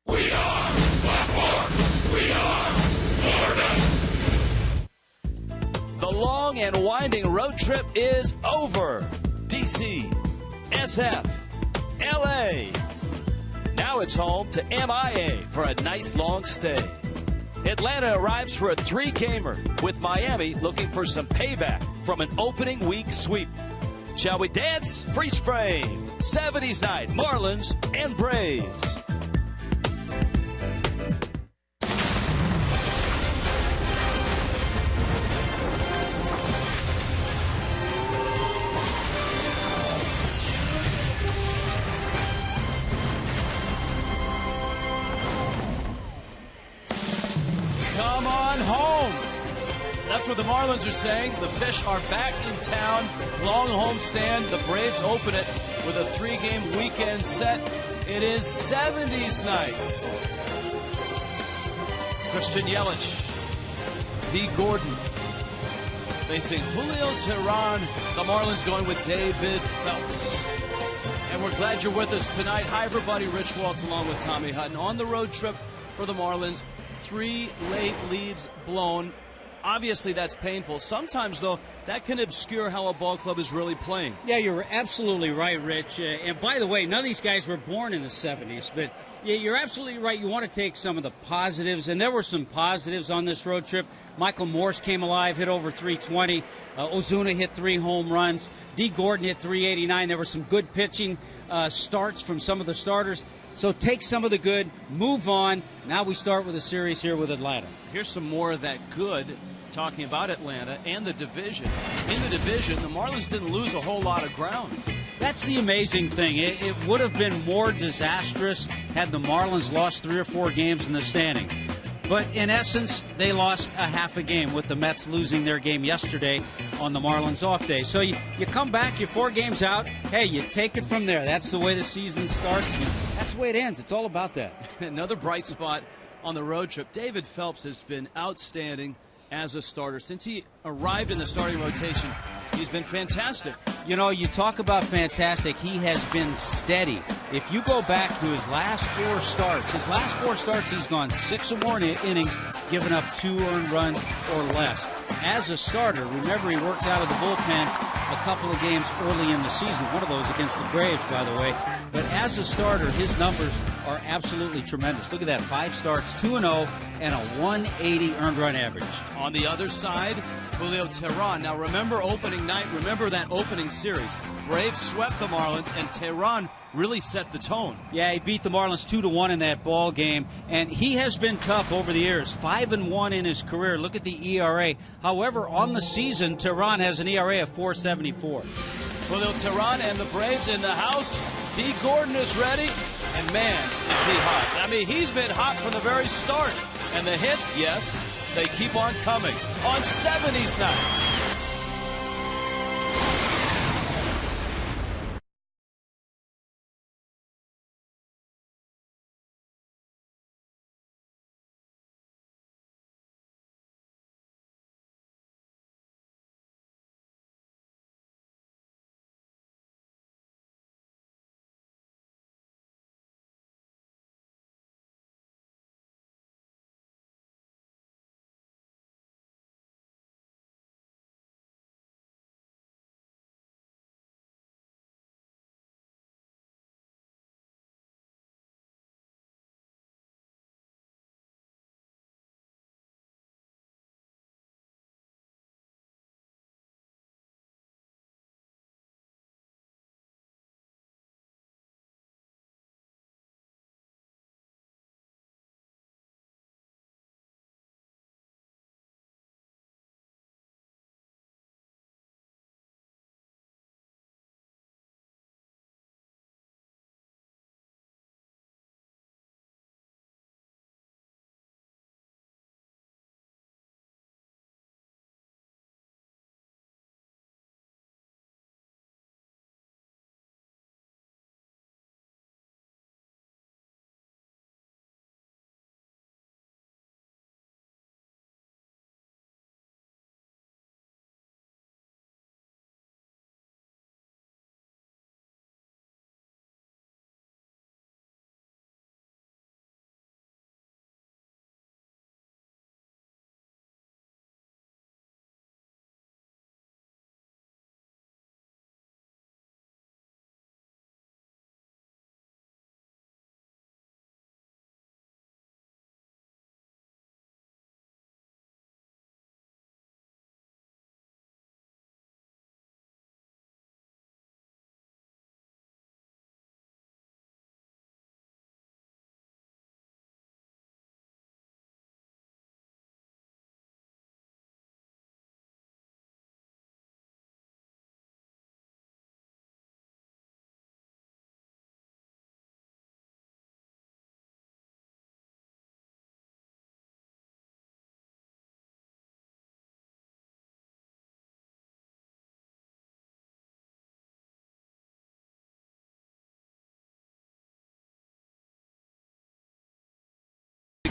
We are Black Horse. We are Florida. The long and winding road trip is over. DC, SF, LA. Now it's home to MIA for a nice long stay. Atlanta arrives for a 3-gamer, with Miami looking for some payback from an opening week sweep. Shall we dance? Freeze frame. 70s night, Marlins and Braves. Come on home. That's what the Marlins are saying. The Fish are back in town. Long homestand. The Braves open it with a 3-game weekend set. It is 70s night. Christian Yelich, D. Gordon facing Julio Teheran. The Marlins going with David Phelps. And we're glad you're with us tonight. Hi, everybody. Rich Waltz along with Tommy Hutton on the road trip for the Marlins. 3 late leads blown. Obviously, that's painful. Sometimes, though, that can obscure how a ball club is really playing. Yeah, you're absolutely right, Rich. And by the way, none of these guys were born in the 70s, but yeah, you're absolutely right. You want to take some of the positives, and there were some positives on this road trip. Michael Morse came alive, hit over 320. Ozuna hit 3 home runs. D. Gordon hit 389. There were some good pitching starts from some of the starters. So take some of the good, move on. Now we start with a series here with Atlanta. Here's some more of that good, talking about Atlanta and the division. In the division, the Marlins didn't lose a whole lot of ground. That's the amazing thing. It would have been more disastrous had the Marlins lost 3 or 4 games in the standings. But in essence, they lost a half a game, with the Mets losing their game yesterday on the Marlins off day. So you come back, you're 4 games out. Hey, you take it from there. That's the way the season starts. And that's the way it ends. It's all about that. Another bright spot on the road trip. David Phelps has been outstanding as a starter. Since he arrived in the starting rotation, he's been fantastic. You know, you talk about fantastic. He has been steady. If you go back to his last 4 starts, he's gone 6 or more innings, giving up 2 earned runs or less. As a starter, remember he worked out of the bullpen a couple of games early in the season, one of those against the Braves, by the way. But as a starter, his numbers are absolutely tremendous. Look at that, 5 starts, 2-0, and a 180 earned run average. On the other side, Julio Teheran. Now remember opening night, remember that opening series. Braves swept the Marlins, and Teheran really set the tone. Yeah, he beat the Marlins 2-1 in that ball game, and he has been tough over the years. 5-1 in his career. Look at the ERA. However, on the season, Teheran has an ERA of 4.74. Julio Teheran and the Braves in the house. D. Gordon is ready, and man, is he hot. I mean, he's been hot from the very start. And the hits, yes, they keep on coming on 70s night.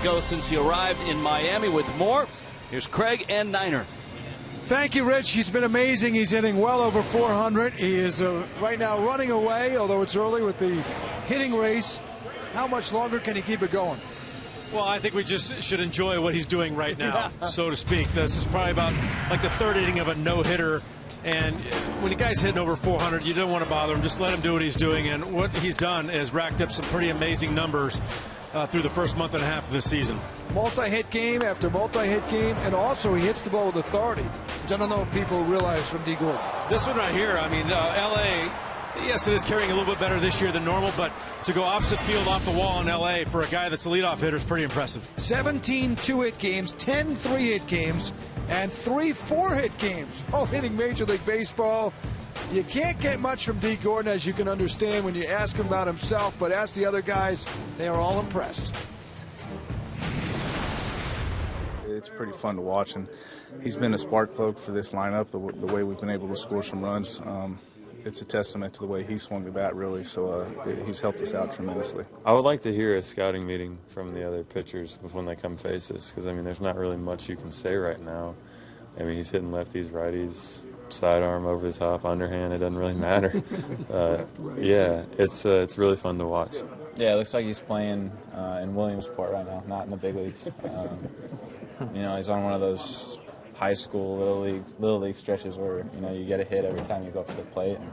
go since he arrived in Miami. With more, here's Craig and Niner. Thank you, Rich. He's been amazing. He's hitting well over 400. He is right now running away, although it's early with the hitting race. How much longer can he keep it going? Well, I think we just should enjoy what he's doing right now, so to speak. This is probably about like the third inning of a no-hitter. And when a guy's hitting over 400, you don't want to bother him. Just let him do what he's doing. And what he's done is racked up some pretty amazing numbers through the first month and a half of this season. Multi-hit game after multi-hit game, and also he hits the ball with authority, which I don't know if people realize from D. Gordon. This one right here, I mean, L.A., yes, it is carrying a little bit better this year than normal, but to go opposite field off the wall in L.A. for a guy that's a leadoff hitter is pretty impressive. 17 two-hit games, 10 three-hit games, and 3 four-hit games, all hitting Major League Baseball. You can't get much from D. Gordon, as you can understand when you ask him about himself, but ask the other guys, they are all impressed. It's pretty fun to watch, and he's been a spark plug for this lineup, the way we've been able to score some runs. It's a testament to the way he swung the bat, really, so he's helped us out tremendously. I would like to hear a scouting meeting from the other pitchers when they come face us, because, I mean, there's not really much you can say right now. I mean, he's hitting lefties, righties, sidearm, over the top, underhand, it doesn't really matter. Yeah, it's really fun to watch. Yeah, it looks like he's playing in Williamsport right now, not in the big leagues. You know, he's on one of those high school, little league stretches where, you know, you get a hit every time you go up to the plate. And,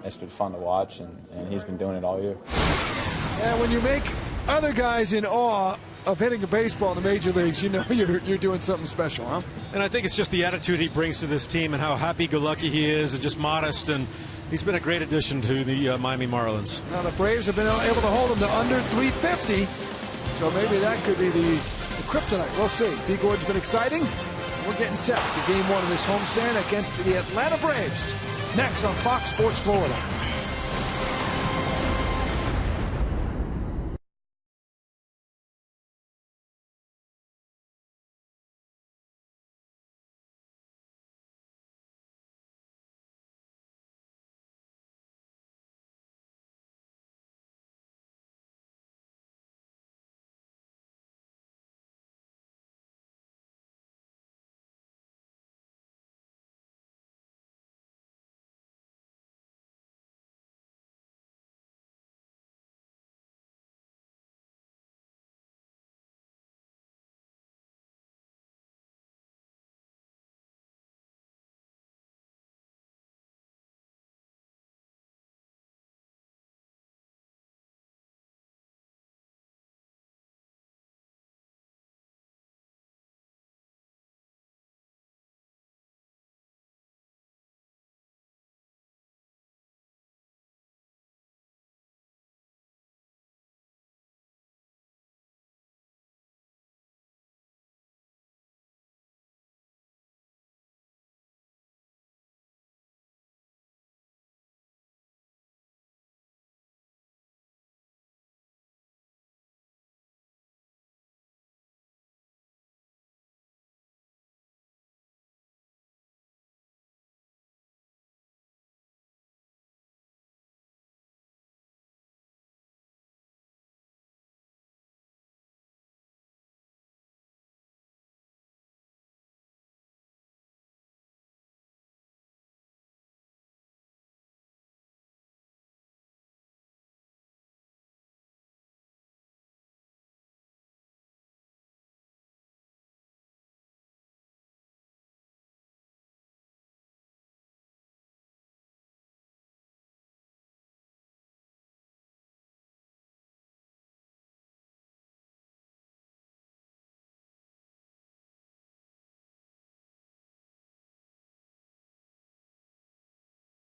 it's been fun to watch, and he's been doing it all year. And when you make other guys in awe of hitting a baseball in the major leagues, you know you're doing something special, huh? And I think it's just the attitude he brings to this team and how happy-go-lucky he is and just modest, and he's been a great addition to the Miami Marlins. Now the Braves have been able to hold him to under 350, so maybe that could be the kryptonite. We'll see. D. Gordon's been exciting. We're getting set for Game 1 of this homestand against the Atlanta Braves. Next on Fox Sports Florida.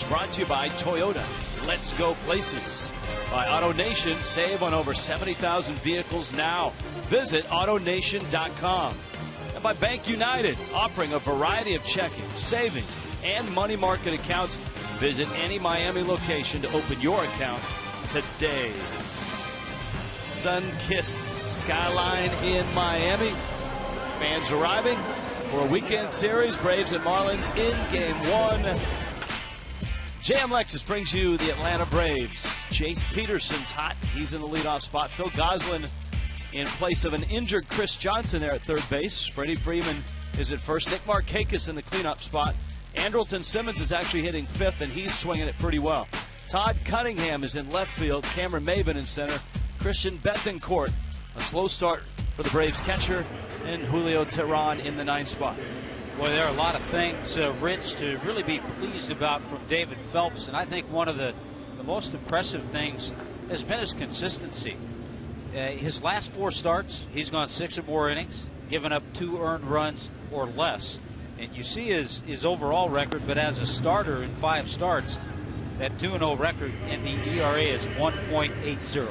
Brought to you by Toyota. Let's go places. By AutoNation, save on over 70,000 vehicles now. Visit AutoNation.com. And by Bank United, offering a variety of checking, savings, and money market accounts. Visit any Miami location to open your account today. Sun-kissed skyline in Miami. Fans arriving for a weekend series. Braves and Marlins in Game 1. JM Lexus brings you the Atlanta Braves. Chase Peterson's hot. He's in the leadoff spot. Phil Gosselin in place of an injured Chris Johnson there at third base. Freddie Freeman is at first. Nick Markakis in the cleanup spot. Andrelton Simmons is actually hitting fifth, and he's swinging it pretty well. Todd Cunningham is in left field. Cameron Maben in center. Christian Bethancourt, a slow start for the Braves catcher, and Julio Teheran in the 9th spot. Boy, there are a lot of things, Rich, to really be pleased about from David Phelps, and I think one of the most impressive things has been his consistency. His last 4 starts, he's gone 6 or more innings, given up 2 earned runs or less. And you see his overall record, but as a starter in 5 starts, that 2-0 record, and the ERA is 1.80.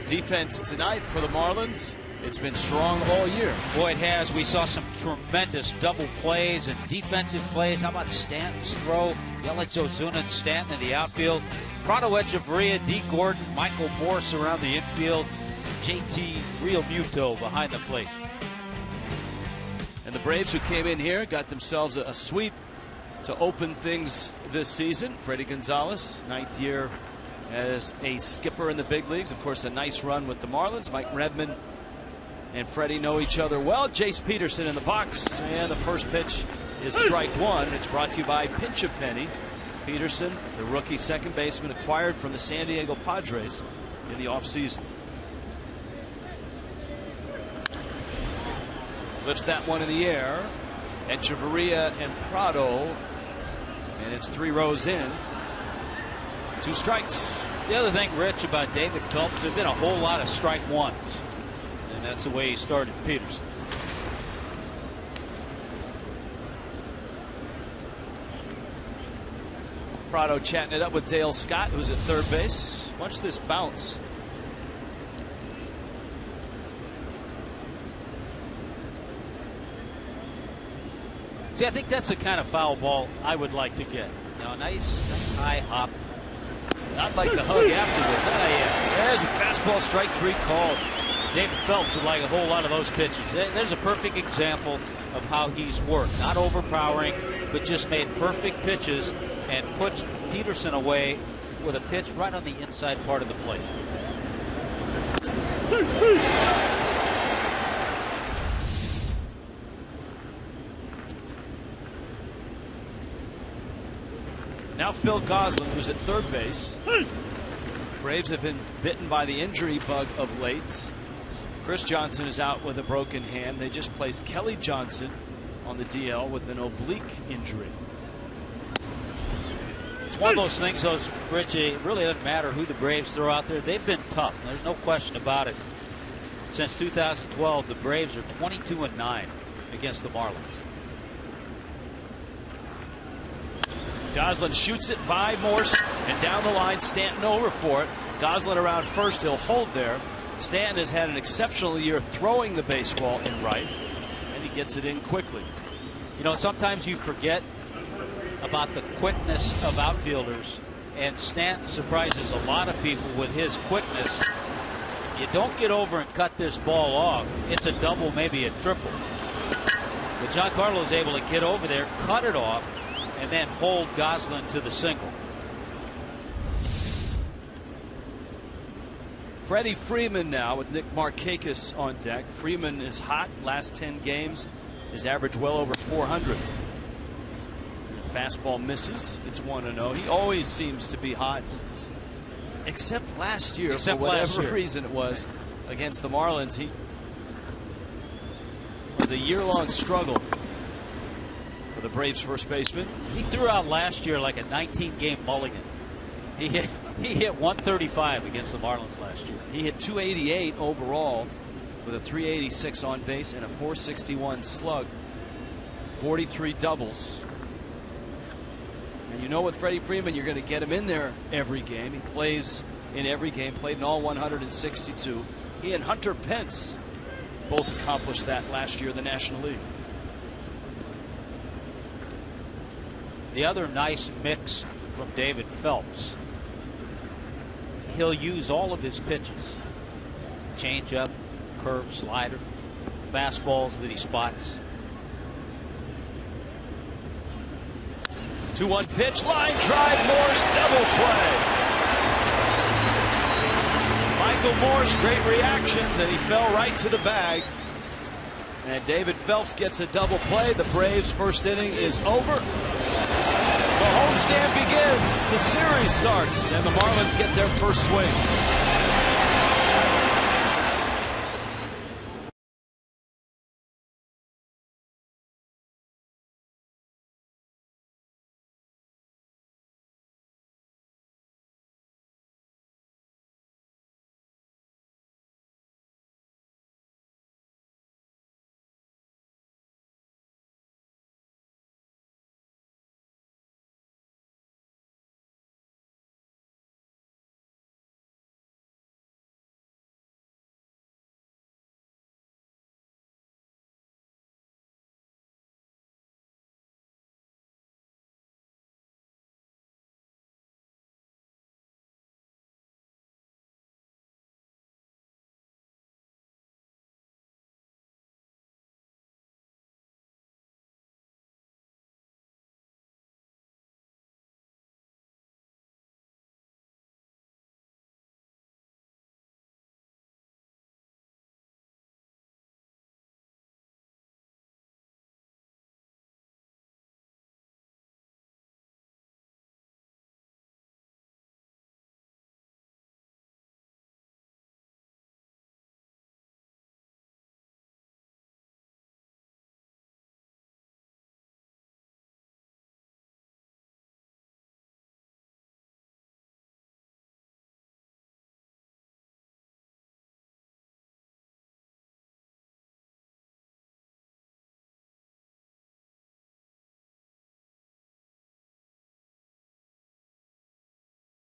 Defense tonight for the Marlins. It's been strong all year. Boy, it has. We saw some tremendous double plays and defensive plays. How about Stanton's throw? Yelich, Ozuna, and Stanton in the outfield. Prado Echeverria, D. Gordon, Michael Morse around the infield. JT Realmuto behind the plate. And the Braves, who came in here, got themselves a sweep to open things this season. Freddie Gonzalez, 9th year as a skipper in the big leagues. Of course, a nice run with the Marlins. Mike Redmond and Freddie know each other well. Jace Peterson in the box, and the first pitch is strike 1. It's brought to you by Pinch a Penny. Peterson, the rookie second baseman acquired from the San Diego Padres in the offseason. Lifts that one in the air. Echeverria and Prado, and it's 3 rows in. 2 strikes. The other thing, Rich, about David Phelps, there's been a whole lot of strike 1s. And that's the way he started Peterson. Prado chatting it up with Dale Scott, who's at third base. Watch this bounce. See, I think that's the kind of foul ball I would like to get. You know, nice high hop. Not like the hug afterwards. Yeah. There's a fastball, strike 3 called. David Phelps would like a whole lot of those pitches. There's a perfect example of how he's worked. Not overpowering, but just made perfect pitches and put Peterson away with a pitch right on the inside part of the plate. Now Phil Gosselin, who's at third base. Braves have been bitten by the injury bug of late. Chris Johnson is out with a broken hand. They just placed Kelly Johnson on the DL with an oblique injury. It's one of those things, Rich, it really doesn't matter who the Braves throw out there. They've been tough. There's no question about it. Since 2012, the Braves are 22-9 against the Marlins. Gosselin shoots it by Morse, and down the line, Stanton over for it. Gosselin around first, he'll hold there. Stanton has had an exceptional year throwing the baseball in right, and he gets it in quickly. You know, sometimes you forget about the quickness of outfielders, and Stanton surprises a lot of people with his quickness. You don't get over and cut this ball off, it's a double, maybe a triple. But Giancarlo is able to get over there, cut it off, and then hold Gosselin to the single. Freddie Freeman now with Nick Markakis on deck. Freeman is hot. Last 10 games, his average well over 400. Fastball misses. It's 1-0. He always seems to be hot, except last year, for whatever reason it was, against the Marlins. He was a year-long struggle for the Braves first baseman. He threw out last year like a 19-game mulligan. He hit 135 against the Marlins last year. He hit 288 overall with a 386 on base and a 461 slug. 43 doubles. And you know, with Freddie Freeman, you're going to get him in there every game. He plays in every game, played in all 162. He and Hunter Pence both accomplished that last year in the National League. The other nice mix from David Phelps. He'll use all of his pitches. Changeup, curve, slider, fastballs that he spots. 2-1 pitch, line drive, Morse, double play. Michael Morse, great reactions, and he fell right to the bag. And David Phelps gets a double play. The Braves' first inning is over. The homestand begins. The series starts, and the Marlins get their first swing.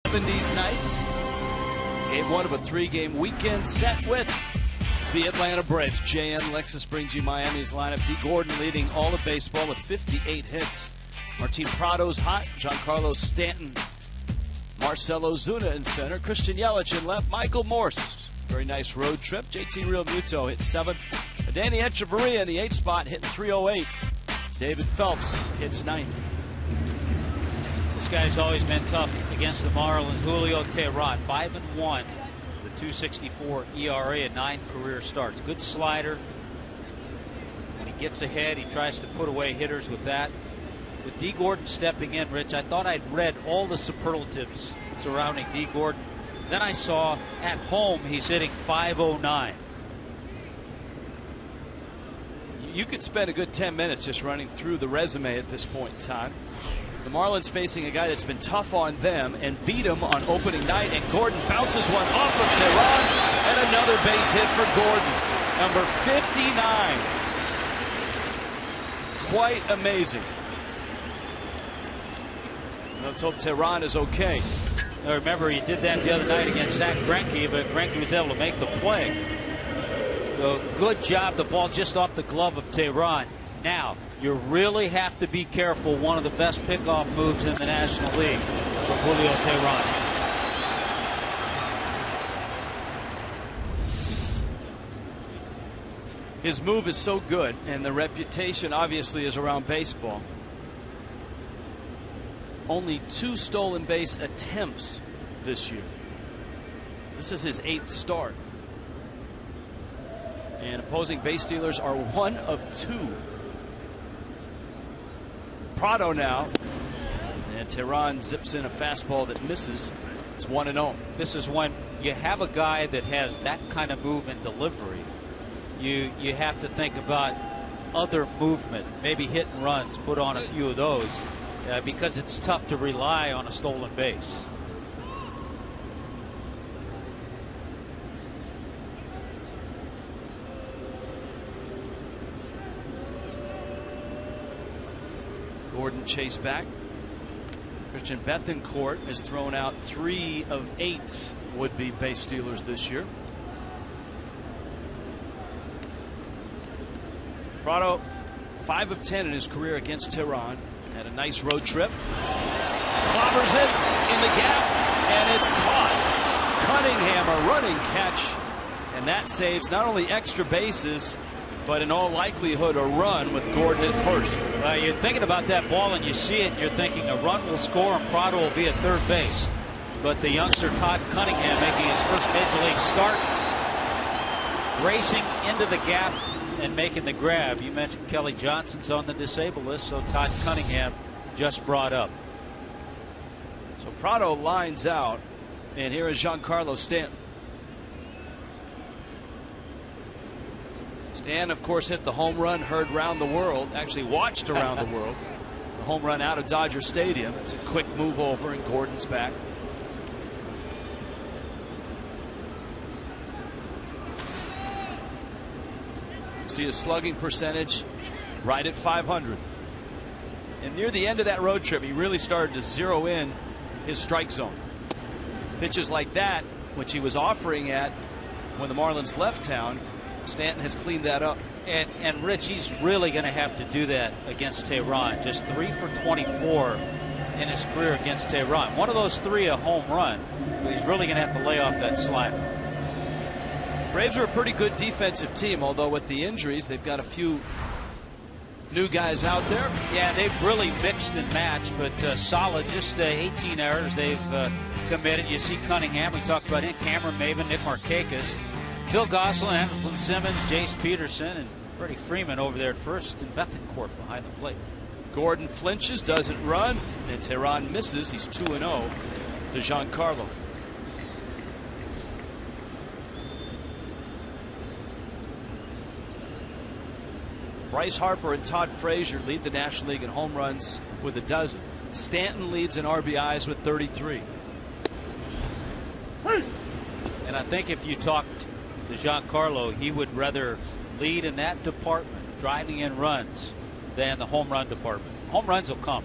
'70s night. Game one of a three-game weekend set with the Atlanta Braves. JM Lexus brings you Miami's lineup. D. Gordon leading all of baseball with 58 hits. Martin Prado's hot. Giancarlo Stanton. Marcelo Zuna in center. Christian Yelich in left. Michael Morse. Very nice road trip. JT Realmuto hit 7th. Danny Echeverria in the 8th spot hitting 308. David Phelps hits 9th. This guy's always been tough against the Marlins. Julio Teheran, 5-1, the .264 ERA and 9 career starts. Good slider. When he gets ahead, he tries to put away hitters with that. With D. Gordon stepping in, Rich, I thought I'd read all the superlatives surrounding D. Gordon. Then I saw at home he's hitting .509. You could spend a good 10 minutes just running through the resume at this point in time. The Marlins facing a guy that's been tough on them and beat him on opening night, and Gordon bounces one off of Teheran, and another base hit for Gordon, number 59. Quite amazing. Let's hope Teheran is okay. Now remember, he did that the other night against Zach Greinke, but Greinke was able to make the play. So good job. The ball just off the glove of Teheran. Now, you really have to be careful. One of the best pickoff moves in the National League from Julio Teheran. His move is so good, and the reputation obviously is around baseball. Only 2 stolen base attempts this year. This is his 8th start. And opposing base stealers are 1 of 2. Prado now, and Teheran zips in a fastball that misses. It's 1-0. This is when you have a guy that has that kind of move and delivery. You have to think about other movement, maybe hit and runs, put on a few of those, because it's tough to rely on a stolen base. Gordon chased back. Christian Bethancourt has thrown out 3 of 8 would-be base stealers this year. Prado, 5 of 10 in his career against Teheran. Had a nice road trip. Clobbers it in the gap, and it's caught. Cunningham, a running catch, and that saves not only extra bases, but in all likelihood a run with Gordon at first. You're thinking about that ball and you see it and you're thinking a run will score and Prado will be at third base. But the youngster Todd Cunningham making his first major league start. Racing into the gap and making the grab. You mentioned Kelly Johnson's on the disabled list, so Todd Cunningham just brought up. So Prado lines out, and here is Giancarlo Stanton. Stan, of course, hit the home run heard around the world, actually watched around the world. The home run out of Dodger Stadium. It's a quick move over, and Gordon's back. See a slugging percentage right at 500. And near the end of that road trip, he really started to zero in his strike zone. Pitches like that, which he was offering at when the Marlins left town, Stanton has cleaned that up. And Rich, he's really going to have to do that against Tehran. Just 3 for 24 in his career against Tehran. One of those 3 a home run, but he's really going to have to lay off that slider. Braves are a pretty good defensive team, although with the injuries, they've got a few new guys out there. Yeah, they've really mixed and matched, but solid. Just 18 errors they've committed. You see Cunningham, we talked about him, Cameron Maven, Nick Markakis, Phil Gosselin, Hamilton Simmons, Jace Peterson, and Freddie Freeman over there at first, and Bethencourt behind the plate. Gordon flinches, doesn't run, and Tehran misses. He's 2-0 to Giancarlo. Bryce Harper and Todd Frazier lead the National League in home runs with 12. Stanton leads in RBIs with 33. And I think if you talked to Giancarlo, he would rather lead in that department, driving in runs, than the home run department. Home runs will come.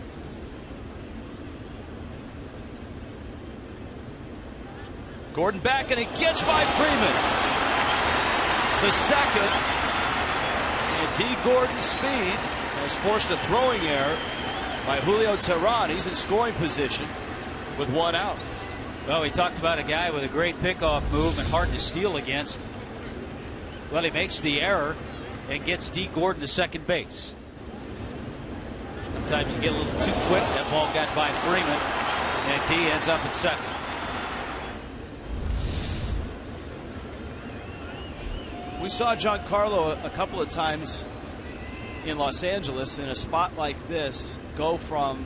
Gordon back, and it gets by Freeman to second. And D. Gordon's speed has forced a throwing error by Julio Tehran. He's in scoring position with 1 out. Well, we talked about a guy with a great pickoff move and hard to steal against. Well, he makes the error and gets D. Gordon to second base. Sometimes you get a little too quick. That ball got by Freeman, and D ends up at second. We saw Giancarlo a couple of times in Los Angeles in a spot like this go from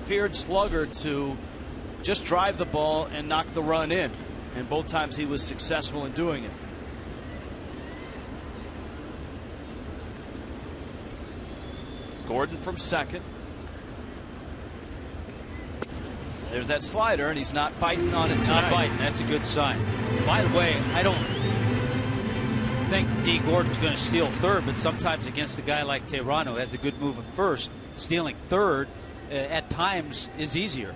feared slugger to just drive the ball and knock the run in. And both times he was successful in doing it. Gordon from second. There's that slider, and he's not biting on it tonight. Not biting. That's a good sign. By the way, I don't think D. Gordon's going to steal third, but sometimes against a guy like Tehran, who has a good move at first, stealing third at times is easier.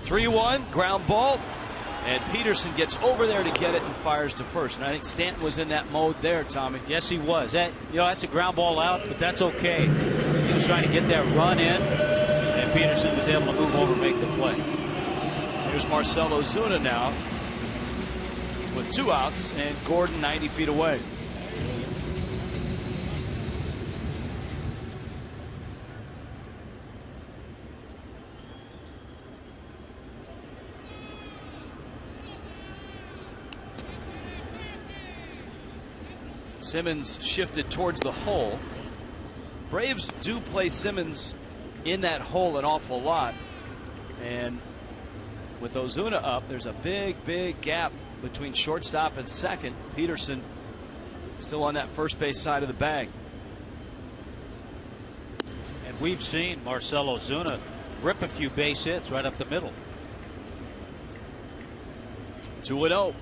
(3-1) ground ball, and Peterson gets over there to get it and fires to first. And I think Stanton was in that mode there, Tommy. Yes, he was. That's a ground ball out, but that's okay. He was trying to get that run in, and Peterson was able to move over and make the play. Here's Marcell Ozuna now with 2 outs, and Gordon 90 feet away. Simmons shifted towards the hole. Braves do play Simmons in that hole an awful lot, and with Ozuna up, there's a big gap between shortstop and second. Peterson still on that first base side of the bag. And we've seen Marcell Ozuna rip a few base hits right up the middle. 2-0.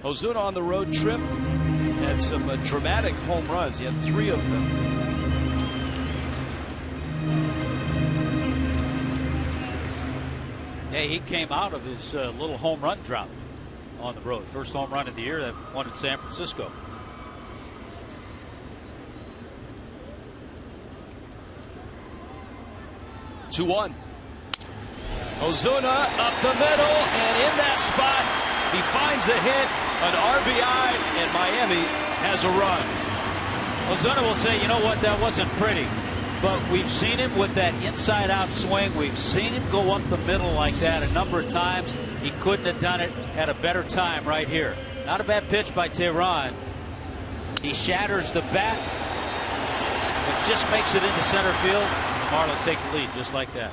Ozuna on the road trip had some dramatic home runs. He had 3 of them. Yeah, he came out of his little home run drought on the road. First home run of the year, that one in San Francisco. 2-1. Ozuna up the middle, and in that spot, he finds a hit, an RBI, and Miami has a run. Ozuna will say, you know what, that wasn't pretty. But we've seen him with that inside-out swing. We've seen him go up the middle like that a number of times. He couldn't have done it at a better time right here. Not a bad pitch by Tehran. He shatters the bat. It just makes it into center field. The Marlins take the lead just like that.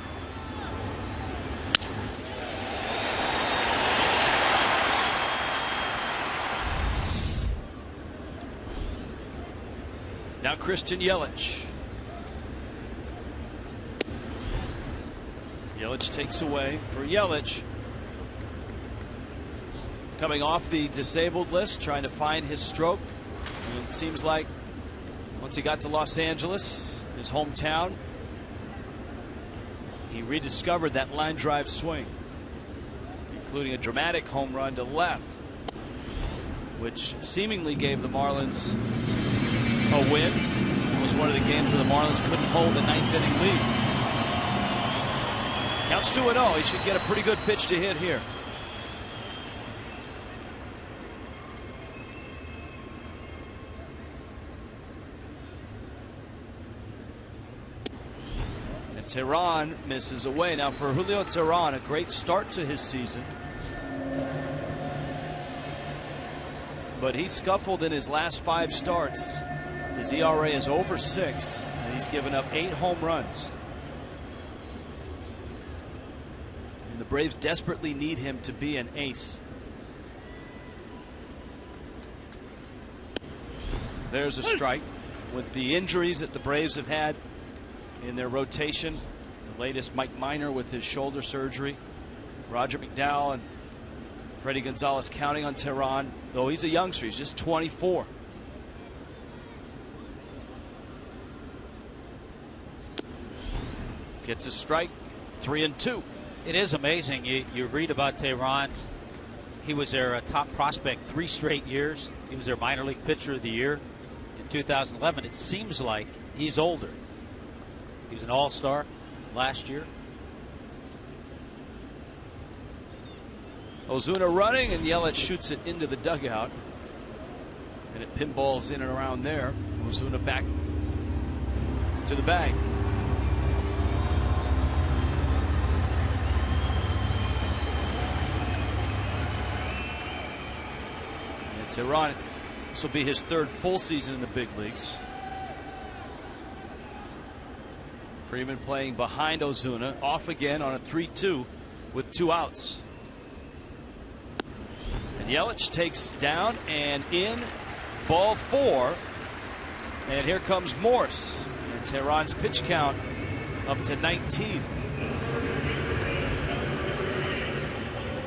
Now Christian Yelich. Yelich takes away for Yelich. Coming off the disabled list, trying to find his stroke. And it seems like once he got to Los Angeles, his hometown, he rediscovered that line drive swing, including a dramatic home run to left, which seemingly gave the Marlins a win. It was one of the games where the Marlins couldn't hold a 9th inning lead. Counts 2-0. He should get a pretty good pitch to hit here. And Tehran misses away. Now for Julio Tehran, a great start to his season. But he scuffled in his last 5 starts. His ERA is over 6, and he's given up 8 home runs. And the Braves desperately need him to be an ace. There's a strike. With the injuries that the Braves have had in their rotation, the latest Mike Minor with his shoulder surgery, Roger McDowell and Freddie Gonzalez counting on Tehran, though he's a youngster, he's just 24. Gets a strike, 3-2. It is amazing. You read about Tehran. He was their top prospect 3 straight years. He was their minor league pitcher of the year in 2011. It seems like he's older. He was an all-star last year. Ozuna running, and Yelich shoots it into the dugout. And it pinballs in and around there. Ozuna back to the bag. And Tehran, this will be his 3rd full season in the big leagues. Freeman playing behind Ozuna, off again on a 3-2 with 2 outs. And Yelich takes down and in, ball 4. And here comes Morse. And Tehran's pitch count up to 19.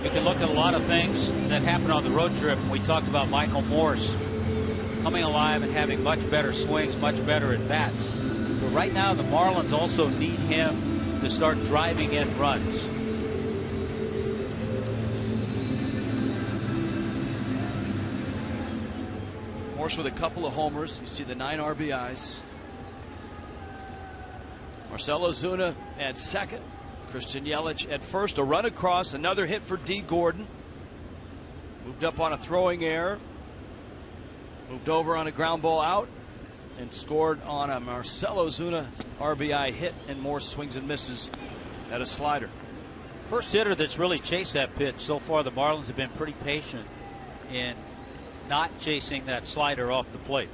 We can look at a lot of things that happened on the road trip. We talked about Michael Morse coming alive and having much better swings, much better at bats. But right now the Marlins also need him to start driving in runs. Morse with a couple of homers. You see the 9 RBIs. Marcell Ozuna at second. Christian Yelich at first. A run across. Another hit for D. Gordon. Moved up on a throwing error. Moved over on a ground ball out. And scored on a Marcell Ozuna RBI hit. And Morse swings and misses at a slider. First hitter that's really chased that pitch. So far the Marlins have been pretty patient in not chasing that slider off the plate.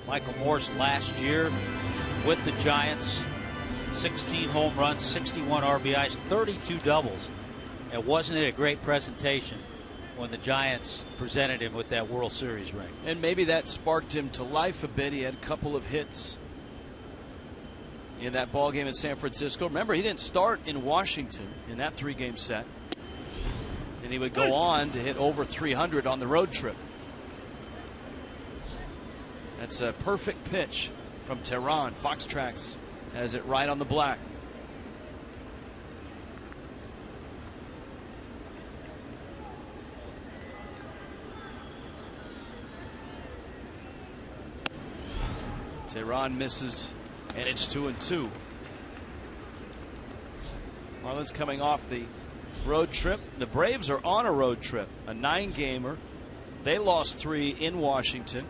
Michael Morse last year with the Giants, 16 home runs, 61 RBIs, 32 doubles. And wasn't it a great presentation when the Giants presented him with that World Series ring? And maybe that sparked him to life a bit. He had a couple of hits in that ball game in San Francisco. Remember, he didn't start in Washington in that 3-game set. And he would go on to hit over 300 on the road trip. That's a perfect pitch from Tehran. Fox Tracks has it right on the black. Tehran misses, and it's 2-2. Marlins coming off the road trip. The Braves are on a road trip, a 9-gamer. They lost 3 in Washington,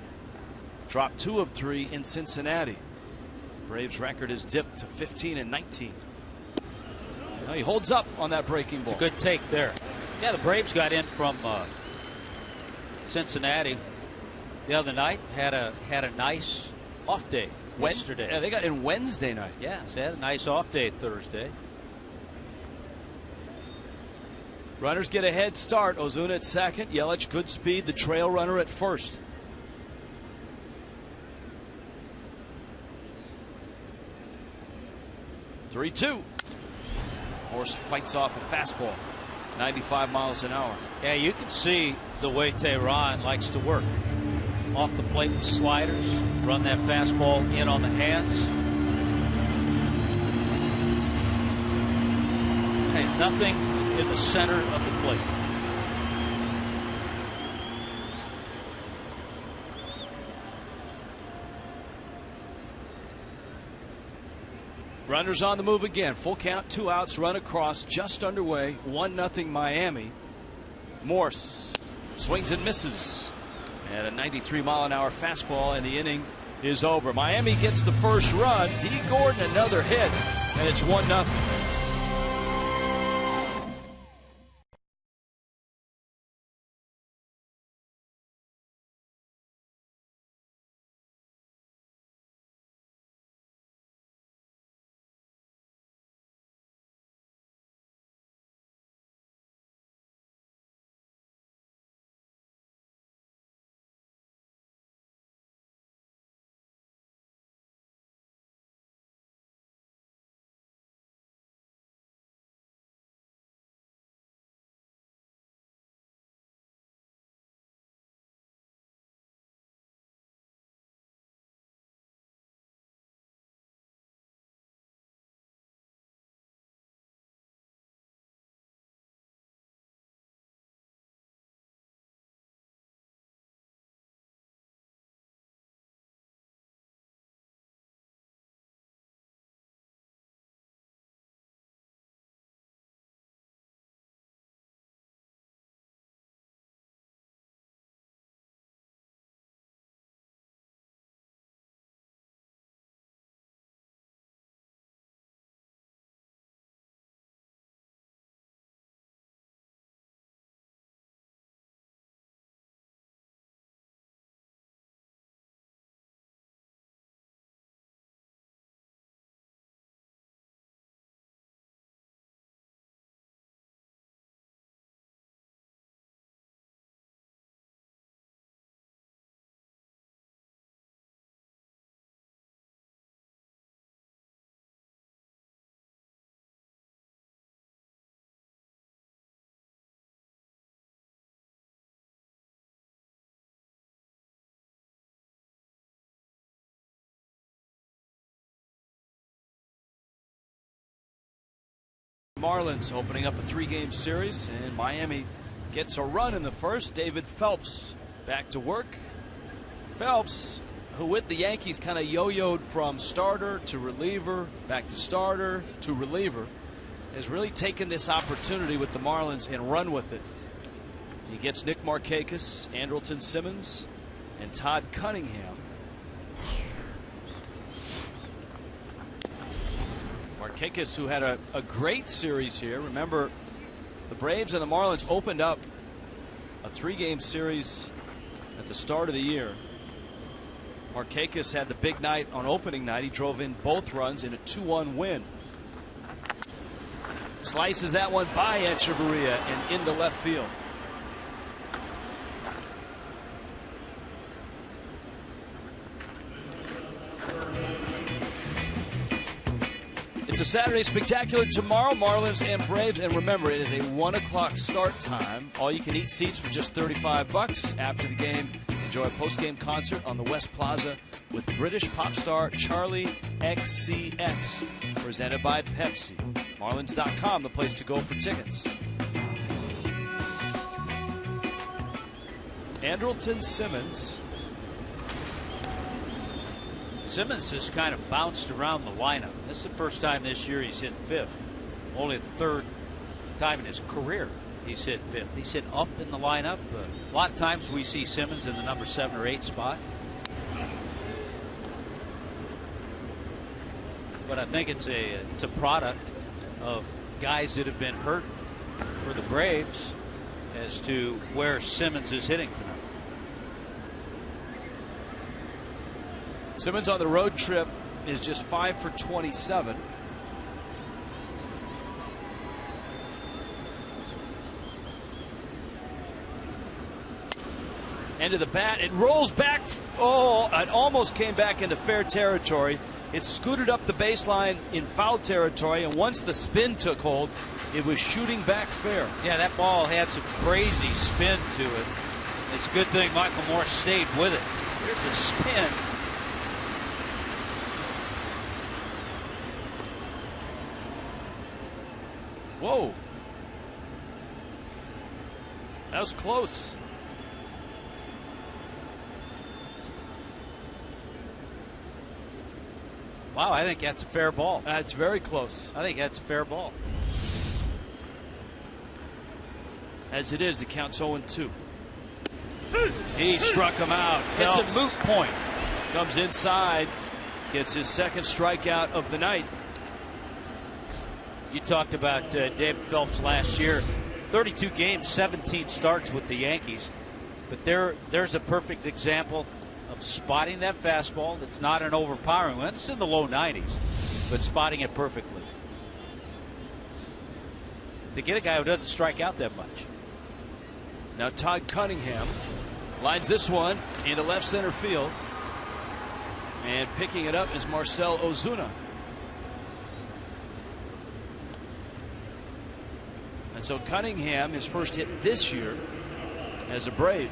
dropped 2 of 3 in Cincinnati. Braves record is dipped to 15-19. Now he holds up on that breaking ball. It's a good take there. Yeah, the Braves got in from Cincinnati the other night. Had a nice off day yesterday. Yeah, they got in Wednesday night. Yeah, so they had a nice off day Thursday. Runners get a head start. Ozuna at second. Yelich good speed. The trail runner at first. "3-2." Horse fights off a fastball. 95 miles an hour. Yeah, you can see the way Tehran likes to work. Off the plate with sliders. Run that fastball in on the hands. Hey, nothing in the center of the plate. Runners on the move again. Full count, 2 outs, run across, just underway. 1-0 Miami. Morse swings and misses. And a 93-mile-an-hour fastball, and the inning is over. Miami gets the first run. D. Gordon another hit, and it's 1-0. Marlins opening up a 3-game series, and Miami gets a run in the first. David Phelps back to work. Phelps, who with the Yankees kind of yo-yoed from starter to reliever, back to starter to reliever, has really taken this opportunity with the Marlins and run with it. He gets Nick Markakis, Andrelton Simmons, and Todd Cunningham. Markakis, who had a great series here. Remember, the Braves and the Marlins opened up a 3-game series at the start of the year. Markakis had the big night on opening night. He drove in both runs in a 2-1 win. Slices that one by Echeverria and into left field. It's a Saturday spectacular tomorrow, Marlins and Braves. And remember, it is a 1 o'clock start time. All-you-can-eat seats for just $35. After the game, enjoy a post-game concert on the West Plaza with British pop star Charlie XCX, presented by Pepsi. Marlins.com, the place to go for tickets. Andrelton Simmons Simmons has kind of bounced around the lineup. This is the first time this year he's hit 5th. Only the 3rd time in his career he's hit 5th. He's hit up in the lineup. A lot of times we see Simmons in the number 7 or 8 spot. But I think it's a product of guys that have been hurt for the Braves as to where Simmons is hitting tonight. Simmons on the road trip is just 5 for 27. End of the bat. It rolls back. Oh, it almost came back into fair territory. It scooted up the baseline in foul territory, and once the spin took hold, it was shooting back fair. Yeah, that ball had some crazy spin to it. It's a good thing Michael Moore stayed with it. Here's the spin. Whoa. That was close. Wow, I think that's a fair ball. That's very close. I think that's a fair ball. As it is, it counts 0-2. He struck him out. It's Phelps a moot point. comes inside, gets his 2nd strikeout of the night. You talked about David Phelps last year. 32 games, 17 starts with the Yankees. But there's a perfect example of spotting that fastball that's not an overpowering one. It's in the low 90s, but spotting it perfectly. To get a guy who doesn't strike out that much. Now Todd Cunningham lines this one into left center field. And picking it up is Marcell Ozuna. And so Cunningham, his first hit this year as a Brave.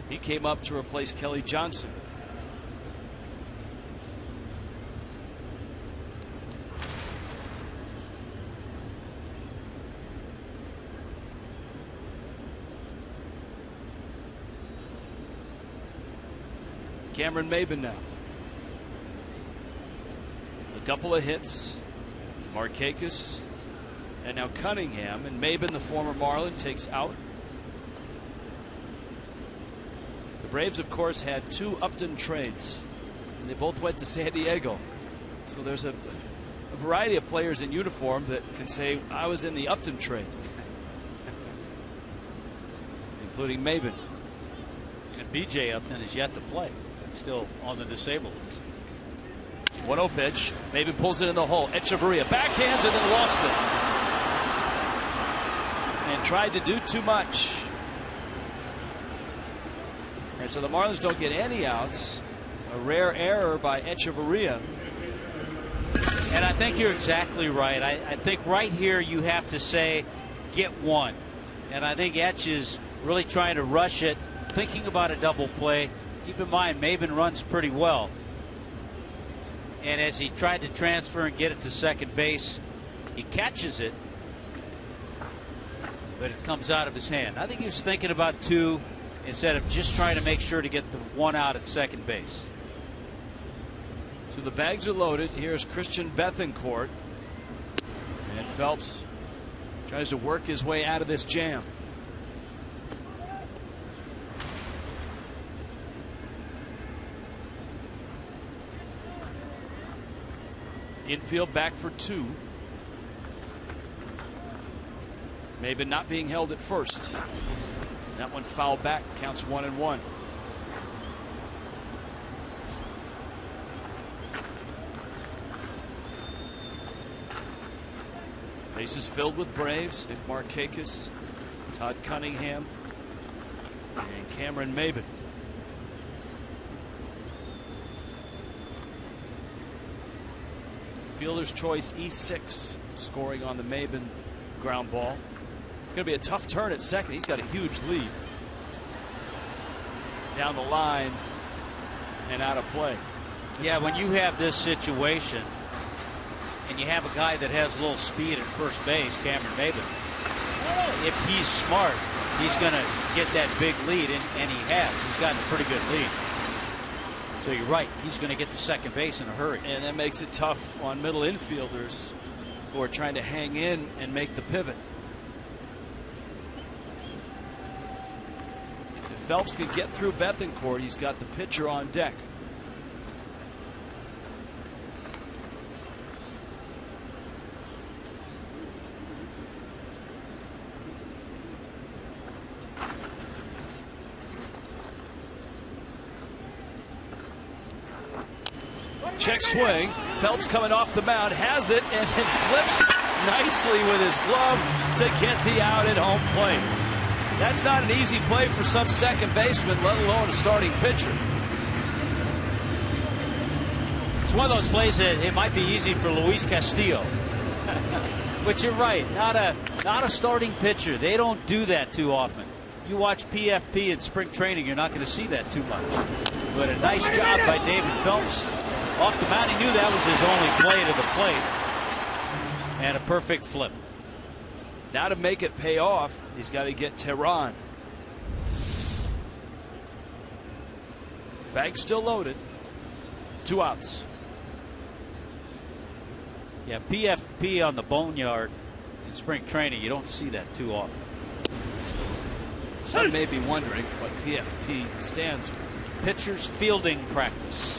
He came up to replace Kelly Johnson. Cameron Maybin now. A couple of hits. Markakis and now Cunningham, and Maybin, the former Marlin, takes out. The Braves, of course, had 2 Upton trades, and they both went to San Diego. So there's a variety of players in uniform that can say, I was in the Upton trade, including Maybin. And B.J. Upton is yet to play. Still on the disabled list. 1-0 pitch. Maybin pulls it in the hole. Echeverria backhands and then lost it. And tried to do too much. And so the Marlins don't get any outs. A rare error by Echeverria. And I think you're exactly right. I think right here you have to say, get one. And I think Etch is really trying to rush it, thinking about a double play. Keep in mind, Maybin runs pretty well. And as he tried to transfer and get it to second base, he catches it, but it comes out of his hand. I think he was thinking about 2 instead of just trying to make sure to get the 1 out at second base. So the bags are loaded. Here's Christian Bethancourt. And Phelps tries to work his way out of this jam. Infield back for 2. Maybin not being held at first. That one foul back, counts 1-1. Bases filled with Braves. Nick Markakis, Todd Cunningham, and Cameron Maybin. Fielder's choice E6, scoring on the Maybin ground ball. It's going to be a tough turn at second. He's got a huge lead. Down the line and out of play. Yeah, when you have this situation and you have a guy that has a little speed at first base, Cameron Maybin, if he's smart, he's going to get that big lead, and he has. He's gotten a pretty good lead. So you're right. He's going to get to second base in a hurry. And that makes it tough on middle infielders who are trying to hang in and make the pivot. If Phelps can get through Bethancourt, he's got the pitcher on deck. Check swing. Phelps coming off the mound, has it, and it flips nicely with his glove to get the out at home plate. That's not an easy play for some second baseman, let alone a starting pitcher. It's one of those plays that it might be easy for Luis Castillo. But you're right, not a starting pitcher. They don't do that too often. You watch PFP in spring training, you're not going to see that too much. But a nice job by David Phelps. Off the mound, he knew that was his only play to the plate. And a perfect flip. Now to make it pay off, he's got to get Tehran. Bag still loaded. 2 outs. Yeah, PFP on the boneyard in spring training, you don't see that too often. Some may be wondering what PFP stands for. Pitcher's fielding practice.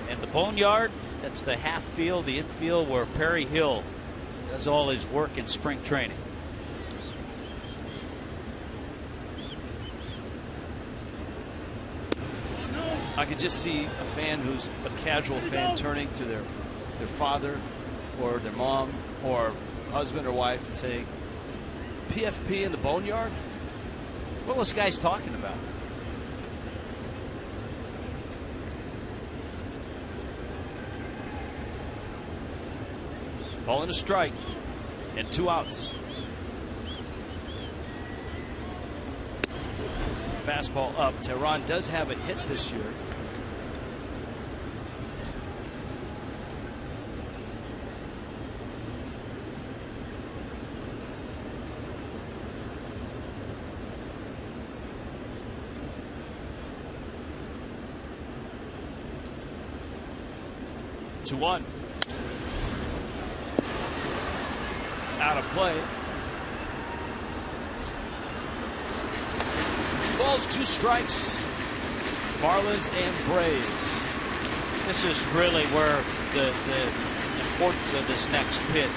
And the boneyard, that's the half field, the infield where Perry Hill does all his work in spring training. I could just see a fan who's a casual fan turning to their father or their mom or husband or wife and saying, PFP in the boneyard? What was this guy's talking about? Ball and a strike and 2 outs. Fastball up. Tehran does have a hit this year. To 1. Out of play. Balls, 2 strikes. Marlins and Braves. This is really where the importance of this next pitch.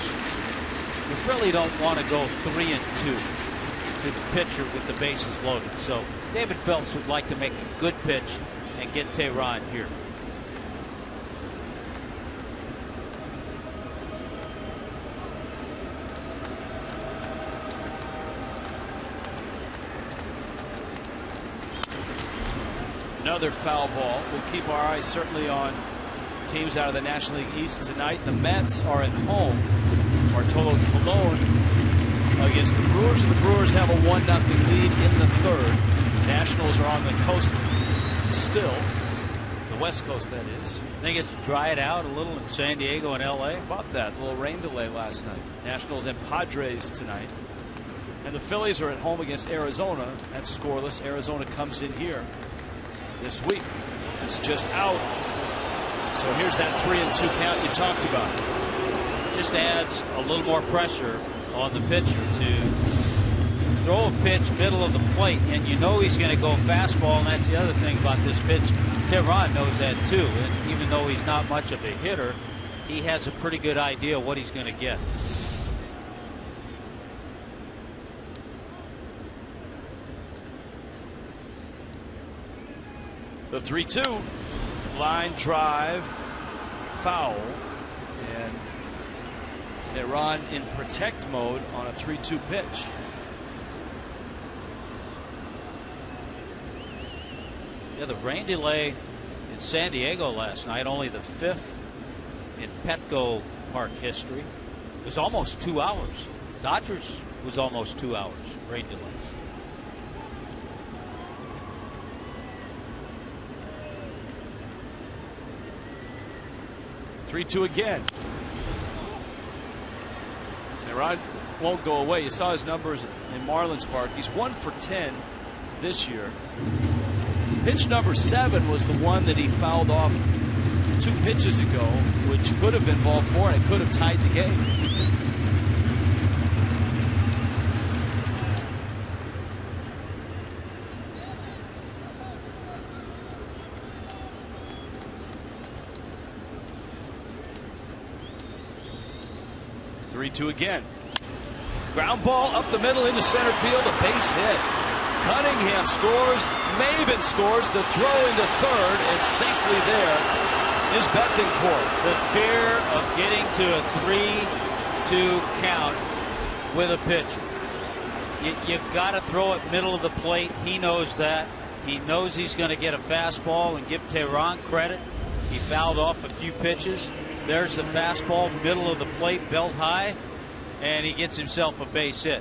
You really don't want to go 3-2 to the pitcher with the bases loaded. So David Phelps would like to make a good pitch and get Tehran here. Another foul ball. We'll keep our eyes certainly on teams out of the National League East tonight. The Mets are at home. Bartolo Colon against the Brewers, and the Brewers have a 1-0 lead in the 3rd. Nationals are on the coast still. The West Coast, that is. I think it's dried out a little in San Diego and LA. About that. A little rain delay last night. Nationals and Padres tonight. And the Phillies are at home against Arizona. That's scoreless. Arizona comes in here this week. It's just out. So here's that 3-2 count you talked about. Just adds a little more pressure on the pitcher to throw a pitch middle of the plate, and you know he's going to go fastball, and that's the other thing about this pitch. Tehran knows that too, and even though he's not much of a hitter, he has a pretty good idea what he's going to get. The 3-2 line drive foul, and Tehran in protect mode on a 3-2 pitch. Yeah, the rain delay in San Diego last night, only the 5th in Petco Park history. It was almost 2 hours. Dodgers was almost 2 hours rain delay. Tehran won't go away. You saw his numbers in Marlins Park. He's 1 for 10 this year. Pitch number 7 was the one that he fouled off 2 pitches ago, which could have been ball 4, and it could have tied the game. Three-two again. Ground ball up the middle into center field. A base hit. Cunningham scores. Maben scores. The throw into third. It's safely there is Bethencourt. The fear of getting to a 3-2 count with a pitcher. You've got to throw it middle of the plate. He knows that. He knows he's going to get a fastball, and give Tehran credit. He fouled off a few pitches. There's the fastball, middle of the plate, belt high, and he gets himself a base hit.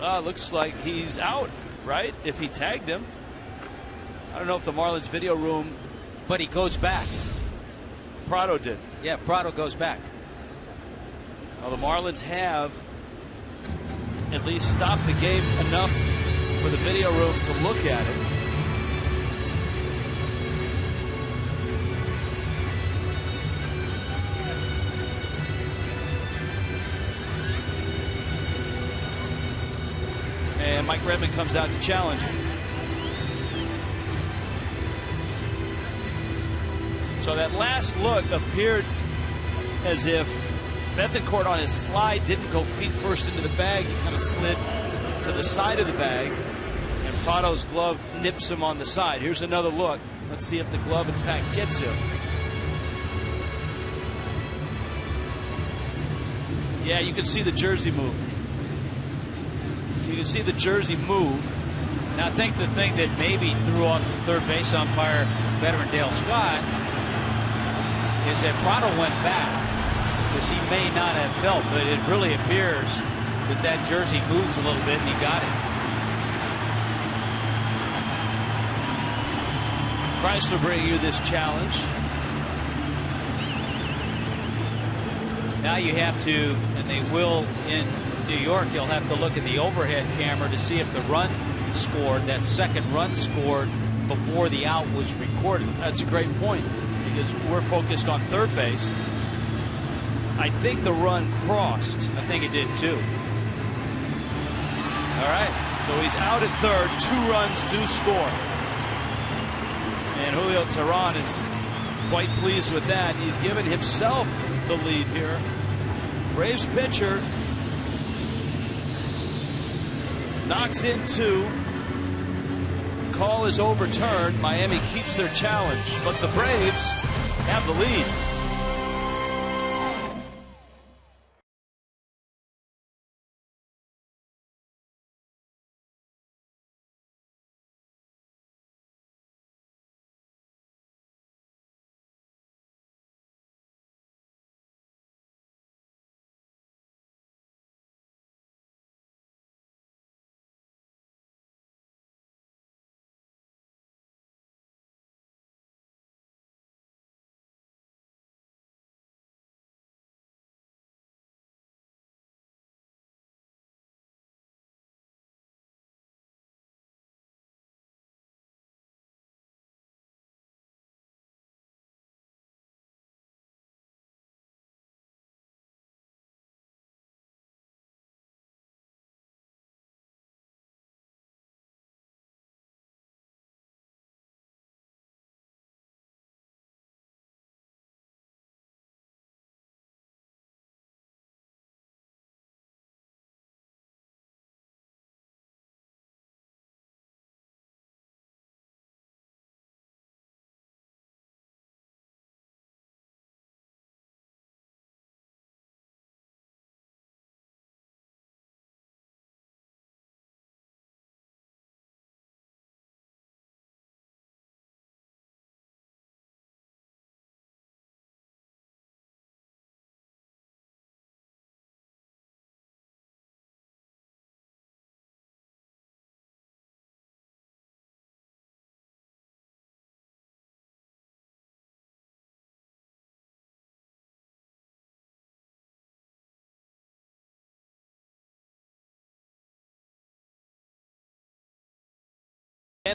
Looks like he's out, right? If he tagged him. I don't know if the Marlins video room. But he goes back. Prado did. Yeah, Prado goes back. Well, the Marlins have at least stopped the game enough for the video room to look at it. And Mike Redmond comes out to challenge him. So that last look appeared as if Bethencourt on his slide didn't go feet first into the bag. He kind of slid to the side of the bag, and Prado's glove nips him on the side. Here's another look. Let's see if the glove in fact gets him. Yeah, you can see the jersey move. You can see the jersey move. Now, I think the thing that maybe threw off the third base umpire, veteran Dale Scott, is that Prado went back, because he may not have felt, but it really appears that that jersey moves a little bit, and he got it. Chrysler bringing you this challenge. Now you have to, and they will in New York, you'll have to look at the overhead camera to see if the run scored, that second run scored before the out was recorded. That's a great point, because we're focused on third base. I think the run crossed. I think it did too. All right, so he's out at third. 2 runs do score. And Julio Tehran is quite pleased with that. He's given himself the lead here. Braves pitcher knocks in 2. Call is overturned. Miami keeps their challenge, but the Braves have the lead.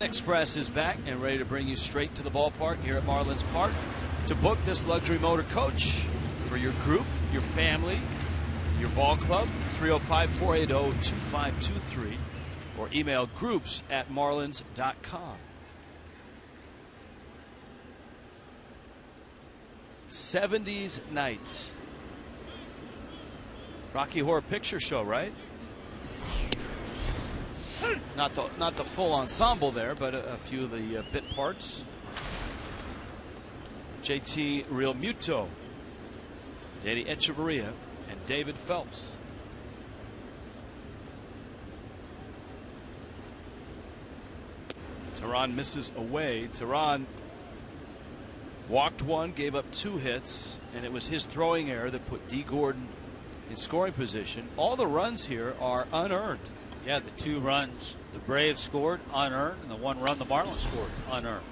Express is back and ready to bring you straight to the ballpark here at Marlins Park to book this luxury motor coach for your group, your family, your ball club. 305-480-2523 or email groups@marlins.com. 70s night. Rocky Horror Picture Show, right? Not the full ensemble there, but a few of the bit parts. JT Real Muto, Danny Echeverria, and David Phelps. Teheran misses away. Teheran walked one, gave up 2 hits, and it was his throwing error that put D. Gordon in scoring position. All the runs here are unearned. Yeah, the 2 runs the Braves scored unearned, and the 1 run the Marlins scored unearned.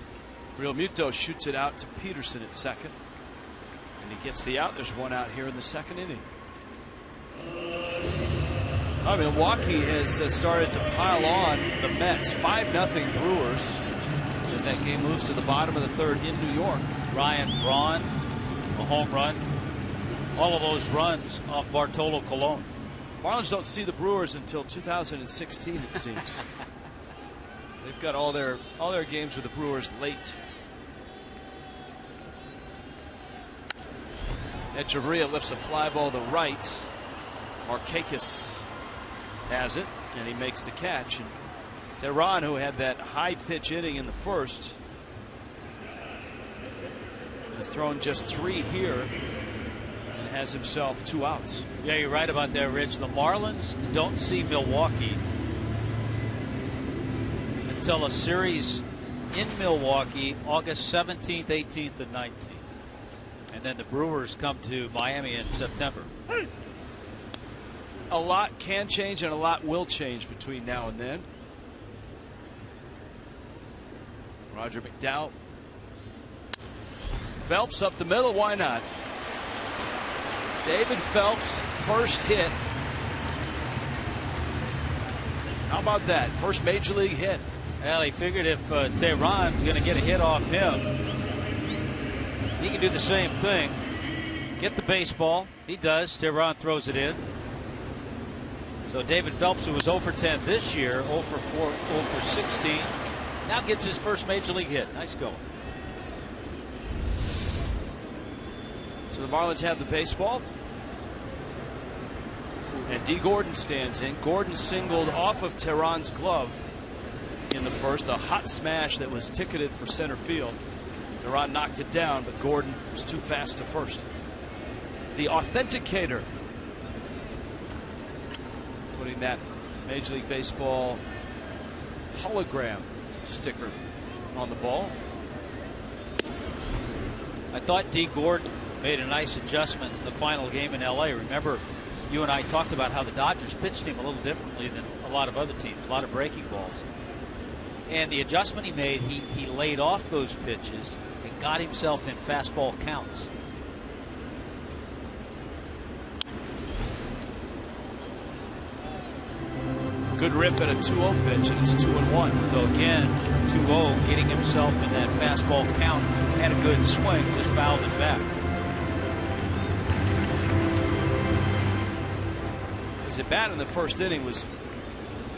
Real Muto shoots it out to Peterson at second, and he gets the out. There's 1 out here in the 2nd inning. Milwaukee has started to pile on the Mets. 5-0 Brewers as that game moves to the bottom of the 3rd in New York. Ryan Braun, a home run. All of those runs off Bartolo Colon. Marlins don't see the Brewers until 2016, it seems. They've got all their games with the Brewers late. Echeverria lifts a fly ball to right. Markakis has it, and he makes the catch. And Teheran, who had that high pitch inning in the first, has thrown just 3 here and has himself 2 outs. Yeah, you're right about that, Rich. The Marlins don't see Milwaukee until a series in Milwaukee August 17th, 18th, and 19th. And then the Brewers come to Miami in September. A lot can change and a lot will change between now and then. Roger McDowell. Phelps up the middle. Why not? David Phelps' first hit. How about that? First major league hit. Well, he figured if Teheran was going to get a hit off him, he can do the same thing. Get the baseball. He does. Teheran throws it in. So David Phelps, who was 0 for 10 this year, 0 for 4, 0 for 16, now gets his first major league hit. Nice going. So the Marlins have the baseball. And D. Gordon stands in. Gordon singled off of Teheran's glove in the first. A hot smash that was ticketed for center field. Teheran knocked it down, but Gordon was too fast to first. The authenticator, putting that Major League Baseball hologram sticker on the ball. I thought D. Gordon made a nice adjustment in the final game in LA. Remember, you and I talked about how the Dodgers pitched him a little differently than a lot of other teams, a lot of breaking balls. And the adjustment he made, he laid off those pitches and got himself in fastball counts. Good rip at a 2-0 pitch, and it's 2-1. So again, 2-0, getting himself in that fastball count. Had a good swing, just fouled it back. His at bat in the first inning was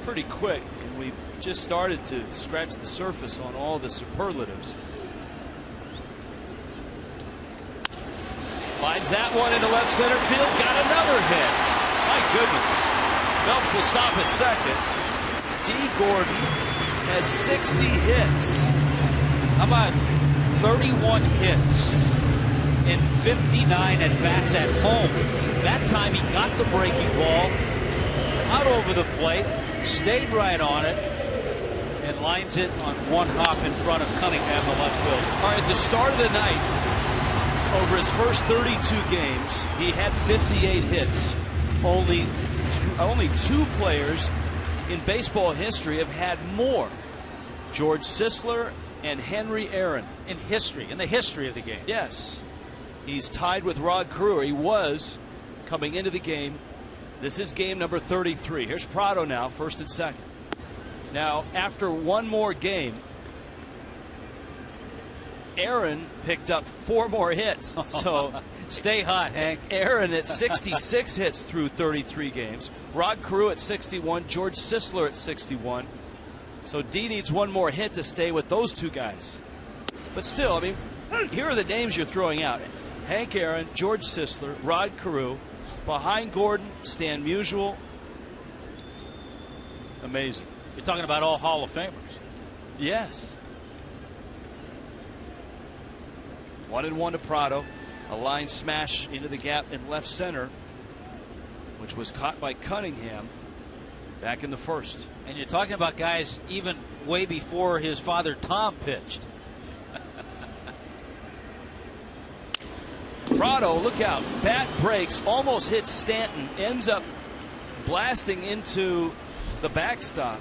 pretty quick, and we just started to scratch the surface on all the superlatives. Finds that one into left center field, got another hit. My goodness. Phelps will stop at second. D. Gordon has 60 hits. How about 31 hits and 59 at bats at home? That time he got the breaking ball out over the plate, stayed right on it, and lines it on one hop in front of Cunningham, the left fielder. All right, at the start of the night, over his first 32 games, he had 58 hits. Only 2 players in baseball history have had more. George Sisler and Henry Aaron. In the history of the game. Yes. He's tied with Rod Carew. He was coming into the game. This is game number 33. Here's Prado now, first and second. Now, after one more game, Aaron picked up 4 more hits. So stay hot, Hank. Aaron at 66 hits through 33 games. Rod Carew at 61. George Sisler at 61. So D needs one more hit to stay with those 2 guys. But still, I mean, here are the names you're throwing out. Hank Aaron, George Sisler, Rod Carew. Behind Gordon, Stan Musial. Amazing. You're talking about all Hall of Famers. Yes. 1-1 to Prado. A line smash into the gap in left center, which was caught by Cunningham back in the first. And you're talking about guys even way before his father Tom pitched. Prado, look out. Bat breaks, almost hits Stanton, ends up blasting into the backstop.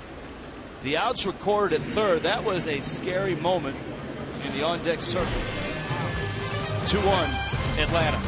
The outs recorded at third. That was a scary moment in the on-deck circle. 2-1 Atlanta.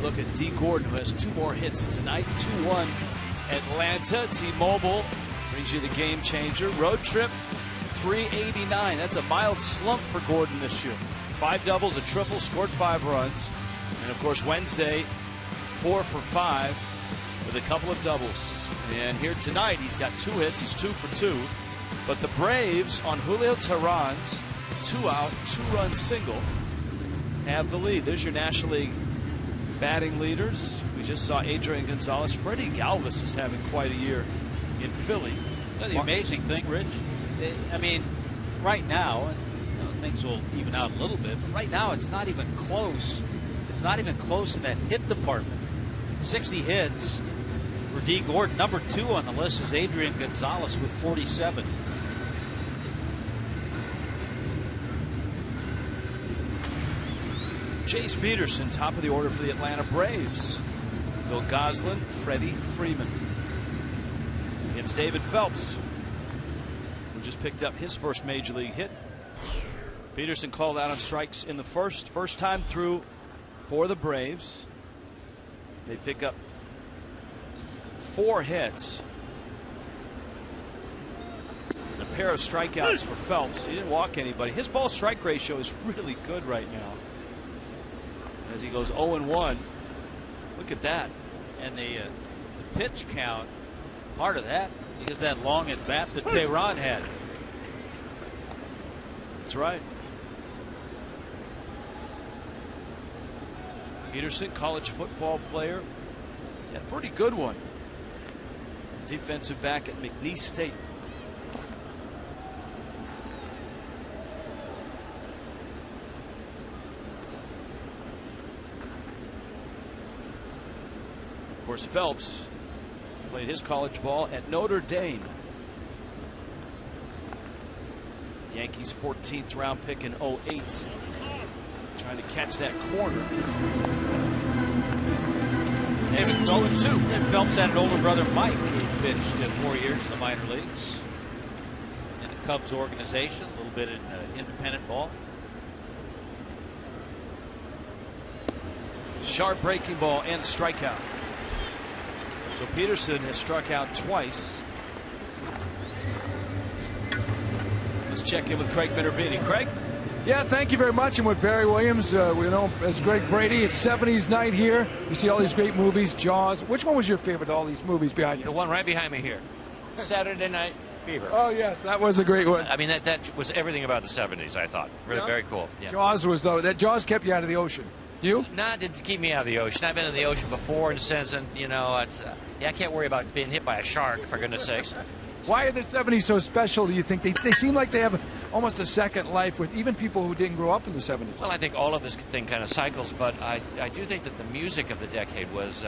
Look at D. Gordon, who has 2 more hits tonight. 2-1 Atlanta. T-Mobile brings you the game changer. Road trip 389. That's a mild slump for Gordon this year. 5 doubles, a triple, scored 5 runs. And of course, Wednesday, 4 for 5 with a couple of doubles. And here tonight, he's got 2 hits. He's 2 for 2. But the Braves on Julio Teheran's 2-out, 2-run single have the lead. There's your National League batting leaders. We just saw Adrian Gonzalez. Freddie Galvis is having quite a year in Philly. The amazing thing, Rich, I mean, right now, things will even out a little bit, but right now it's not even close. It's not even close in that hit department. 60 hits for D. Gordon. Number 2 on the list is Adrian Gonzalez with 47. Chase Peterson, top of the order for the Atlanta Braves. Phil Goslin, Freddie Freeman. Against David Phelps, who just picked up his first major league hit. Peterson called out on strikes in the first time through for the Braves. They pick up 4 hits. A pair of strikeouts for Phelps. He didn't walk anybody. His ball strike ratio is really good right now, as he goes 0-1. Look at that. And the pitch count, part of that is that long at bat that Teheran had. That's right. Peterson, college football player. Yeah, pretty good one. Defensive back at McNeese State. course, Phelps played his college ball at Notre Dame. Yankees 14th round pick in 08. Trying to catch that corner. And Phelps had an older brother, Mike, who pitched 4 years in the minor leagues in the Cubs organization, a little bit in independent ball. Sharp breaking ball and strikeout. So Peterson has struck out twice. Let's check in with Craig Minervini. Craig? Yeah, thank you very much. And with Barry Williams, we know as Greg Brady, it's 70s night here. You see all these great movies, Jaws. Which one was your favorite of all these movies behind you? The one right behind me here. Saturday Night Fever. Oh, yes, that was a great one. I mean, that was everything about the 70s, I thought. Really, very cool. Yeah. Jaws was, though, that Jaws kept you out of the ocean. You? Nah, it didn't keep me out of the ocean. I've been in the ocean before and since, and, you know, it's, I can't worry about being hit by a shark, for goodness sakes. Why are the 70s so special, do you think? They seem like they have almost a second life with even people who didn't grow up in the 70s. Well, I think all of this thing kind of cycles, but I do think that the music of the decade was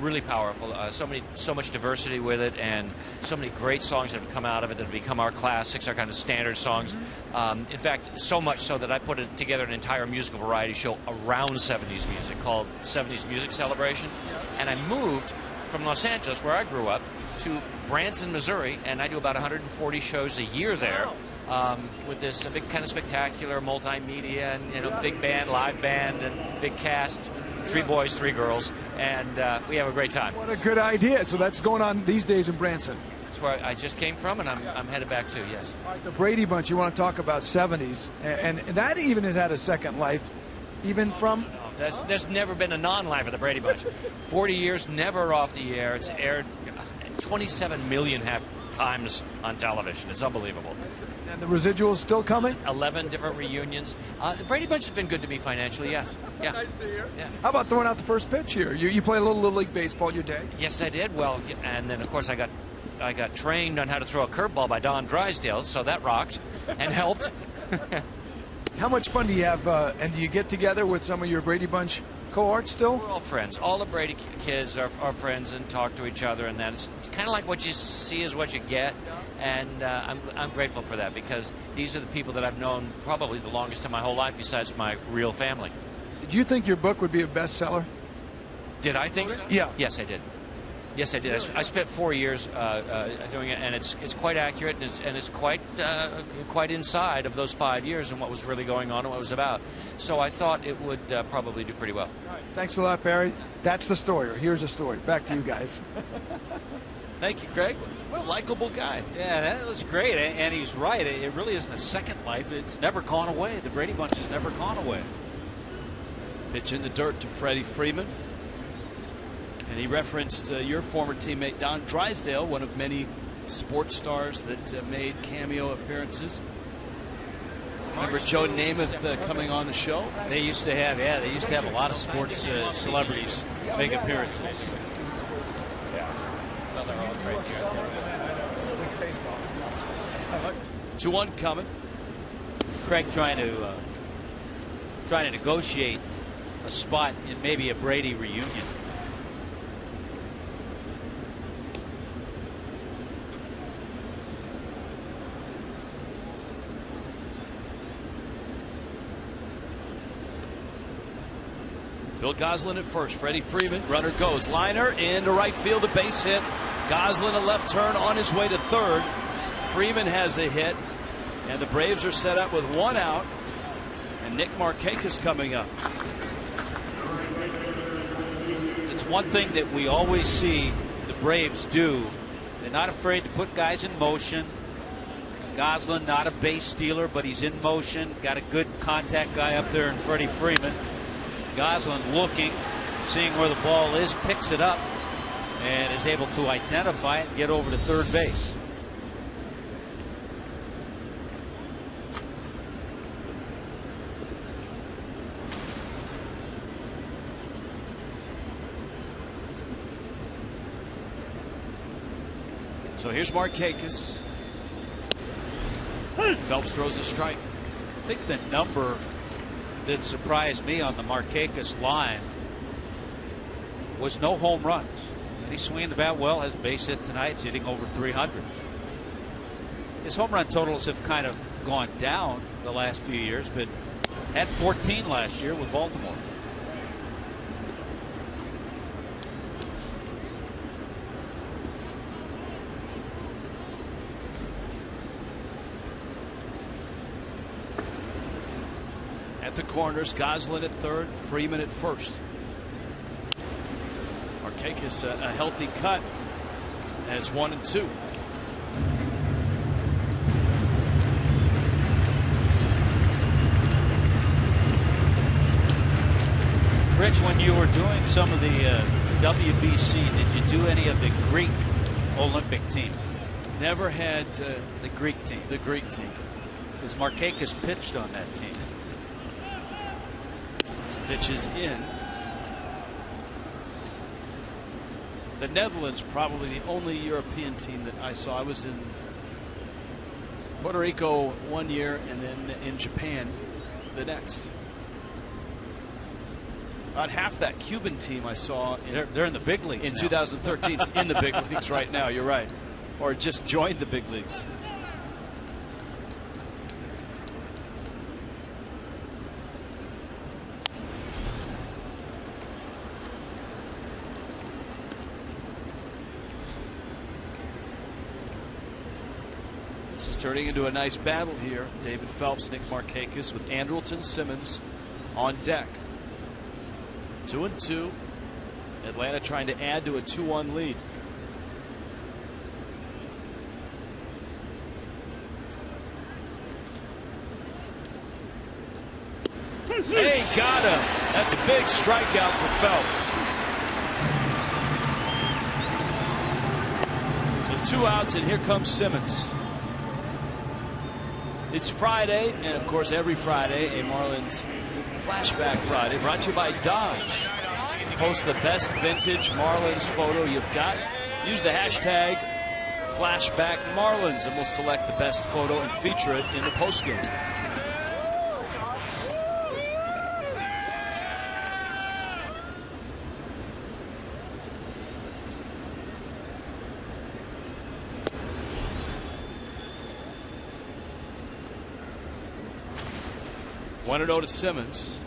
really powerful. So much diversity with it, and so many great songs that have come out of it that have become our classics, our kind of standard songs. In fact, so much so that I put together an entire musical variety show around 70s music called 70s Music Celebration. And I moved from Los Angeles, where I grew up, to Branson, Missouri, and I do about 140 shows a year there, with this big kind of spectacular multimedia and, you know, big band, live band, and big cast, 3 boys, 3 girls, and we have a great time. What a good idea. So that's going on these days in Branson. That's where I just came from, and I'm headed back to, yes. All right, the Brady Bunch, you want to talk about 70s, and that even has had a second life, even from... There's never been a non-life of the Brady Bunch. 40 years, never off the air. It's aired 27 million times on television. It's unbelievable. And the residuals still coming? 11 different reunions. The Brady Bunch has been good to me financially, yes. Yeah. Nice to hear. Yeah. How about throwing out the first pitch here? You play a little League baseball in your day? Yes, I did. Well, and then, of course, I got trained on how to throw a curveball by Don Drysdale, so that rocked and helped. How much fun do you have, and do you get together with some of your Brady Bunch cohorts still? We're all friends. All the Brady kids are friends and talk to each other, and it's kind of like what you see is what you get, and I'm grateful for that, because these are the people that I've known probably the longest in my whole life besides my real family. Did you think your book would be a bestseller? Did I think so? Yeah. Yes, I did. Yes, I did. I spent 4 years doing it, and it's quite accurate, and it's quite inside of those 5 years and what was really going on and what it was about. So I thought it would probably do pretty well. All right. Thanks a lot, Barry. That's the story, or here's a story. Back to you guys. Thank you, Craig. What a likable guy. Yeah, that was great, and he's right. It really isn't a second life. It's never gone away. The Brady Bunch has never gone away. Pitch in the dirt to Freddie Freeman. And he referenced your former teammate Don Drysdale, one of many sports stars that made cameo appearances. Remember Joe Namath coming on the show? They used to have a lot of sports celebrities make appearances. Yeah. Well, they're all crazy. 2-1 coming. Craig trying to negotiate a spot in maybe a Brady reunion. Phil Goslin at first. Freddie Freeman, runner goes. Liner into right field, a base hit. Goslin a left turn on his way to third. Freeman has a hit, and the Braves are set up with 1 out. And Nick Markakis coming up. It's one thing that we always see the Braves do. They're not afraid to put guys in motion. Goslin, not a base stealer, but he's in motion. Got a good contact guy up there in Freddie Freeman. Goslin looking, seeing where the ball is, picks it up, and is able to identify it and get over to third base. So here's Markakis. Phelps throws a strike. I think the number that surprised me on the Markakis line was no home runs. He's swinging the bat well. Has a base hit tonight. He's hitting over 300. His home run totals have kind of gone down the last few years, but had 14 last year with Baltimore. At the corners, Goslin at third, Freeman at first. Markakis a healthy cut, and it's 1-2. Rich, when you were doing some of the WBC, did you do any of the Greek Olympic team? Never had the Greek team. The Greek team. Because Markakis pitched on that team. Pitches in. The Netherlands, probably the only European team that I saw. I was in Puerto Rico one year and then in Japan the next. About half that Cuban team I saw. They're in the big leagues in now. 2013. It's in the big leagues right now. You're right. Or just joined the big leagues. This is turning into a nice battle here. David Phelps, Nick Markakis with Andrelton Simmons on deck. 2-2. Atlanta trying to add to a 2-1 lead. Hey, got him. That's a big strikeout for Phelps. So 2 outs, and here comes Simmons. It's Friday, and of course every Friday a Marlins Flashback Friday, brought to you by Dodge. Post the best vintage Marlins photo you've got. Use the hashtag Flashback Marlins, and we'll select the best photo and feature it in the postgame. One to Simmons,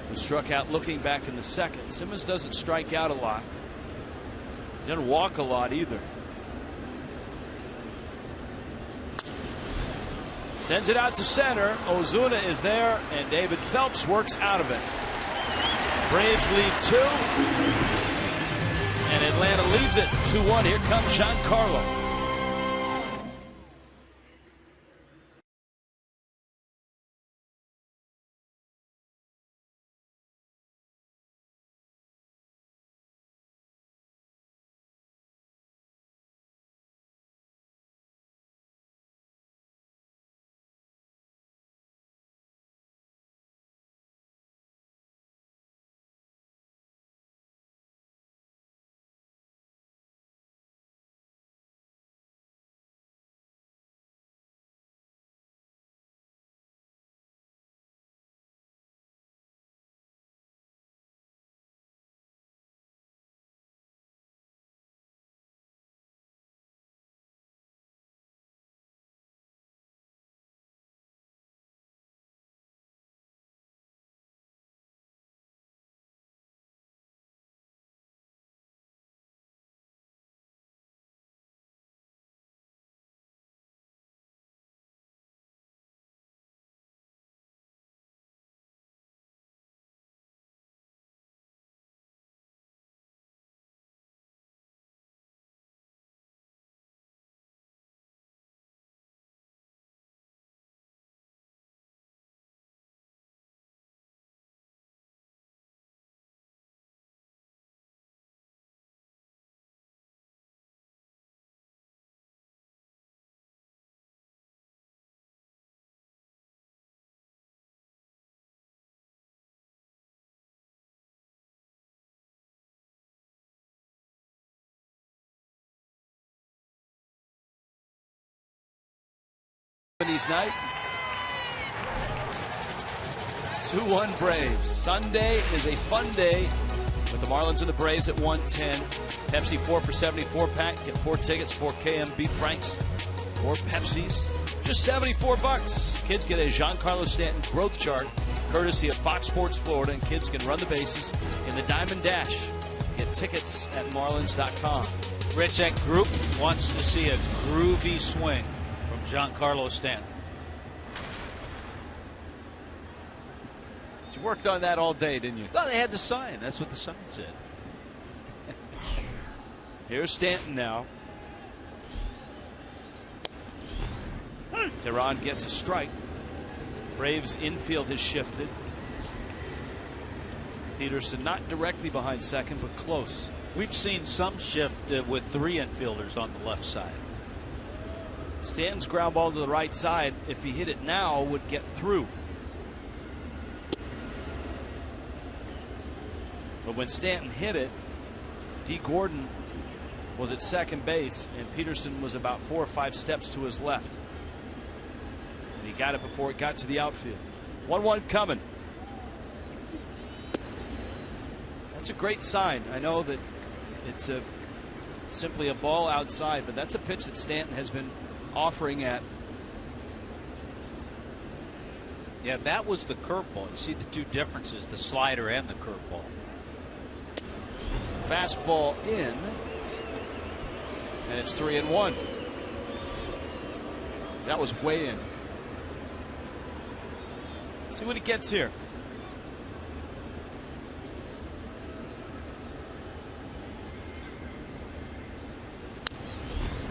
who struck out looking back in the second. Simmons doesn't strike out a lot. He doesn't walk a lot either. Sends it out to center. Ozuna is there, and David Phelps works out of it. Braves lead 2, and Atlanta leads it 2-1. Here comes Giancarlo. Night. 2-1 Braves. Sunday is a fun day when the Marlins and the Braves at 110. Pepsi 4 for 74 pack. Get 4 tickets, 4 KMB Franks, 4 Pepsis. Just $74. Kids get a Giancarlo Stanton growth chart, courtesy of Fox Sports Florida, and kids can run the bases in the Diamond Dash. Get tickets at Marlins.com. Rich, that group wants to see a groovy swing from Giancarlo Stanton. You worked on that all day, didn't you? Well, they had the sign. That's what the sign said. Here's Stanton now. Teheran gets a strike. Braves infield has shifted. Peterson not directly behind second, but close. We've seen some shift with 3 infielders on the left side. Stanton's ground ball to the right side, if he hit it now, would get through. But when Stanton hit it, D. Gordon was at second base, and Peterson was about 4 or 5 steps to his left. And he got it before it got to the outfield. 1-1 coming. That's a great sign. I know that it's simply a ball outside, but that's a pitch that Stanton has been offering at. Yeah, that was the curveball. You see the 2 differences, the slider and the curveball. Fastball in, and it's 3-1. That was way in. Let's see what he gets here.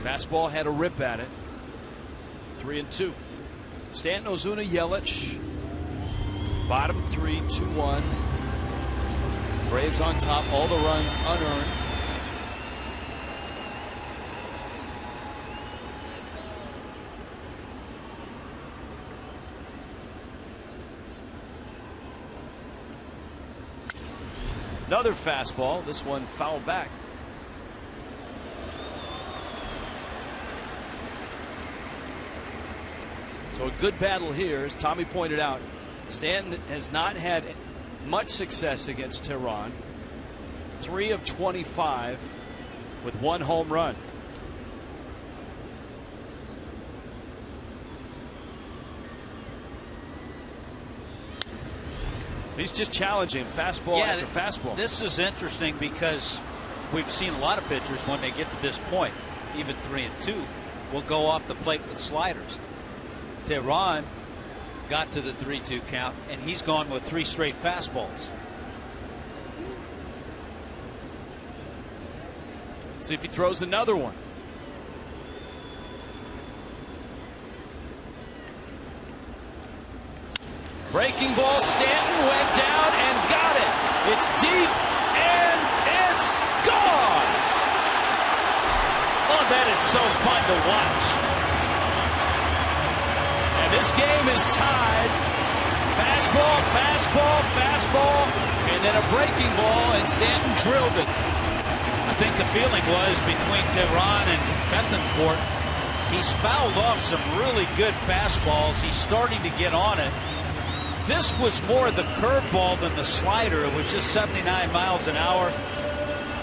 Fastball had a rip at it. 3-2. Stanton, Ozuna, Yelich. Bottom 3, 2-1. Braves on top, all the runs unearned. Another fastball, this one foul back. So a good battle here, as Tommy pointed out. Stanton has not had much success against Teheran. 3 of 25 with 1 home run. He's just challenging fastball after fastball. This is interesting because we've seen a lot of pitchers when they get to this point, even 3-2, will go off the plate with sliders. Teheran got to the 3-2 count, and he's gone with 3 straight fastballs. See if he throws another one. Breaking ball, Stanton went down and got it. It's deep and it's gone. Oh, that is so fun to watch. And this game is tied. Fastball, fastball, fastball, and then a breaking ball, and Stanton drilled it. I think the feeling was between Teheran and Bethencourt, he's fouled off some really good fastballs. He's starting to get on it. This was more the curveball than the slider. It was just 79 miles an hour,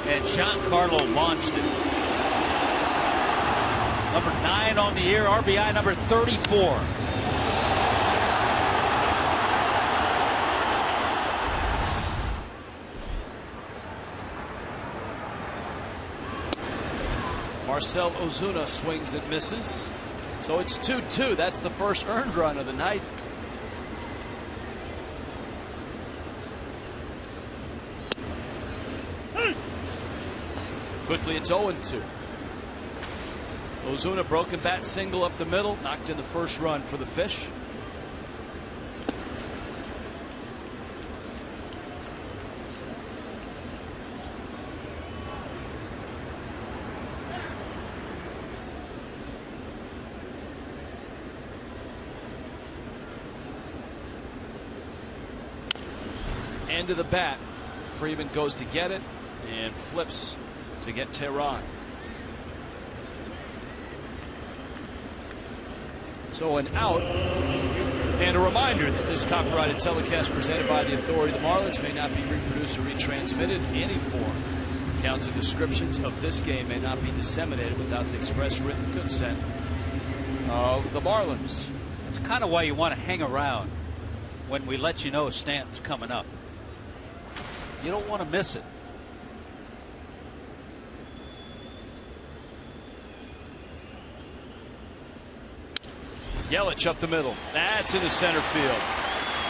and Giancarlo launched it. Number 9 on the year, RBI number 34. Marcell Ozuna swings and misses. So it's 2-2. That's the first earned run of the night. Quickly, it's 0-2. Ozuna broken bat single up the middle, knocked in the first run for the Fish. End of the bat. Freeman goes to get it and flips to get Teheran. So an out And a reminder that this copyrighted telecast presented by the authority of the Marlins may not be reproduced or retransmitted in any form. Accounts and descriptions of this game may not be disseminated without the express written consent of the Marlins. That's kind of why you want to hang around when we let you know Stanton's coming up. You don't want to miss it. Yelich up the middle. That's into center field.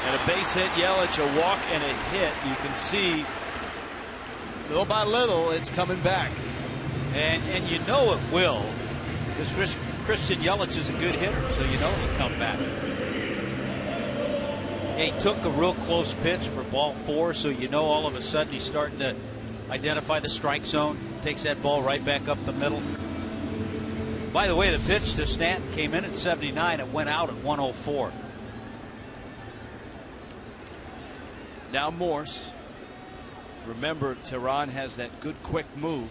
And a base hit, Yelich, a walk and a hit. You can see little by little it's coming back. And you know it will, because Christian Yelich is a good hitter, so you know he'll come back. And he took a real close pitch for ball 4, so you know all of a sudden he's starting to identify the strike zone. Takes that ball right back up the middle. By the way, the pitch to Stanton came in at 79. It went out at 104. Now Morse. Remember, Tehran has that good quick move.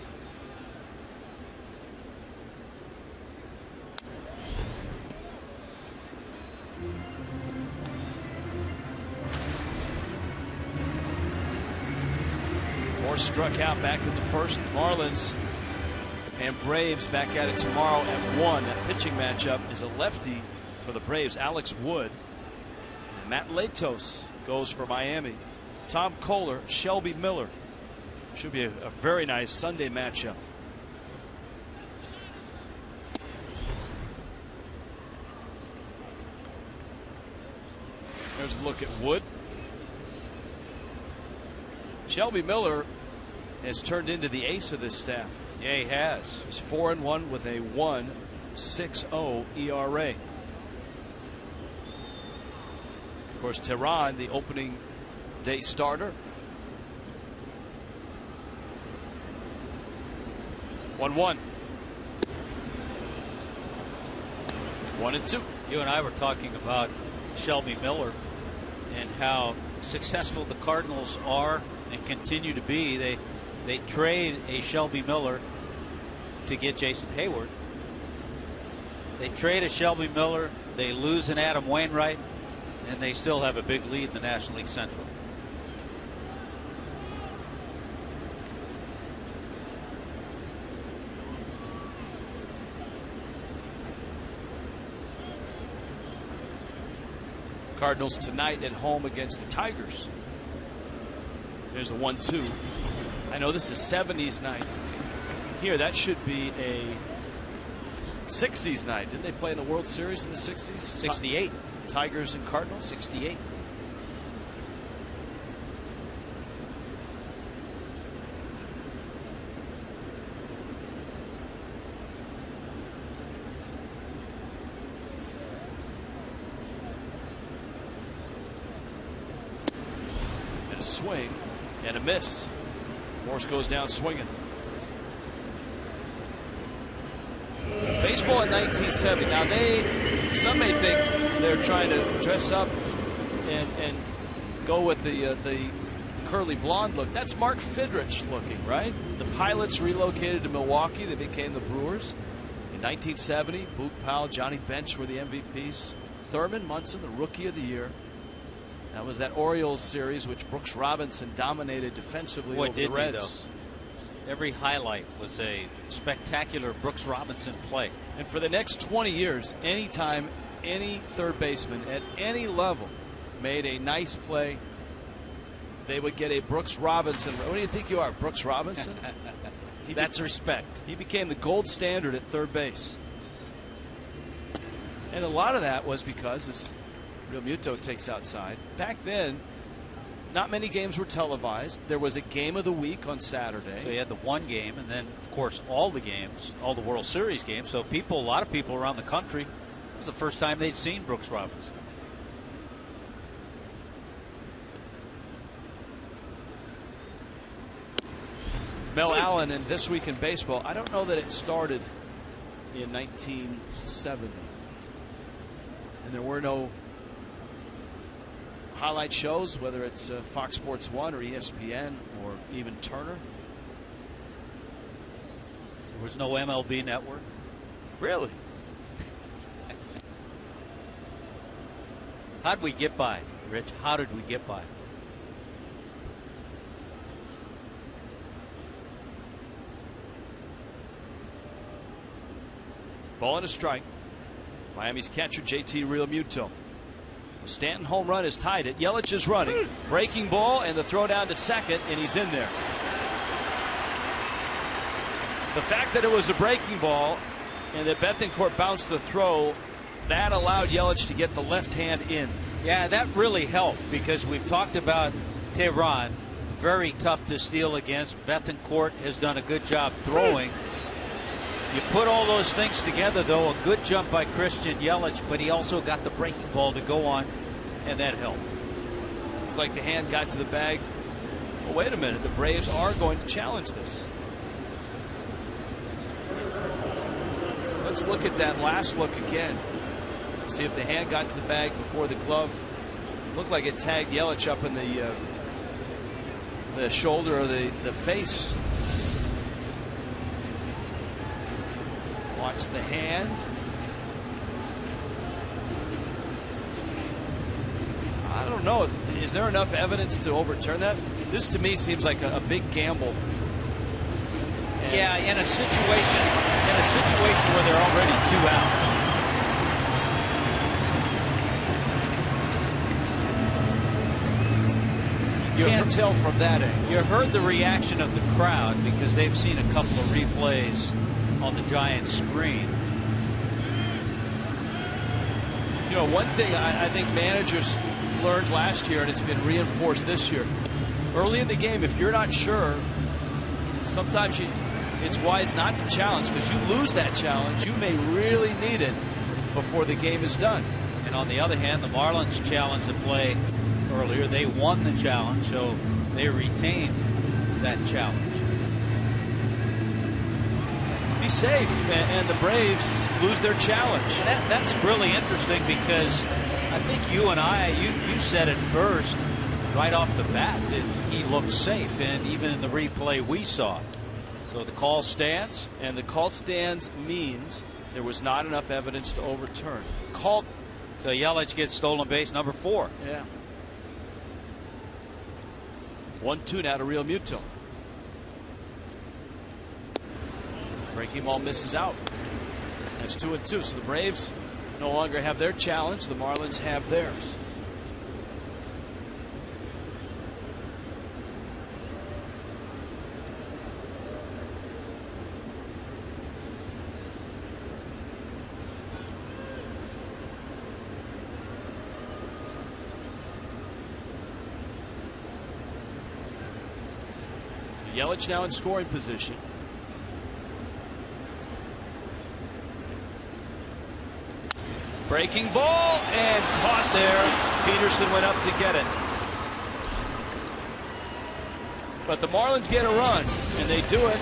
Morse struck out back in the first. Marlins and Braves back at it tomorrow at 1. That pitching matchup is a lefty for the Braves, Alex Wood. And Matt Latos goes for Miami. Tom Kohler, Shelby Miller. Should be a very nice Sunday matchup. There's a look at Wood. Shelby Miller has turned into the ace of this staff. Yeah, he has. He's 4-1 with a 1.60 ERA. Of course, Tehran, the opening day starter. 1-1. 1-2. You and I were talking about Shelby Miller and how successful the Cardinals are and continue to be. They trade a Shelby Miller to get Jason Hayward. They trade a Shelby Miller. They lose an Adam Wainwright, and they still have a big lead in the National League Central. Cardinals tonight at home against the Tigers. There's a 1-2. I know this is 70s night. Here, that should be a 60s night. Didn't they play in the World Series in the 60s? 68. Tigers and Cardinals? 68. And a swing and a miss. Morse goes down swinging. Baseball in 1970. Now some may think they're trying to dress up and go with the curly blonde look. That's Mark Fidrich looking, right? The Pilots relocated to Milwaukee. They became the Brewers. In 1970, Boog Powell, Johnny Bench were the MVPs. Thurman Munson, the Rookie of the Year. That was that Orioles series which Brooks Robinson dominated defensively over the Reds. Every highlight was a spectacular Brooks Robinson play. And for the next 20 years, anytime any third baseman at any level made a nice play, they would get a Brooks Robinson. What do you think you are, Brooks Robinson? That's respect. He became the gold standard at third base. And a lot of that was because, as Real Muto takes outside, back then, not many games were televised. There was a game of the week on Saturday. So you had the one game, and then, of course, all the games, all the World Series games. So a lot of people around the country, it was the first time they'd seen Brooks Robinson. Mel Allen in This Week in Baseball. I don't know that it started in 1970. And there were no highlight shows, whether it's Fox Sports 1 or ESPN or even Turner. There was no MLB network. Really? How'd we get by, Rich? How did we get by? Ball and a strike. Miami's catcher JT Realmuto. The Stanton home run has tied it. Yelich is running. Breaking ball and the throw down to second, and he's in there. The fact that it was a breaking ball and that Bethancourt bounced the throw, that allowed Yelich to get the left hand in. Yeah, that really helped because we've talked about Tehran. Very tough to steal against. Bethancourt has done a good job throwing. You put all those things together, though, a good jump by Christian Yelich, but he also got the breaking ball to go on, and that helped. It's like the hand got to the bag. Well, wait a minute. The Braves are going to challenge this. Let's look at that last look again. See if the hand got to the bag before the glove. Looked like it tagged Yelich up in the shoulder or the face. Watch the hand. I don't know. Is there enough evidence to overturn that? This to me seems like a big gamble. Yeah, in a situation where they're already 2 out. You can't tell from that angle. You heard the reaction of the crowd because they've seen a couple of replays on the giant screen. You know, one thing I think managers learned last year, and it's been reinforced this year. Early in the game, if you're not sure, sometimes it's wise not to challenge, because you lose that challenge, you may really need it before the game is done. And on the other hand, the Marlins challenged the play earlier. They won the challenge, so they retained that challenge. Be safe, and the Braves lose their challenge. That's really interesting because I think you and you said it first, right off the bat, that he looked safe, and even in the replay we saw. So the call stands? And the call stands means there was not enough evidence to overturn. Called. So Yelich gets stolen base number 4. Yeah. 1-2 now to Realmuto. Breaking ball misses out. That's 2-2. So the Braves no longer have their challenge. The Marlins have theirs. So Yelich now in scoring position. Breaking ball and caught there. Peterson went up to get it. But the Marlins get a run, and they do it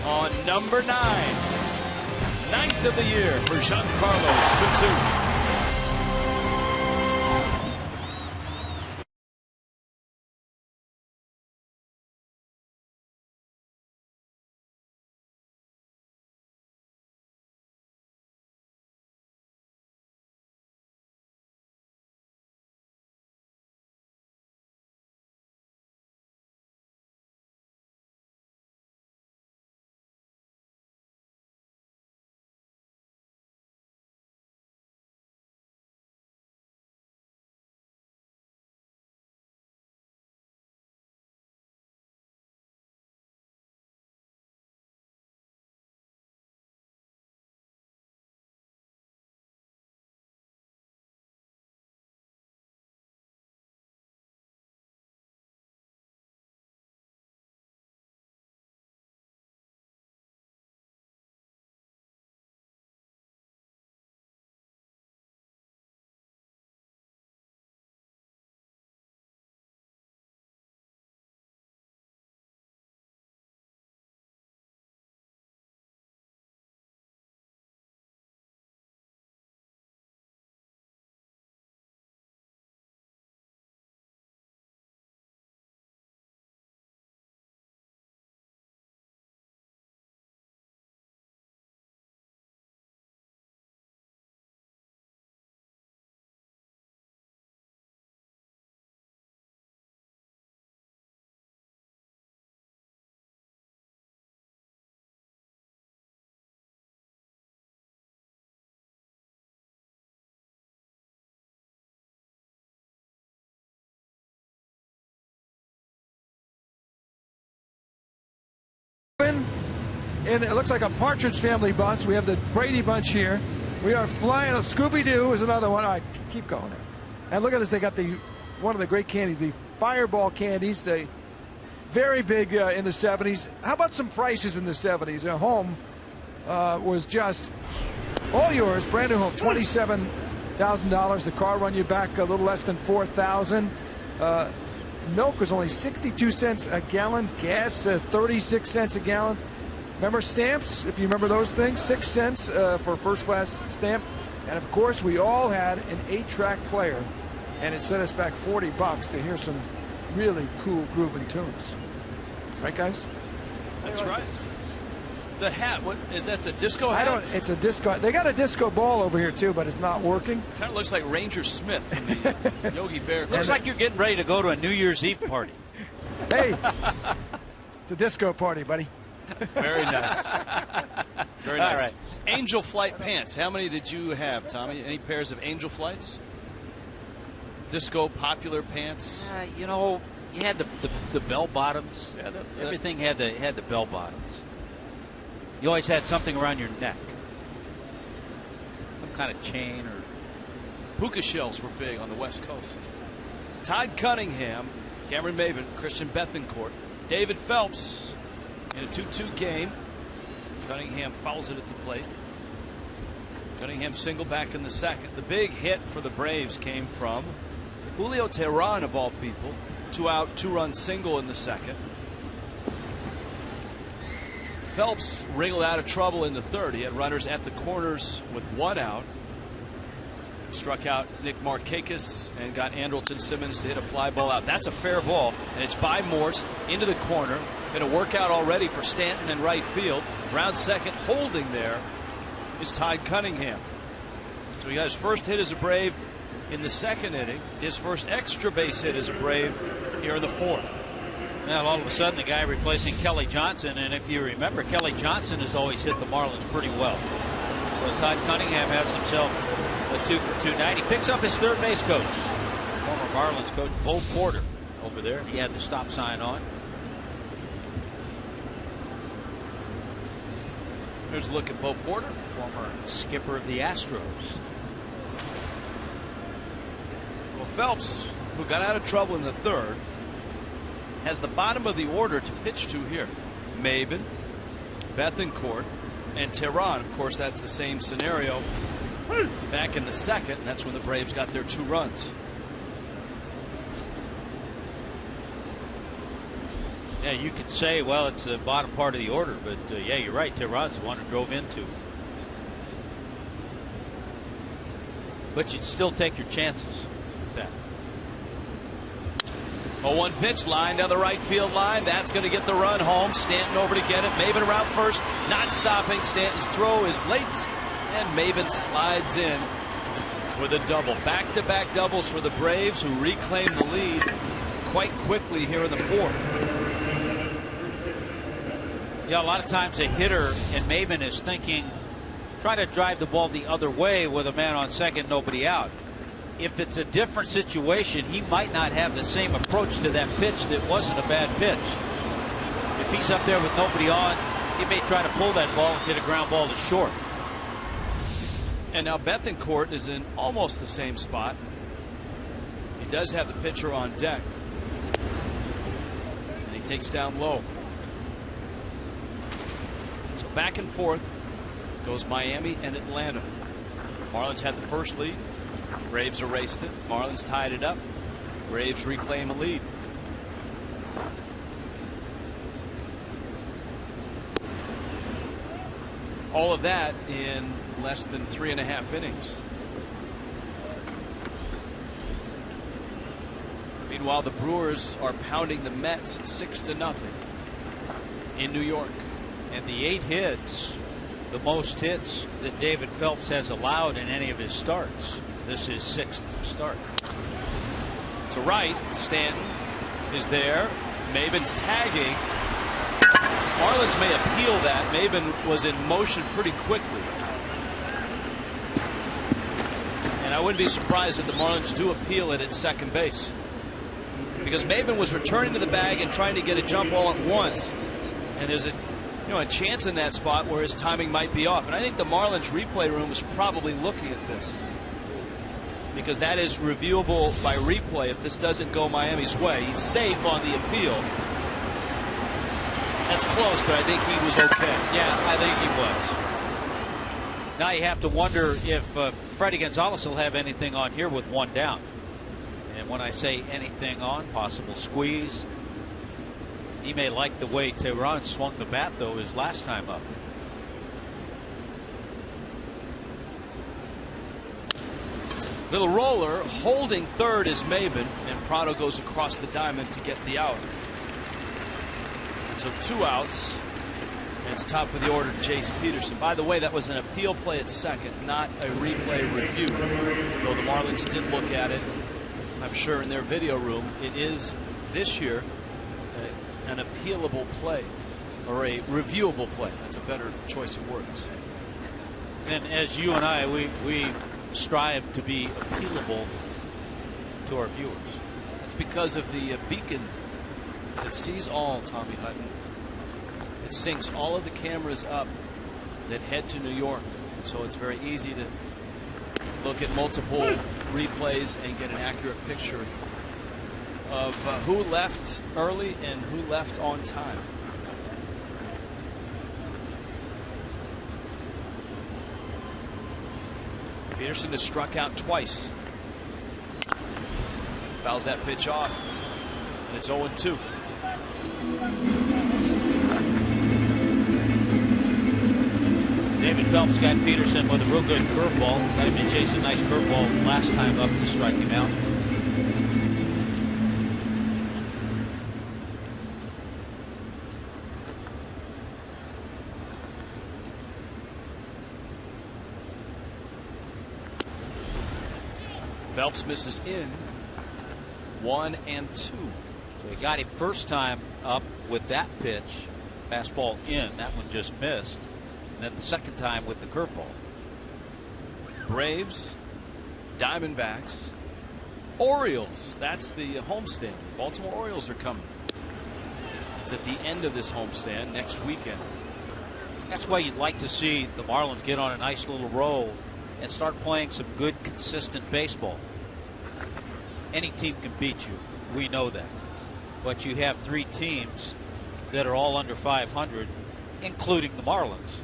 on number 9. 9th of the year for Giancarlo. It's 2-2. and it looks like a Partridge Family bus. We have the Brady Bunch here. We are flying. Scooby-Doo is another one. All right, keep going. And look at this. They got one of the great candies, the Fireball candies. They very big in the 70s. How about some prices in the 70s? A home was just all yours, brand new home, $27,000. The car run you back a little less than $4,000. Milk was only 62 cents a gallon. Gas 36 cents a gallon. Remember stamps? If you remember those things, 6 cents for a first-class stamp. And of course, we all had an 8-track player, and it set us back $40 to hear some really cool grooving tunes. Right, guys? That's right. The hat, what is that's a disco hat? It's a disco. They got a disco ball over here too, but it's not working. Kind of looks like Ranger Smith from the Yogi Bear. Looks like you're getting ready to go to a New Year's Eve party. Hey, it's a disco party, buddy. Very nice. Very nice. All right. Angel Flight pants. How many did you have, Tommy? Any pairs of Angel Flights? Disco popular pants? You know, you had the bell bottoms. Yeah, everything had the bell bottoms. You always had something around your neck, some kind of chain or. Puka shells were big on the West Coast. Todd Cunningham, Cameron Maben, Christian Bethencourt, David Phelps in a 2-2 game. Cunningham fouls it at the plate. Cunningham single back in the second. The big hit for the Braves came from Julio Teheran, of all people. 2-out, 2-run single in the second. Phelps wriggled out of trouble in the third. He had runners at the corners with 1 out. Struck out Nick Markakis and got Andrelton Simmons to hit a fly ball out. That's a fair ball, and it's by Morse into the corner. Been a workout already for Stanton in right field. Round second, holding there is Todd Cunningham. So he got his first hit as a Brave in the second inning. His first extra base hit as a Brave here in the fourth. Well, all of a sudden, the guy replacing Kelly Johnson, and if you remember, Kelly Johnson has always hit the Marlins pretty well. So Todd Cunningham has himself a 2-for-2 night. He picks up his third base coach, former Marlins coach Bo Porter, over there. He had the stop sign on. Here's a look at Bo Porter, former skipper of the Astros. Well, Phelps, who got out of trouble in the third, has the bottom of the order to pitch to here. Maben, Bethencourt, and Teheran. Of course, that's the same scenario back in the second, and that's when the Braves got their 2 runs. Yeah, you could say, well, it's the bottom part of the order, but yeah, you're right. Teheran's the one who drove into. But you'd still take your chances with that. 0-1 pitch, line down the right field line. That's going to get the run home. Stanton over to get it. Maben around first, not stopping. Stanton's throw is late, and Maben slides in with a double. Back-to-back doubles for the Braves, who reclaim the lead quite quickly here in the fourth. Yeah, a lot of times a hitter, and Maben is thinking, try to drive the ball the other way with a man on second, nobody out. If it's a different situation, he might not have the same approach to that pitch that wasn't a bad pitch. If he's up there with nobody on, he may try to pull that ball and hit a ground ball to short. And now Bethencourt is in almost the same spot. He does have the pitcher on deck. And he takes down low. So back and forth goes Miami and Atlanta. Marlins had the first lead. Braves erased it. Marlins tied it up. Braves reclaim a lead. All of that in less than 3.5 innings. Meanwhile, the Brewers are pounding the Mets 6-0 in New York. And the 8 hits, the most hits that David Phelps has allowed in any of his starts. This is 6th start. To right, Stanton is there. Maben's tagging. Marlins may appeal that. Maben was in motion pretty quickly. And I wouldn't be surprised if the Marlins do appeal it at second base. Because Maben was returning to the bag and trying to get a jump all at once. And there's a You know, a chance in that spot where his timing might be off. And I think the Marlins replay room is probably looking at this, because that is reviewable by replay if this doesn't go Miami's way. He's safe on the appeal. That's close, but I think he was okay. Yeah, I think he was. Now you have to wonder if Freddie Gonzalez will have anything on here with one down. And when I say anything on, possible squeeze. He may like the way Tehran swung the bat, though, his last time up. Little roller, holding third is Maben, and Prado goes across the diamond to get the out. So 2 outs. And it's top of the order to Jace Peterson. By the way, that was an appeal play at second, not a replay review. Though the Marlins did look at it, I'm sure in their video room, it is this year an appealable play, or a reviewable play. That's a better choice of words. And as you and I, we strive to be appealable to our viewers. That's because of the beacon that sees all, Tommy Hutton. It syncs all of the cameras up that head to New York, so it's very easy to look at multiple replays and get an accurate picture of who left early and who left on time. Peterson has struck out twice. Fouls that pitch off, and it's 0-2. David Phelps got Peterson with a real good curveball. Got him to chase a nice curveball last time up to strike him out. Phelps misses in 1-2. So he got him first time up with that pitch, fastball in. That one just missed. And then the second time with the curveball. Braves, Diamondbacks, Orioles. That's the homestand. Baltimore Orioles are coming. It's at the end of this homestand next weekend. That's why you'd like to see the Marlins get on a nice little roll and start playing some good, consistent baseball. Any team can beat you. We know that. But you have 3 teams that are all under 500, including the Marlins.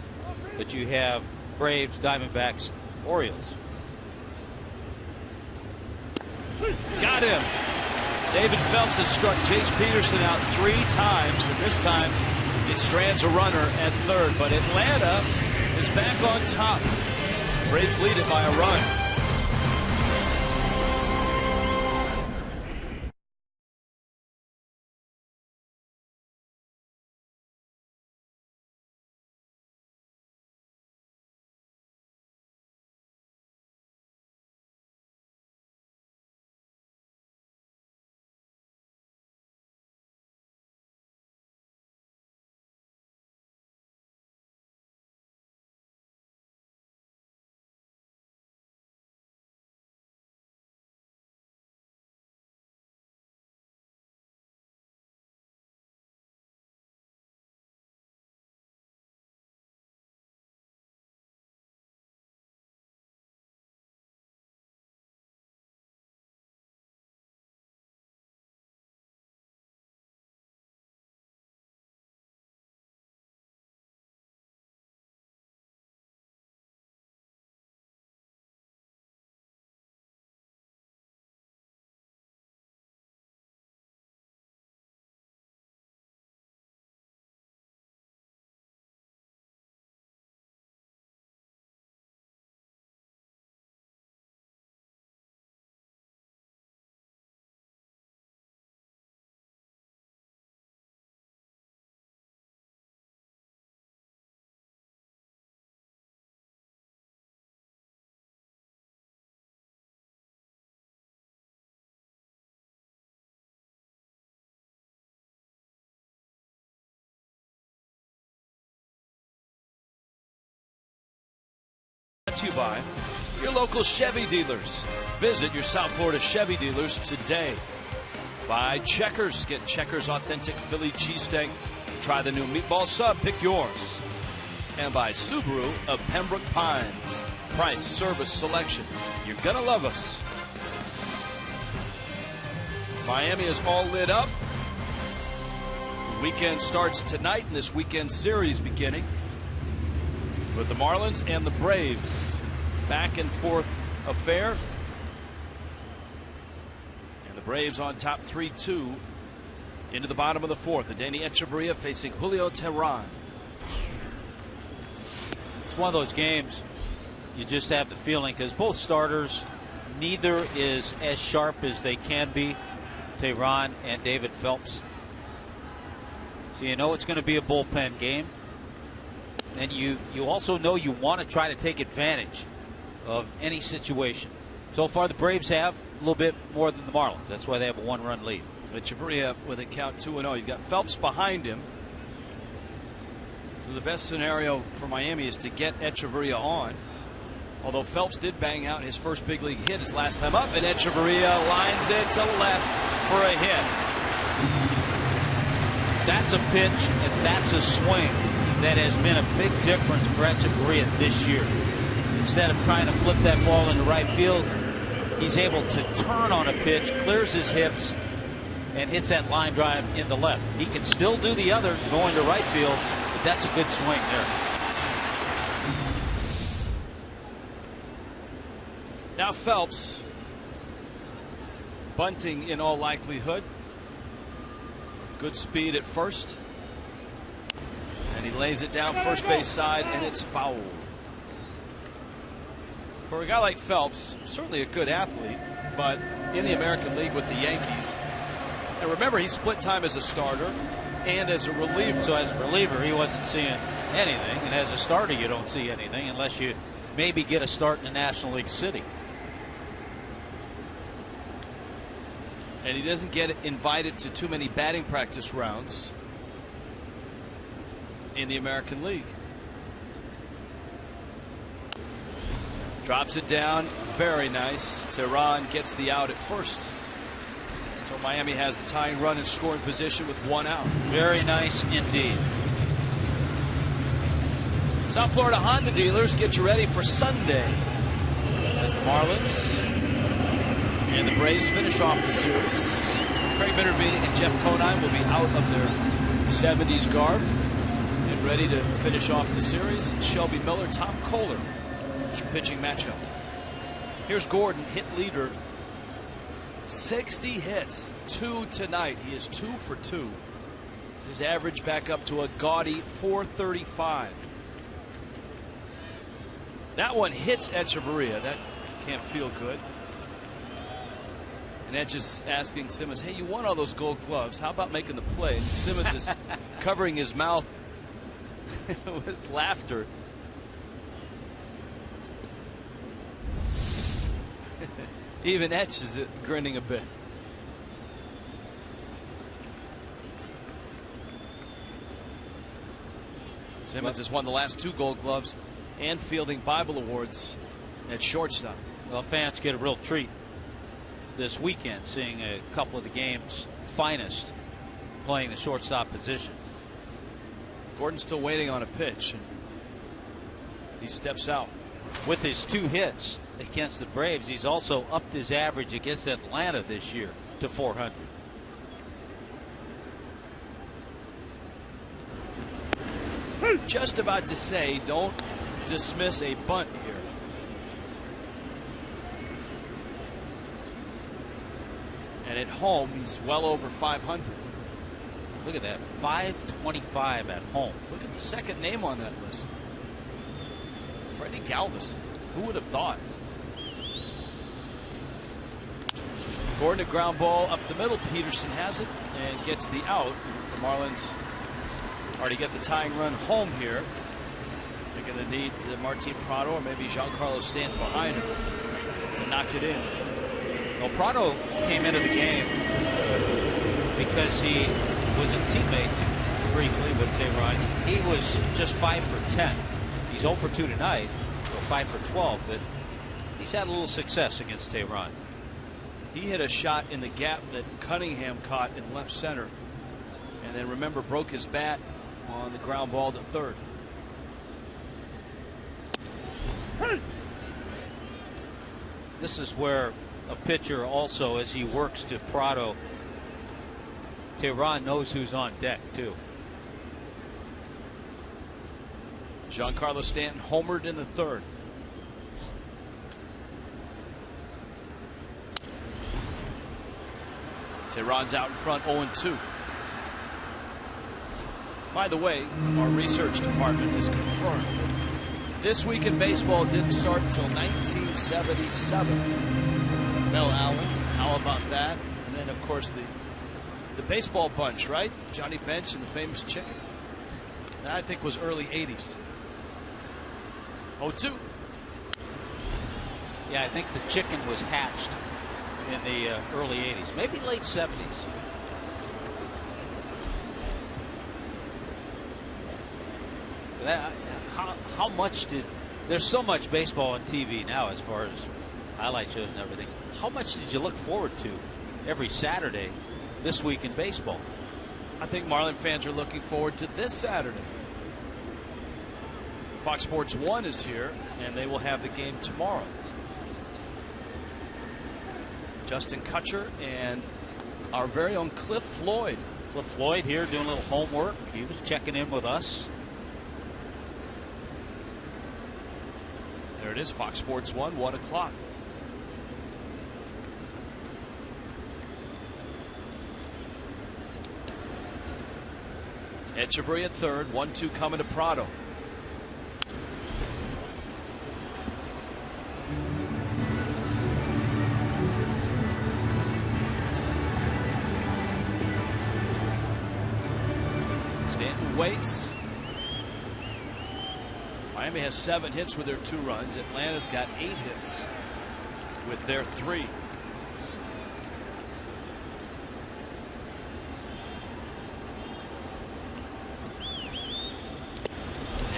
But you have Braves, Diamondbacks, Orioles. Got him. David Phelps has struck Jace Peterson out 3 times, and this time it strands a runner at third. But Atlanta is back on top. Braves lead it by a run. Brought to you by your local Chevy dealers. Visit your South Florida Chevy dealers today. By Checkers. Get Checkers Authentic Philly Cheesesteak Try the new meatball sub, pick yours. And by Subaru of Pembroke Pines. Price, service, selection. You're going to love us. Miami is all lit up. The weekend starts tonight in this weekend series beginning with the Marlins and the Braves. Back and forth affair. And the Braves on top 3-2 into the bottom of the fourth. Adeiny Echeverria facing Julio Teheran. It's one of those games you just have the feeling, because both starters, neither is as sharp as they can be. Teheran and David Phelps. So you know it's going to be a bullpen game. And you also know you want to try to take advantage of any situation. So far the Braves have a little bit more than the Marlins. That's why they have a 1-run lead. Echeverria with a count 2-0. You've got Phelps behind him. So the best scenario for Miami is to get Echeverria on. Although Phelps did bang out his first big league hit his last time up, and Echeverria lines it to left for a hit. That's a pitch and that's a swing that has been a big difference for Echeverria this year. Instead of trying to flip that ball into right field, he's able to turn on a pitch, clears his hips, and hits that line drive into left. He can still do the other, going to right field, but that's a good swing there. Now Phelps bunting in all likelihood. Good speed at first. And he lays it down first base side, and it's fouled. For a guy like Phelps, certainly a good athlete, but in the American League with the Yankees. And remember, he split time as a starter and as a reliever. So as a reliever, he wasn't seeing anything. And as a starter, you don't see anything unless you maybe get a start in the National League City. And he doesn't get invited to too many batting practice rounds in the American League. Drops it down. Very nice. Teheran gets the out at first. So Miami has the tying run in scoring position with 1 out. Very nice indeed. South Florida Honda dealers, get you ready for Sunday as the Marlins and the Braves finish off the series. Craig Bitterby and Jeff Conine will be out of their 70s garb and ready to finish off the series. Shelby Miller, Tom Kohler, it's your pitching matchup. Here's Gordon, hit leader. 60 hits, 2 tonight. He is 2 for 2. His average back up to a gaudy 435. That one hits Echeverria. That can't feel good. And Etch is asking Simmons, hey, you won all those gold gloves. How about making the play? And Simmons is covering his mouth with laughter. Even Etch is grinning a bit. Simmons has won the last 2 gold gloves and fielding Bible awards at shortstop. Well, fans get a real treat this weekend, seeing a couple of the game's finest playing the shortstop position. Gordon's still waiting on a pitch, and he steps out. With his 2 hits against the Braves, he's also upped his average against Atlanta this year to 400. Just about to say, don't dismiss a bunt here. And at home, he's well over 500. Look at that, 525 at home. Look at the second name on that list. Freddie Galvis. Who would have thought? Gordon, a ground ball up the middle. Peterson has it and gets the out. The Marlins already get the tying run home here. They're going to need Martin Prado or maybe Giancarlo Stanton behind him to knock it in. Well, Prado came into the game because he was a teammate briefly with Teheran. He was just 5 for 10. He's 0 for 2 tonight, or 5 for 12, but he's had a little success against Teheran. He hit a shot in the gap that Cunningham caught in left center, and then remember broke his bat on the ground ball to third. This is where a pitcher also, as he works to Prado, Tehran knows who's on deck too. Giancarlo Stanton homered in the third. Tehran's out in front, 0-2. By the way, our research department has confirmed this week in baseball didn't start until 1977. Mel Allen, how about that? And then, of course, the baseball bunch, right? Johnny Bench and the famous chicken. That, I think, was early 80s. 0-2. Yeah, I think the chicken was hatched in the early 80s, maybe late 70s. How much did, there's so much baseball on TV now as far as highlight shows and everything. How much did you look forward to every Saturday this week in baseball? I think Marlin fans are looking forward to this Saturday. Fox Sports 1 is here, and they will have the game tomorrow. Justin Kutcher and our very own Cliff Floyd. Cliff Floyd here doing a little homework. He was checking in with us. There it is, Fox Sports 1, 1 o'clock. Echeverria at third, 1-2 coming to Prado. Stanton waits. Miami has 7 hits with their 2 runs. Atlanta's got 8 hits with their 3.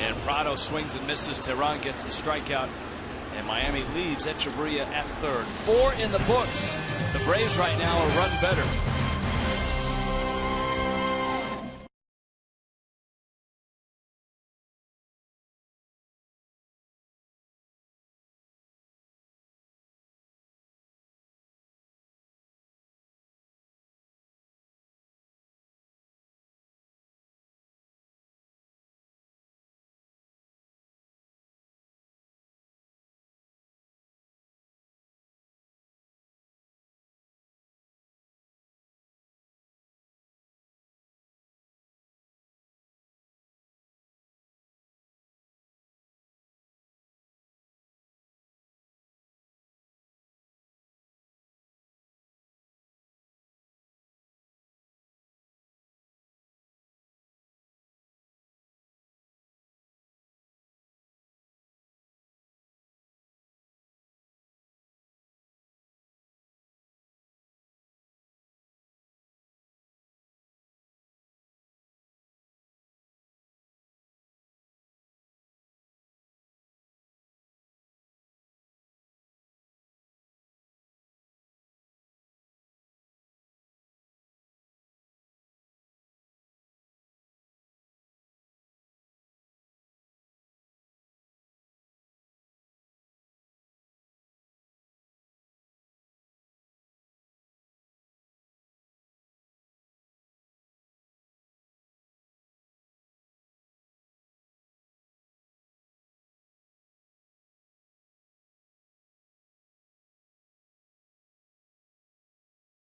And Prado swings and misses. Tehran gets the strikeout. And Miami leaves Echeverria at third. 4 in the books. The Braves right now are run better.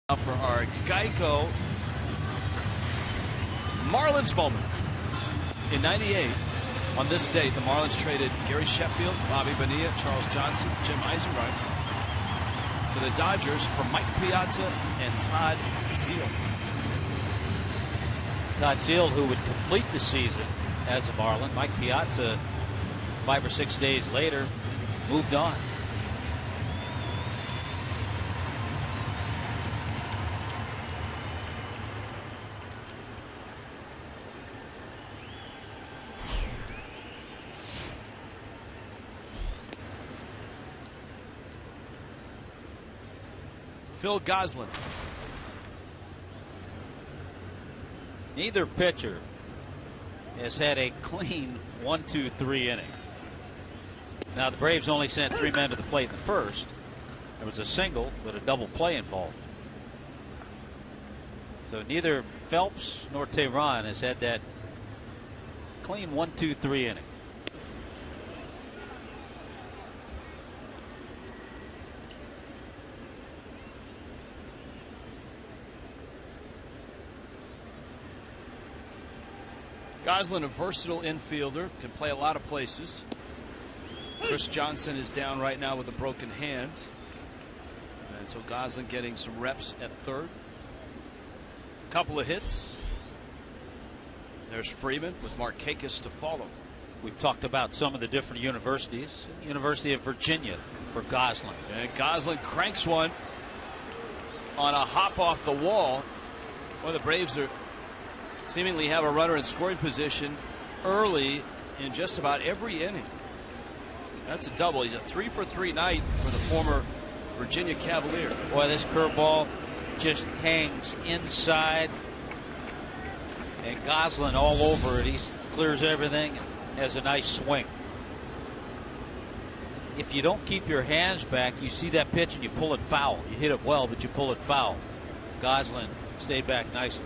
For our Geico Marlins moment. In '98, on this date, the Marlins traded Gary Sheffield, Bobby Bonilla, Charles Johnson, Jim Eisenreich to the Dodgers for Mike Piazza and Todd Zeile. Todd Zeile, who would complete the season as a Marlin. Mike Piazza, 5 or 6 days later, moved on. Phil Goslin. Neither pitcher has had a clean 1-2-3 inning. Now, the Braves only sent 3 men to the plate in the first. There was a single, but a double play involved. So neither Phelps nor Tehran has had that clean 1-2-3 inning. Goslin, a versatile infielder, can play a lot of places. Chris Johnson is down right now with a broken hand. And so Goslin getting some reps at third. Couple of hits. There's Freeman with Markakis to follow. We've talked about some of the different universities. University of Virginia for Goslin. And Goslin cranks one on a hop off the wall. Well, the Braves are seemingly have a runner in scoring position early in just about every inning. That's a double. He's a 3-for-3 night for the former Virginia Cavalier. Boy, this curveball just hangs inside, and Goslin all over it. He clears everything and has a nice swing. If you don't keep your hands back, you see that pitch and you pull it foul. You hit it well, but you pull it foul. Goslin stayed back nicely.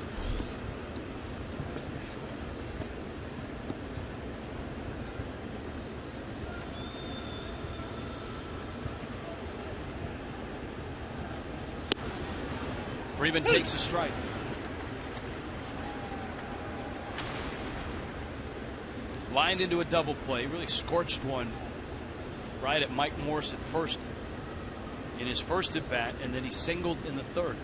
Freeman takes a strike. Lined into a double play, really scorched one right at Mike Morse at first in his first at bat, and then he singled in the third.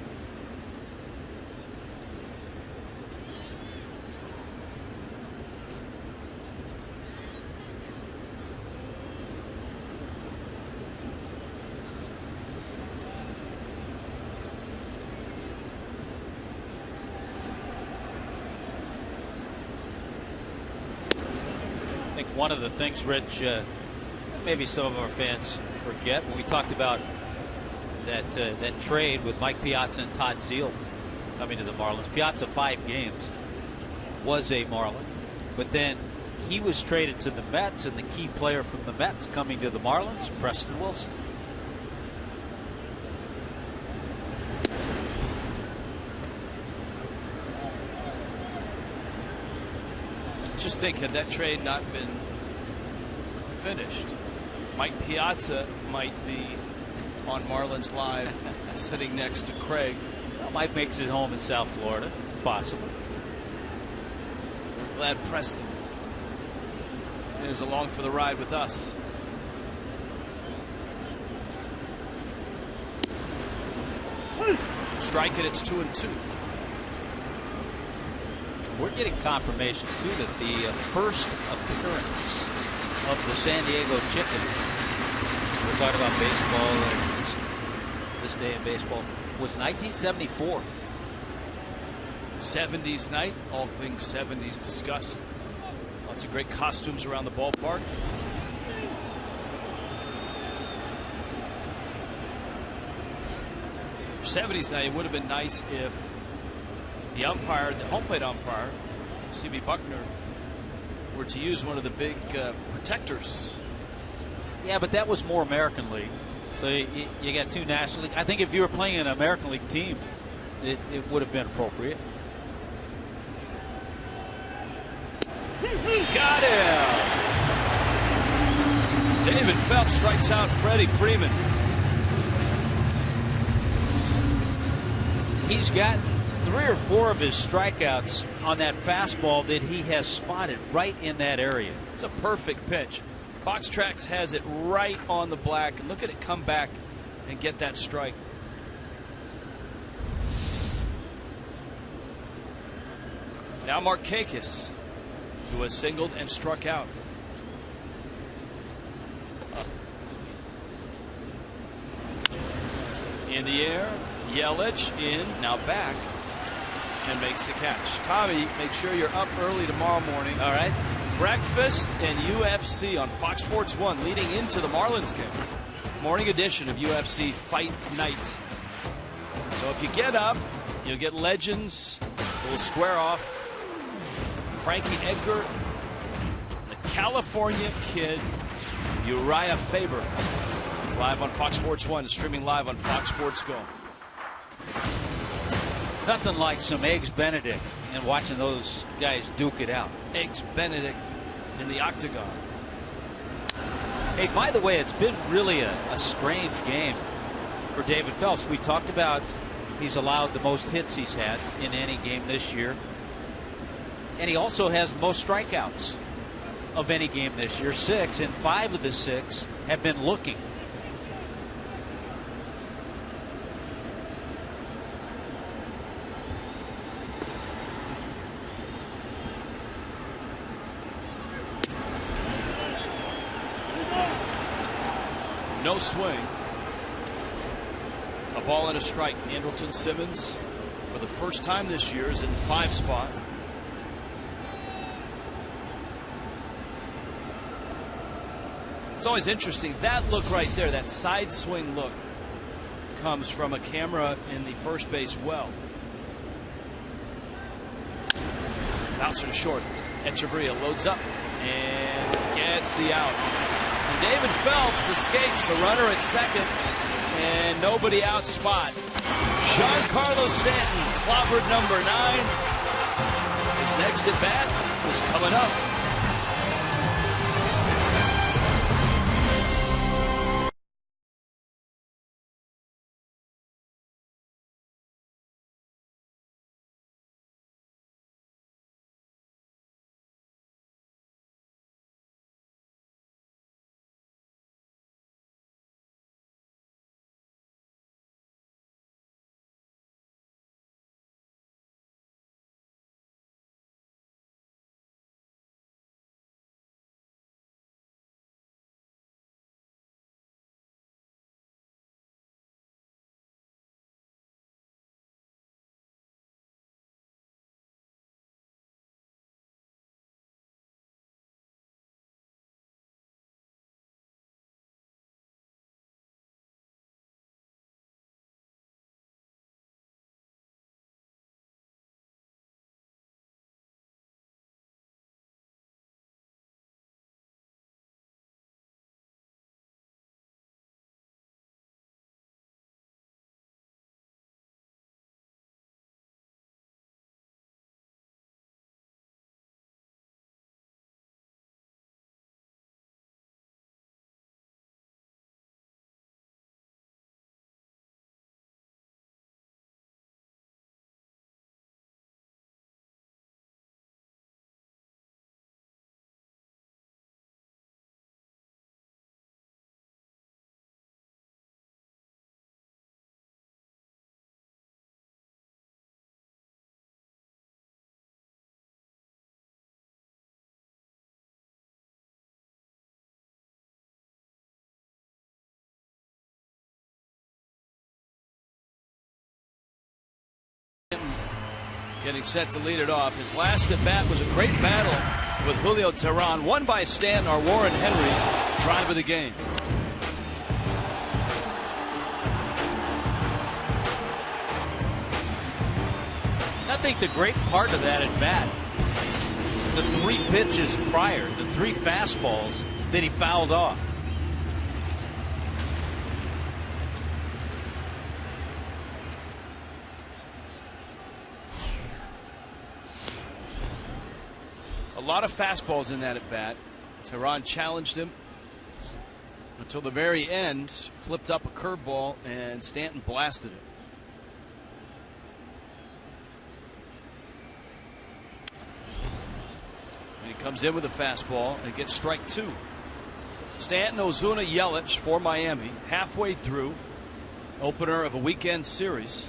One of the things, Rich, maybe some of our fans forget when we talked about that trade with Mike Piazza and Todd Zeile coming to the Marlins. Piazza 5 games was a Marlin, but then he was traded to the Mets, and the key player from the Mets coming to the Marlins, Preston Wilson. Just think, had that trade not been finished, Mike Piazza might be on Marlins Live sitting next to Craig. Well, Mike makes his home in South Florida. Possible. We're glad Preston is along for the ride with us. Strike it, it's 2-2. We're getting confirmation, too, that the first appearance of the San Diego Chicken, we're talking about baseball and this day in baseball, was 1974. 70s night, all things 70s discussed. Lots of great costumes around the ballpark. '70s night, it would have been nice if the umpire, the home plate umpire, C.B. Buckner, were to use one of the big protectors. Yeah, but that was more American League. So you got 2 National League. I think if you were playing an American League team, it would have been appropriate. Got him! David Phelps strikes out Freddie Freeman. He's got 3 or 4 of his strikeouts on that fastball that he has spotted right in that area. It's a perfect pitch. Fox Tracks has it right on the black, and look at it come back and get that strike. Now Markakis, who has singled and struck out. In the air, Yelich in, now back, and makes the catch. Tommy, make sure you're up early tomorrow morning. All right. Breakfast and UFC on Fox Sports 1 leading into the Marlins game. Morning edition of UFC Fight Night. So if you get up, you'll get Legends. We'll square off Frankie Edgar, the California kid, Uriah Faber. It's live on Fox Sports 1, streaming live on Fox Sports Go. Nothing like some Eggs Benedict and watching those guys duke it out. Eggs Benedict in the octagon. Hey, by the way, it's been really a strange game for David Phelps. We talked about he's allowed the most hits he's had in any game this year. And he also has the most strikeouts of any game this year, 6, and 5 of the 6 have been looking. No swing. A ball and a strike. Andrelton Simmons, for the first time this year, is in the 5 spot. It's always interesting. That look right there, that side swing look, comes from a camera in the first base well. Bouncer to short. Echeverria loads up and gets the out. And David Phelps escapes a runner at second and nobody out spot. Giancarlo Stanton clobbered number 9. His next at bat was coming up. Getting set to lead it off. His last at bat was a great battle with Julio Teheran, won by Stanton or Warren Henry. Drive of the game. I think the great part of that at bat, the 3 pitches prior, the 3 fastballs that he fouled off. A lot of fastballs in that at bat. Teheran challenged him until the very end, flipped up a curveball, and Stanton blasted it. And he comes in with a fastball and gets strike 2. Stanton, Ozuna, Yelich for Miami, halfway through, opener of a weekend series.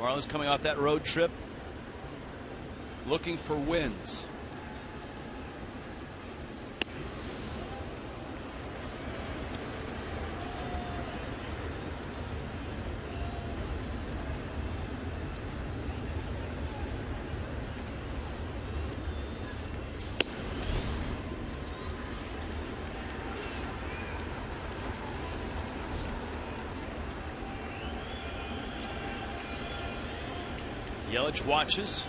Marlins coming off that road trip, looking for wins. Yelich watches.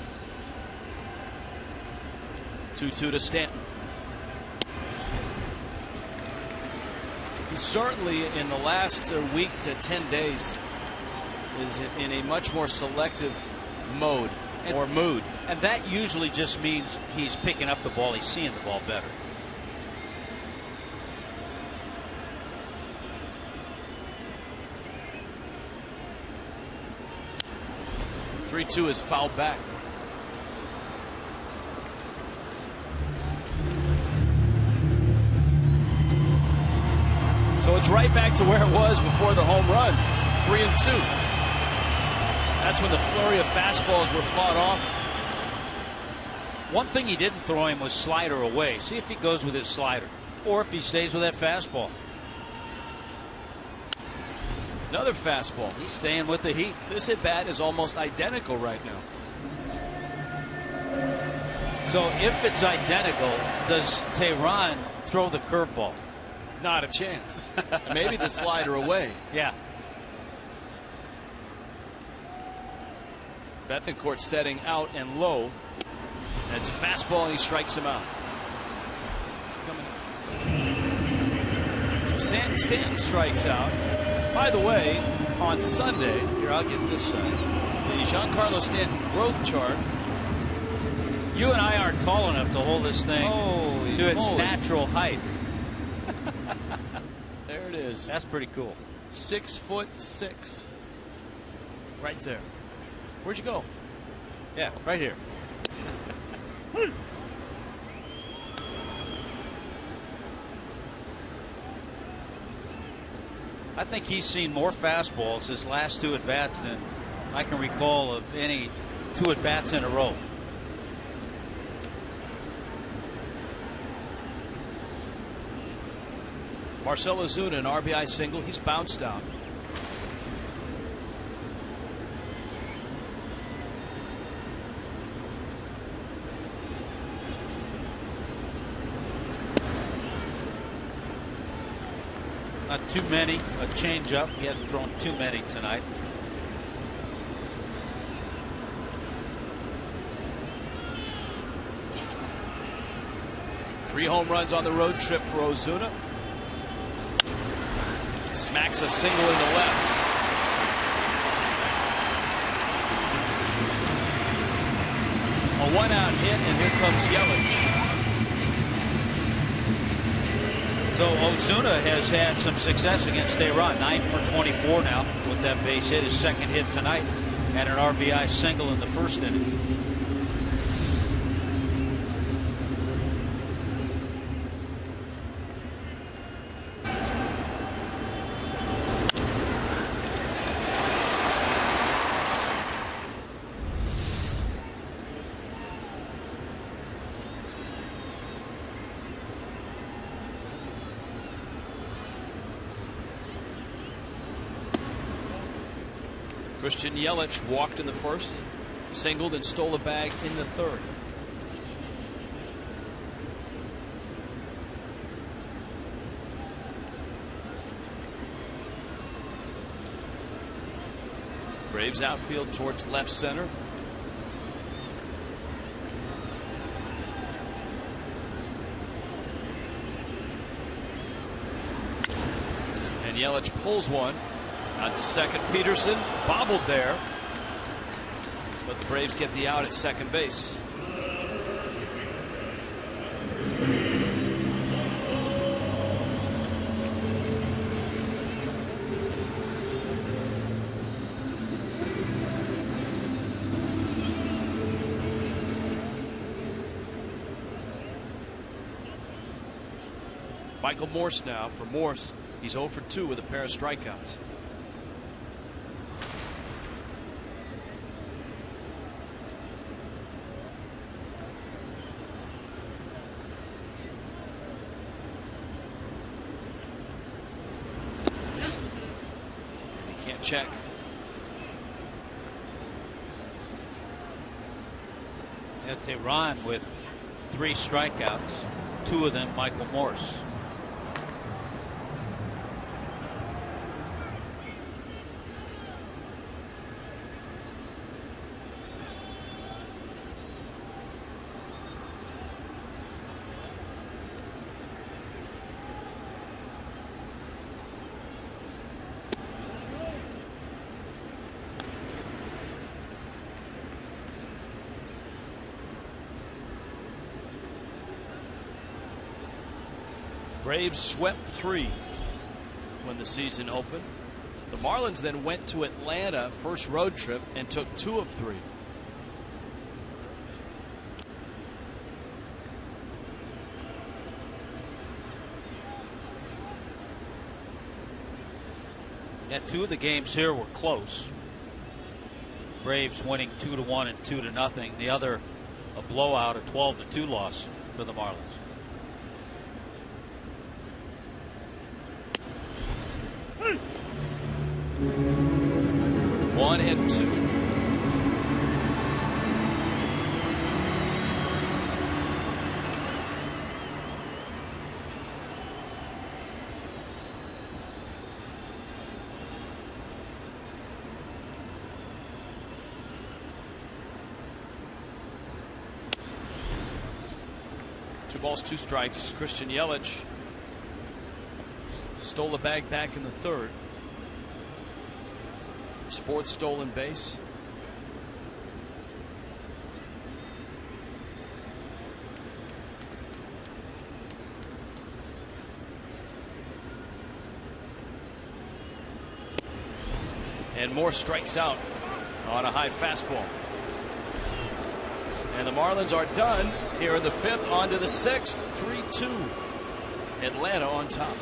2-2 to Stanton. He's certainly in the last week to 10 days is in a much more selective mode or mood. And that usually just means he's picking up the ball. He's seeing the ball better. Three-two is fouled back. So it's right back to where it was before the home run. 3-2. That's when the flurry of fastballs were fought off. One thing he didn't throw him was slider away. See if he goes with his slider or if he stays with that fastball. Another fastball. He's staying with the heat. This at bat is almost identical right now. So if it's identical, does Tehran throw the curveball? Not a chance. Maybe the slider away. Yeah. Bethencourt setting out and low. And it's a fastball and he strikes him out. So Stanton strikes out. By the way, on Sunday, here I'll get this side, the Giancarlo Stanton growth chart. You and I aren't tall enough to hold this thing to its natural height. There it is. That's pretty cool. 6'6". Right there. Where'd you go? Yeah, right here. I think he's seen more fastballs his last two at-bats than I can recall of any two at-bats in a row. Marcell Ozuna, an RBI single. He's bounced out. Not too many. A changeup. He hasn't thrown too many tonight. Three home runs on the road trip for Ozuna. Smacks a single in the left. A one-out hit, and here comes Yelich. So Ozuna has had some success against Tehran. 9 for 24 now with that base hit. His second hit tonight and an RBI single in the first inning. Christian Yelich walked in the first, singled and stole a bag in the third. Braves outfield towards left center. And Yelich pulls one. Out to second. Peterson bobbled there, but the Braves get the out at second base. Michael Morse now. For Morse, he's 0 for 2 with a pair of strikeouts. Check. And Tehran with 3 strikeouts, 2 of them Michael Morse. Braves swept 3 when the season opened. The Marlins then went to Atlanta, first road trip, and took 2 of 3. Yeah, 2 of the games here were close. Braves winning 2-1 and 2-0. The other a blowout, a 12-2 loss for the Marlins. One and 2. Two balls, 2 strikes. Christian Yelich stole the bag back in the 3rd. His 4th stolen base. And Moore strikes out on a high fastball. And the Marlins are done here in the 5th. On to the 6th. 3-2. Atlanta on top.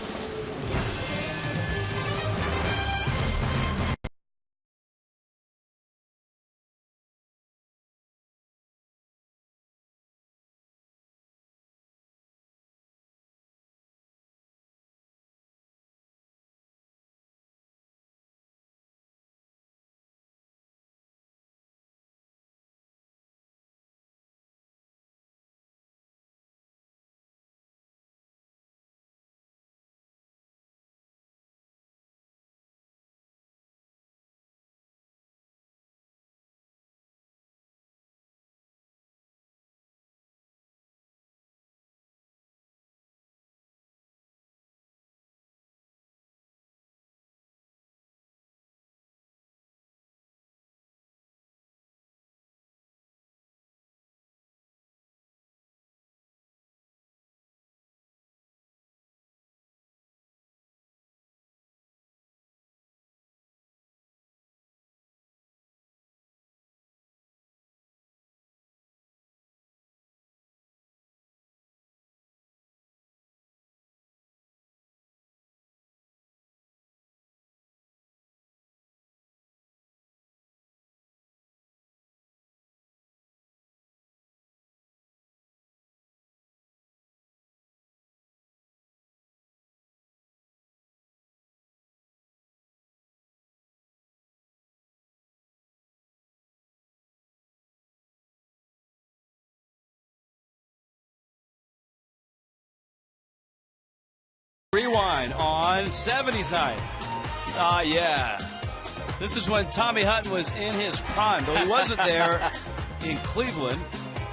Rewind on 70s night. Yeah. This is when Tommy Hutton was in his prime, though he wasn't there in Cleveland.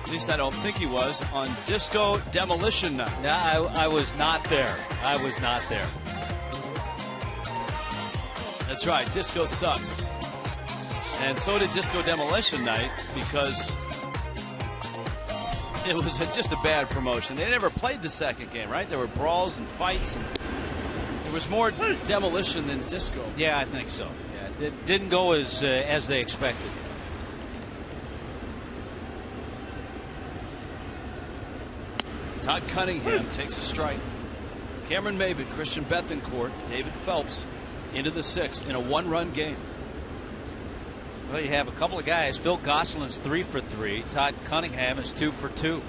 At least I don't think he was on Disco Demolition Night. No, I was not there. I was not there. That's right. Disco sucks. And so did Disco Demolition Night because it was just a bad promotion. They never played the second game, right? There were brawls and fights, and there was more demolition than disco. Yeah, I think so. Yeah, it didn't go as they expected. Todd Cunningham takes a strike. Cameron Maybin, Christian Bethancourt, David Phelps into the 6th in a 1-run game. Well, you have a couple of guys. Phil Gosselin's 3 for 3. Todd Cunningham is 2 for 2.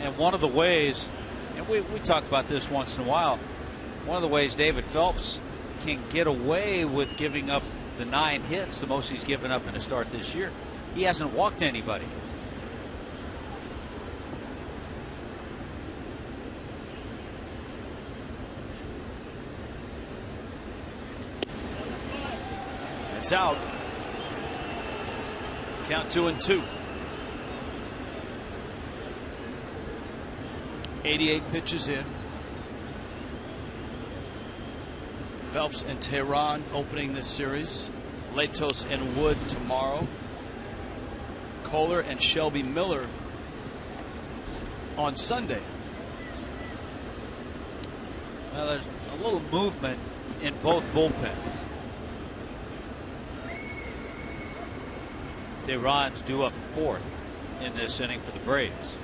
And one of the ways, and we talk about this once in a while, one of the ways David Phelps can get away with giving up the 9 hits, the most he's given up in a start this year, he hasn't walked anybody. It's out. Count 2-2. 88 pitches in. Phelps and Tehran opening this series. Latos and Wood tomorrow. Kohler and Shelby Miller on Sunday. Well, there's a little movement in both bullpens. Tehran's due up 4th in this inning for the Braves.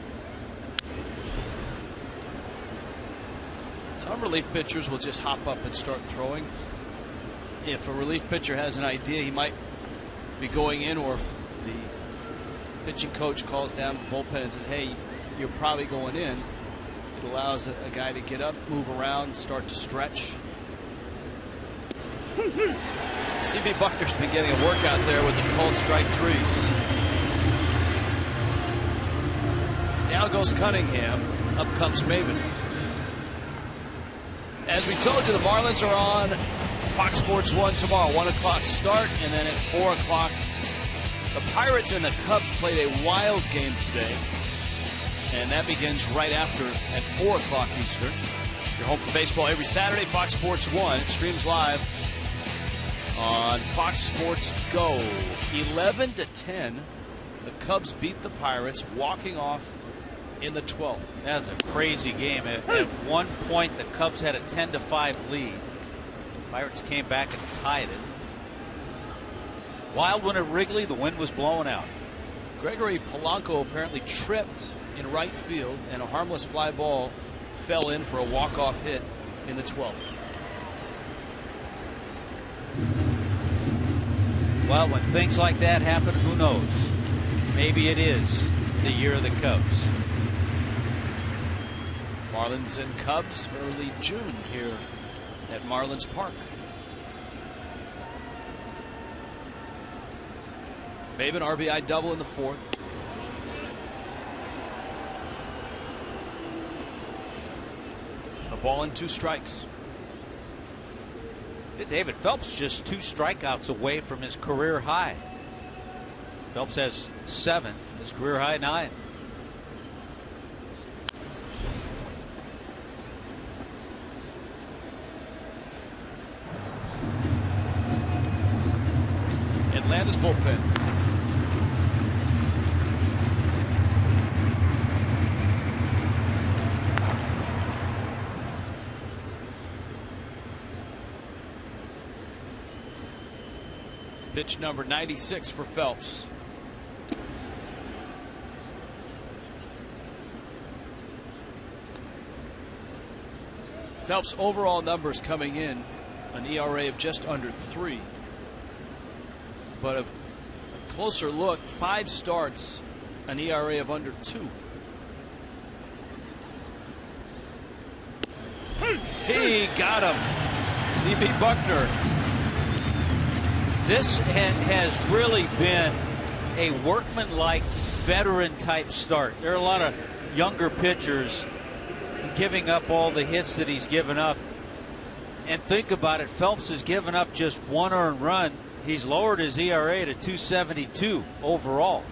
Some relief pitchers will just hop up and start throwing. If a relief pitcher has an idea he might be going in, or if the pitching coach calls down the bullpen and says, hey, you're probably going in, it allows a guy to get up, move around, start to stretch. C.B. Buckner's been getting a workout there with the called strike threes. Down goes Cunningham. Up comes Maven. As we told you, the Marlins are on Fox Sports 1 tomorrow. 1 o'clock start, and then at 4 o'clock, the Pirates and the Cubs played a wild game today. And that begins right after at 4 o'clock Eastern. You're home for baseball every Saturday. Fox Sports 1. It streams live on Fox Sports Go. 11-10. The Cubs beat the Pirates, walking off in the 12th. That was a crazy game. At one point, the Cubs had a 10-5 lead. Pirates came back and tied it. Wild one at Wrigley. The wind was blowing out. Gregory Polanco apparently tripped in right field, and a harmless fly ball fell in for a walk-off hit in the 12th. Well, when things like that happen, who knows? Maybe it is the year of the Cubs. Marlins and Cubs early June here at Marlins Park. Maven RBI double in the 4th. A ball and 2 strikes. David Phelps just 2 strikeouts away from his career high. Phelps has 7, his career high 9. Atlanta's bullpen. Pitch number 96 for Phelps. Phelps' overall numbers coming in, an ERA of just under 3. But a closer look, 5 starts, an ERA of under 2. He got him. C.B. Buckner. This has really been a workmanlike veteran type start. There are a lot of younger pitchers giving up all the hits that he's given up. And think about it, Phelps has given up just 1 earned run. He's lowered his ERA to 2.72 overall.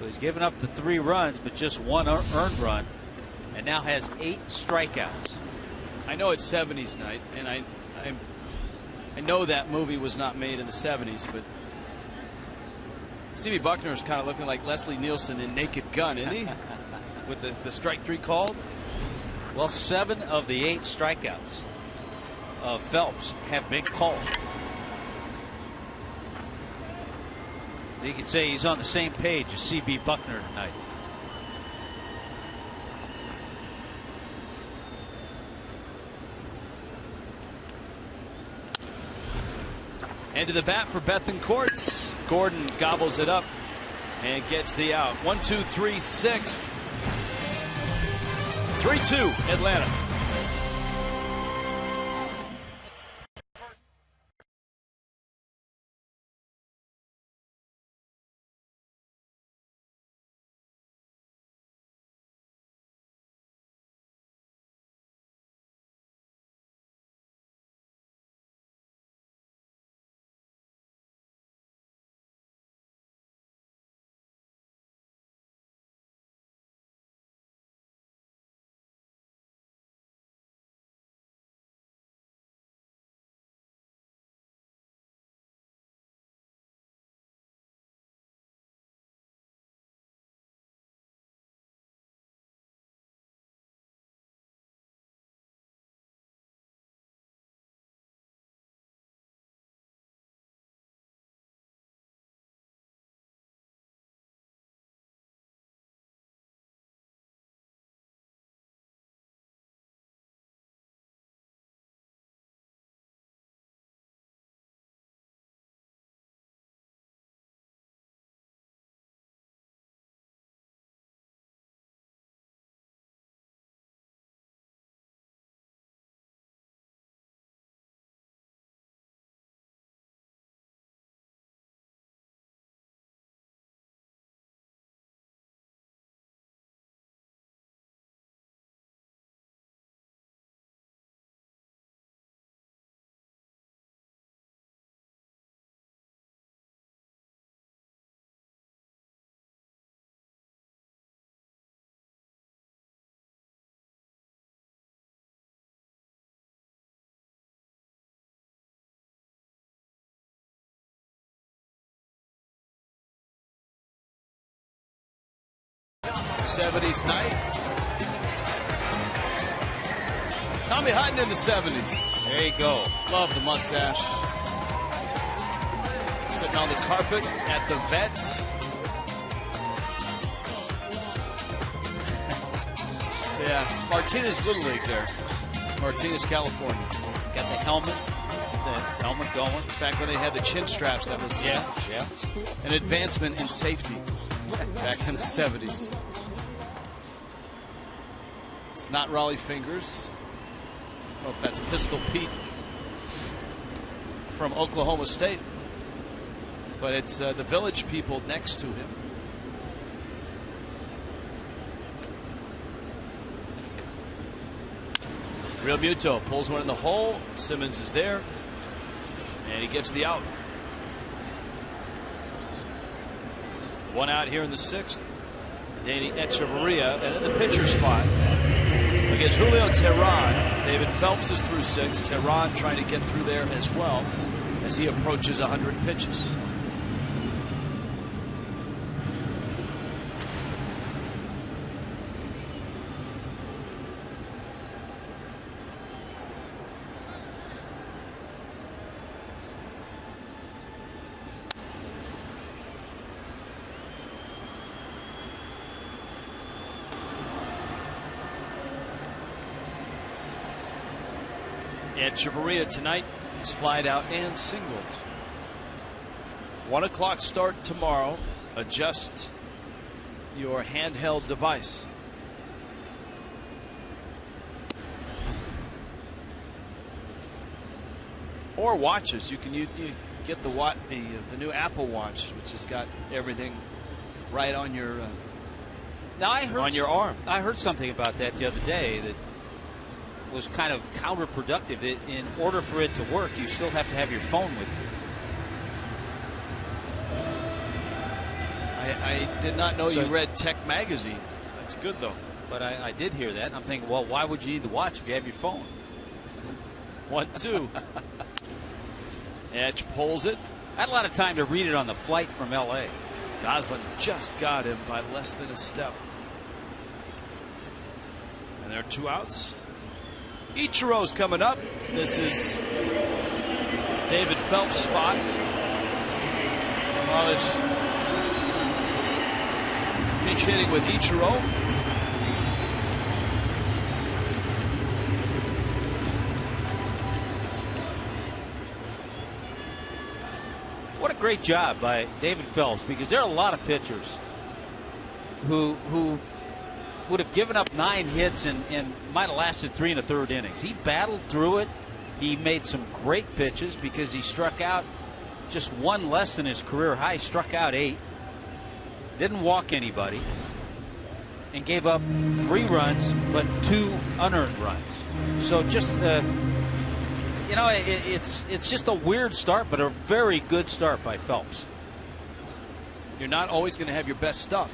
So he's given up the 3 runs, but just 1 earned run, and now has 8 strikeouts. I know it's 70s night, and I know that movie was not made in the 70s, but C.B. Buckner is kind of looking like Leslie Nielsen in Naked Gun, isn't he? With the strike 3 called. Well, 7 of the 8 strikeouts of Phelps have been called. You can say he's on the same page as C.B. Buckner tonight. And to the bat for Bethancourt. Gordon gobbles it up and gets the out. 1, 2, 3, 6. 3-2 Atlanta. 70s night. Tommy Hutton in the 70s. There you go. Love the mustache. Sitting on the carpet at the vet. Yeah, Martinez Little League there. Martinez, California. Got the helmet going. It's back when they had the chin straps. That was Yeah. an advancement in safety back in the 70s. It's not Raleigh Fingers. I don't know if that's Pistol Pete from Oklahoma State, but it's the Village people next to him. Real Muto pulls one in the hole. Simmons is there, and he gets the out. One out here in the 6th. Danny Echeverria, and in the pitcher spot against Julio Teheran. David Phelps is through 6. Teheran trying to get through there as well as he approaches 100 pitches. Echeverria tonight is flied out and singled. 1 o'clock start tomorrow. Adjust your handheld device. Or watches. You can you get the new Apple Watch, which has got everything right on your Now I heard on your arm. I heard something about that the other day that was kind of counterproductive. In order for it to work, you still have to have your phone with you. I did not know you read Tech Magazine. That's good though. But I did hear that. And I'm thinking, well, why would you need the watch if you have your phone? 1-2. Edge pulls it. I had a lot of time to read it on the flight from L.A. Goslin just got him by less than a step. And there are 2 outs. Ichiro's coming up. This is David Phelps' spot. Marlins pinch hitting with Ichiro. What a great job by David Phelps, because there are a lot of pitchers who would have given up 9 hits and might have lasted 3 1/3 innings. He battled through it. He made some great pitches because he struck out just 1 less than his career high. Struck out 8. Didn't walk anybody. And gave up 3 runs, but 2 unearned runs. So just, you know, it's just a weird start, but a very good start by Phelps. You're not always going to have your best stuff.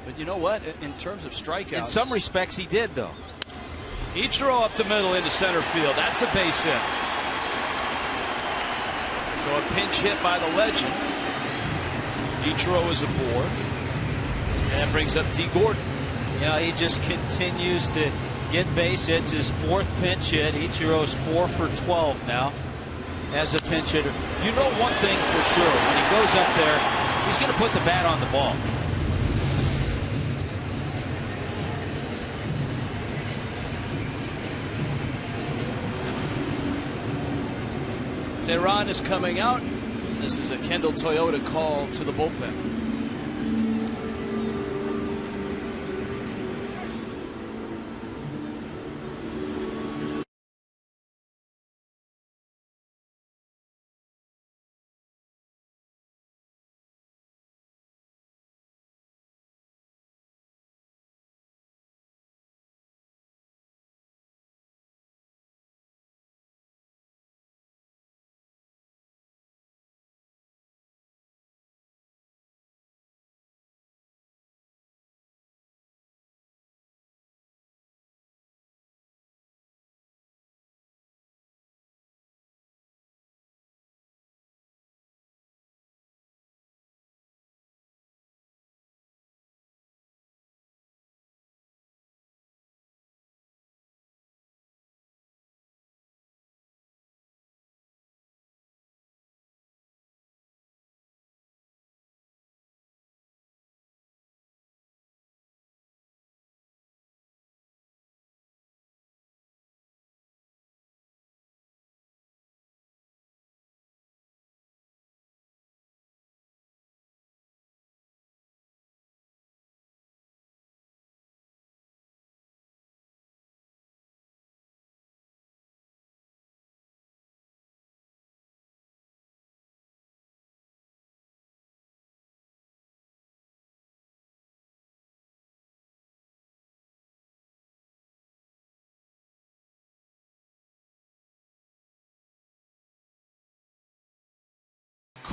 But you know what? In terms of strikeouts, In some respects, he did, though. Ichiro up the middle into center field. That's a base hit. So a pinch hit by the legend. Ichiro is aboard. And that brings up D. Gordon. You know, he just continues to get base hits. His 4th pinch hit. Ichiro's 4 for 12 now as a pinch hitter. You know one thing for sure. When he goes up there, he's going to put the bat on the ball. Teheran is coming out. This is a Kendall Toyota call to the bullpen.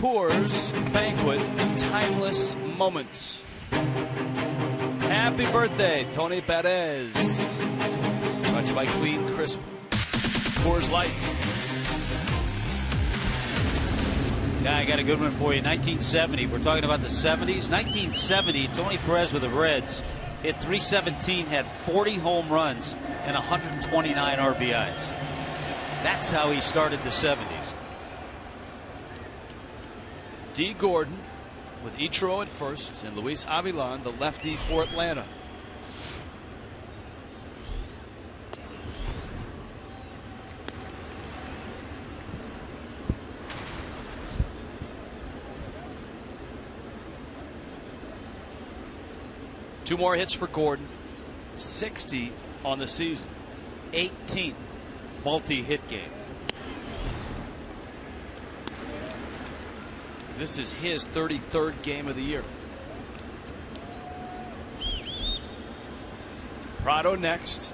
Coors Banquet Timeless Moments. Happy birthday, Tony Perez. Brought to you by Clean Crisp Coors Light. Yeah, I got a good one for you. 1970. We're talking about the 70s. 1970, Tony Perez with the Reds hit .317, had 40 home runs and 129 RBIs. That's how he started the 70s. D. Gordon with Ichiro at first and Luis Avilan, the lefty for Atlanta. Two more hits for Gordon. 60 on the season. 18th multi-hit game. This is his 33rd game of the year. Prado next.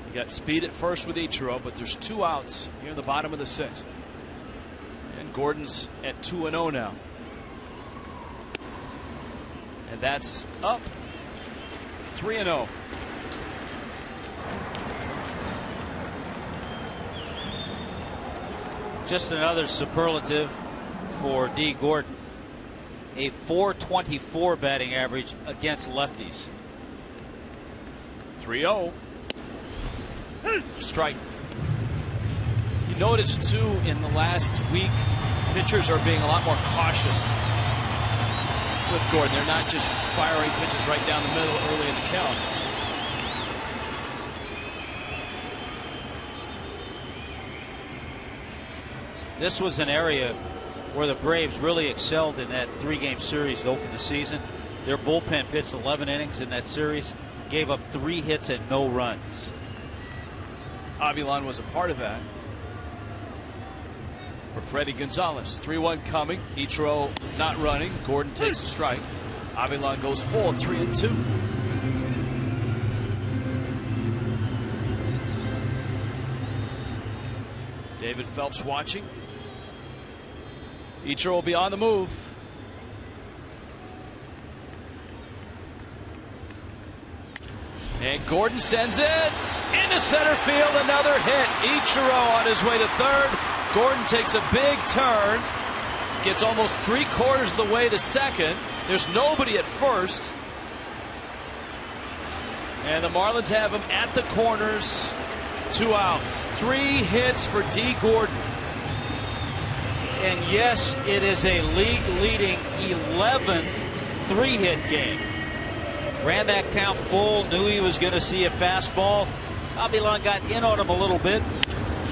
You got speed at first with Ichiro, but there's 2 outs here in the bottom of the 6th. And Gordon's at 2-0 now. And that's up 3-0. Just another superlative for D. Gordon. A .424 batting average against lefties. 3-0. Strike. You noticed too in the last week, pitchers are being a lot more cautious with Gordon. They're not just firing pitches right down the middle early in the count. This was an area where the Braves really excelled in that 3-game series to open the season. Their bullpen pitched 11 innings in that series, gave up 3 hits and no runs. Avilan was a part of that. For Freddie Gonzalez, 3-1 coming. Ichiro not running. Gordon takes a strike. Avilan goes full, 3-2. David Phelps watching. Ichiro will be on the move. And Gordon sends it into center field. Another hit. Ichiro on his way to third. Gordon takes a big turn. Gets almost 3/4 of the way to second. There's nobody at first. And the Marlins have him at the corners. 2 outs. 3 hits for D. Gordon. And yes, it is a league-leading 11th 3-hit game. Ran that count full, knew he was going to see a fastball. Avilan got in on him a little bit,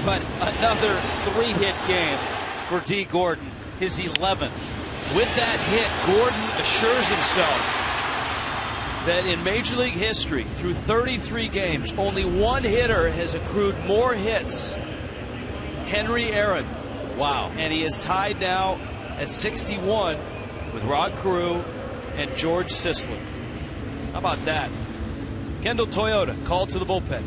but another 3-hit game for D. Gordon, his 11th. With that hit, Gordon assures himself that in Major League history, through 33 games, only one hitter has accrued more hits. Henry Aaron. Wow. And he is tied now at 61 with Rod Carew and George Sisler. How about that? Kendall Toyota called to the bullpen.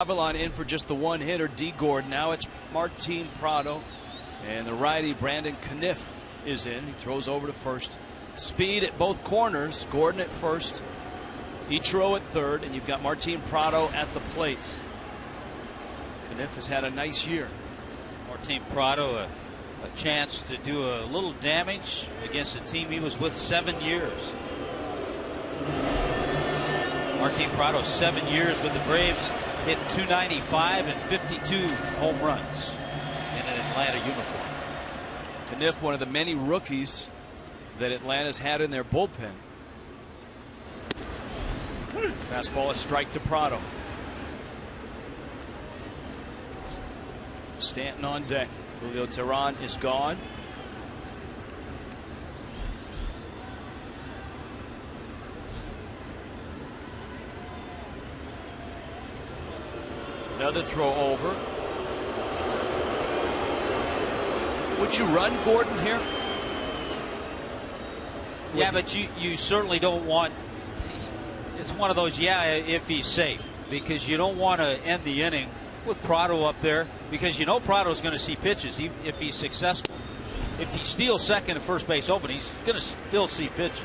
Avalon in for just the one hitter, D. Gordon. Now it's Martin Prado. And the righty, Brandon Caniff, is in. He throws over to first. Speed at both corners. Gordon at first. Ichiro at third. And you've got Martin Prado at the plate. Caniff has had a nice year. Martin Prado, a chance to do a little damage against a team he was with 7 years. Martin Prado, 7 years with the Braves, hit .295 and 52 home runs in an Atlanta uniform. Caniff, one of the many rookies that Atlanta's had in their bullpen. Fastball, a strike to Prado. Stanton on deck. Julio Teheran is gone. Another throw over. Would you run Gordon here? Yeah, but you certainly don't want. It's one of those, if he's safe, because you don't want to end the inning with Prado up there, because you know Prado's going to see pitches if he's successful. If he steals second and first base open, he's going to still see pitches.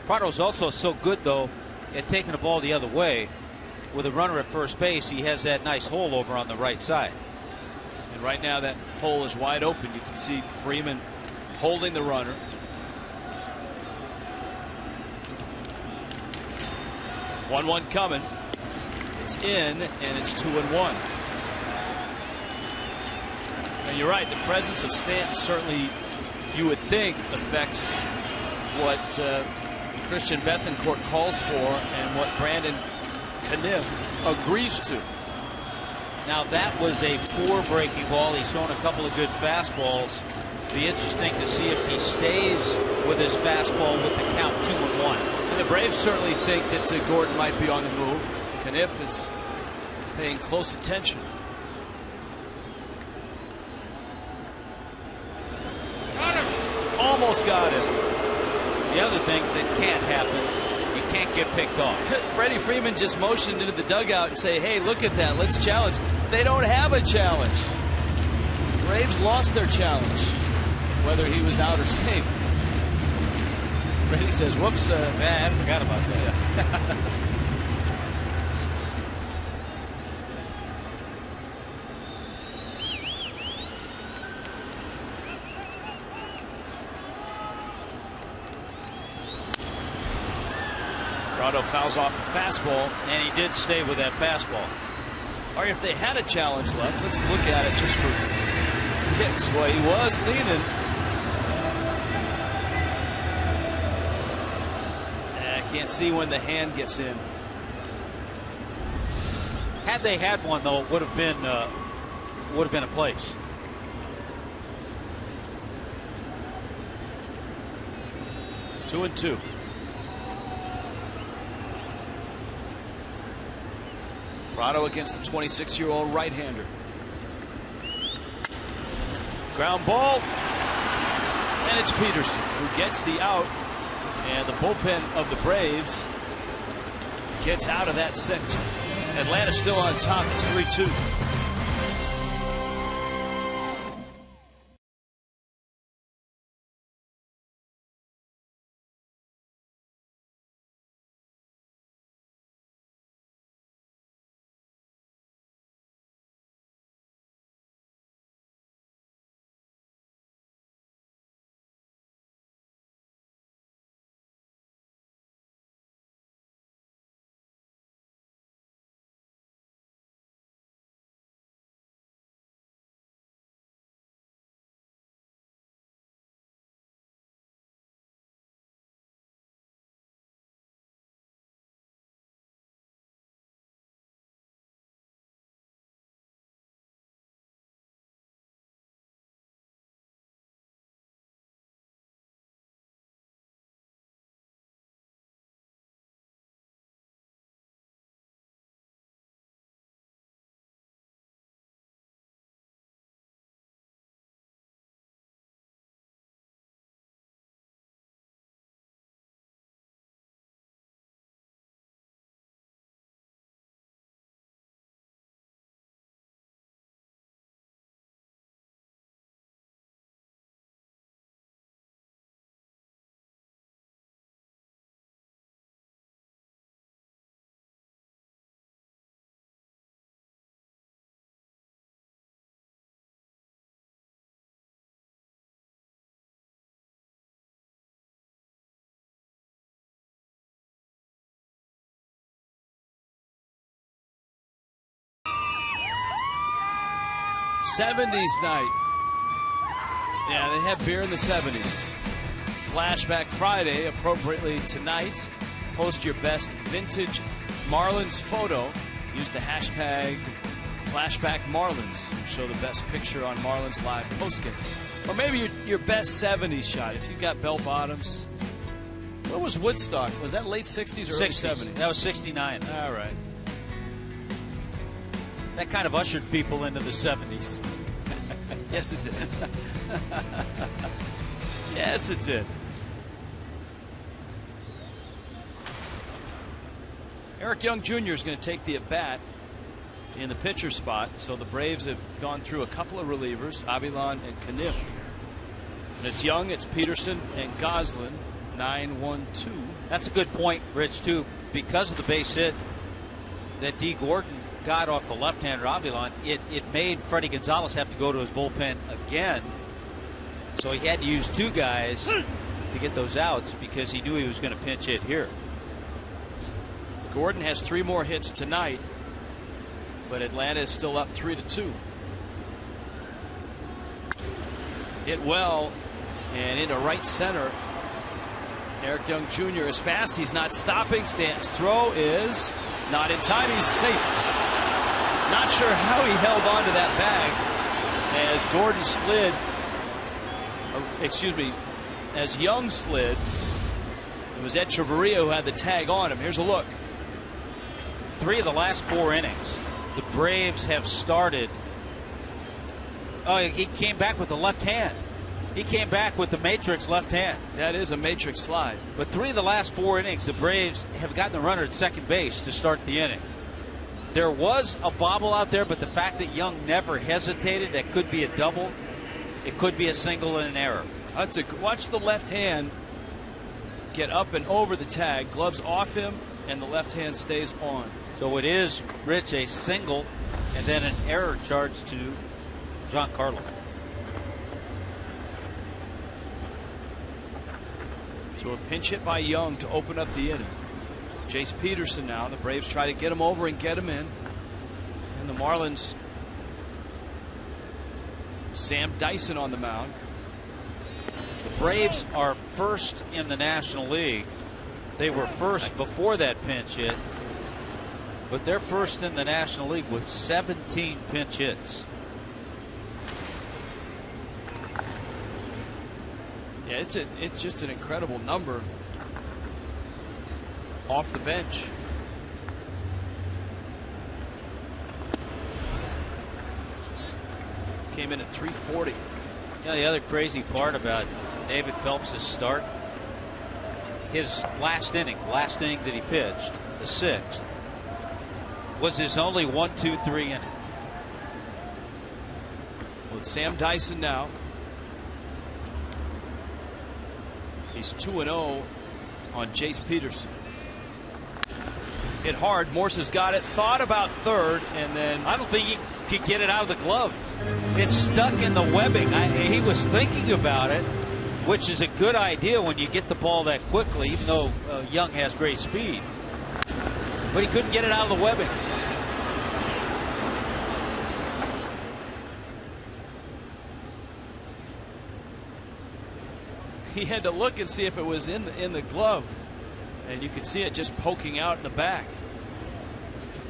Prado's also so good, though, at taking the ball the other way. With a runner at first base, he has that nice hole over on the right side. And right now that hole is wide open. You can see Freeman holding the runner. One coming. It's in, and it's 2-1. And you're right. The presence of Stanton certainly, you would think, affects what Christian Bethancourt calls for and what Brandon Caniff agrees to. Now that was a poor breaking ball. He's thrown a couple of good fastballs. Be interesting to see if he stays with his fastball with the count 2-1. And the Braves certainly think that Gordon might be on the move. Caniff is paying close attention. Got him. Almost got him. The other thing that can't happen, you can't get picked off. Freddie Freeman just motioned into the dugout and say, hey, look at that, let's challenge. They don't have a challenge. Braves lost their challenge, whether he was out or safe. Freddie says, whoops, I forgot about that. Prado fouls off a fastball. And he did stay with that fastball. Or if they had a challenge left, let's look at it just for kicks. Well, he was leaning. I can't see when the hand gets in. Had they had one, though, it would have been a place. Two and two. Prado against the 26-year-old right-hander. Ground ball. And it's Peterson who gets the out. And the bullpen of the Braves gets out of that sixth. Atlanta still on top. It's 3-2. 70s night. Yeah, they have beer in the 70s. Flashback Friday, appropriately tonight. Post your best vintage Marlins photo. Use the hashtag Flashback Marlins. Show the best picture on Marlins Live postgame. Or maybe your best 70s shot. If you've got bell bottoms. What was Woodstock? Was that late 60s or early 70s? That was 69. All right. That kind of ushered people into the 70s. Yes, it did. Yes, it did. Eric Young Jr. is going to take the at-bat in the pitcher spot. So the Braves have gone through a couple of relievers, Avilan and Kniff. And it's Young, it's Peterson, and Goslin. 9-1-2. That's a good point, Rich, too. Because of the base hit that D. Gordon got off the left-hander Avilan, it made Freddie Gonzalez have to go to his bullpen again. So he had to use two guys to get those outs because he knew he was going to pinch hit here. Gordon has 3 more hits tonight, but Atlanta is still up 3-2. Hit well and into right center. Eric Young Jr. is fast. He's not stopping. Stanton's throw is not in time. He's safe. Not sure how he held on to that bag as Gordon slid. Excuse me, as Young slid. It was Echeverria who had the tag on him. Here's a look. 3 of the last 4 innings, the Braves have started. Oh, he came back with the left hand. He came back with the matrix left hand. That is a matrix slide. But 3 of the last 4 innings, the Braves have gotten the runner at second base to start the inning. There was a bobble out there, but the fact that Young never hesitated, that could be a double. It could be a single and an error. Watch the left hand get up and over the tag. Gloves off him, and the left hand stays on. So it is, Rich, a single and then an error charge to Giancarlo. So a pinch hit by Young to open up the inning. Jace Peterson now. The Braves try to get him over and get him in. And the Marlins, Sam Dyson on the mound. The Braves are first in the National League. They were first before that pinch hit. But they're first in the National League with 17 pinch hits. Yeah, it's just an incredible number off the bench. Came in at 340. Yeah, the other crazy part about David Phelps' start, his last inning that he pitched, the 6th, was his only 1-2-3 inning. With Sam Dyson now. He's 2-0 on Jace Peterson. Hit hard. Morse has got it. Thought about third, and then I don't think he could get it out of the glove. It's stuck in the webbing. He was thinking about it, which is a good idea when you get the ball that quickly, even though Young has great speed. But he couldn't get it out of the webbing. he had to look and see if it was in the glove, and you could see it just poking out in the back.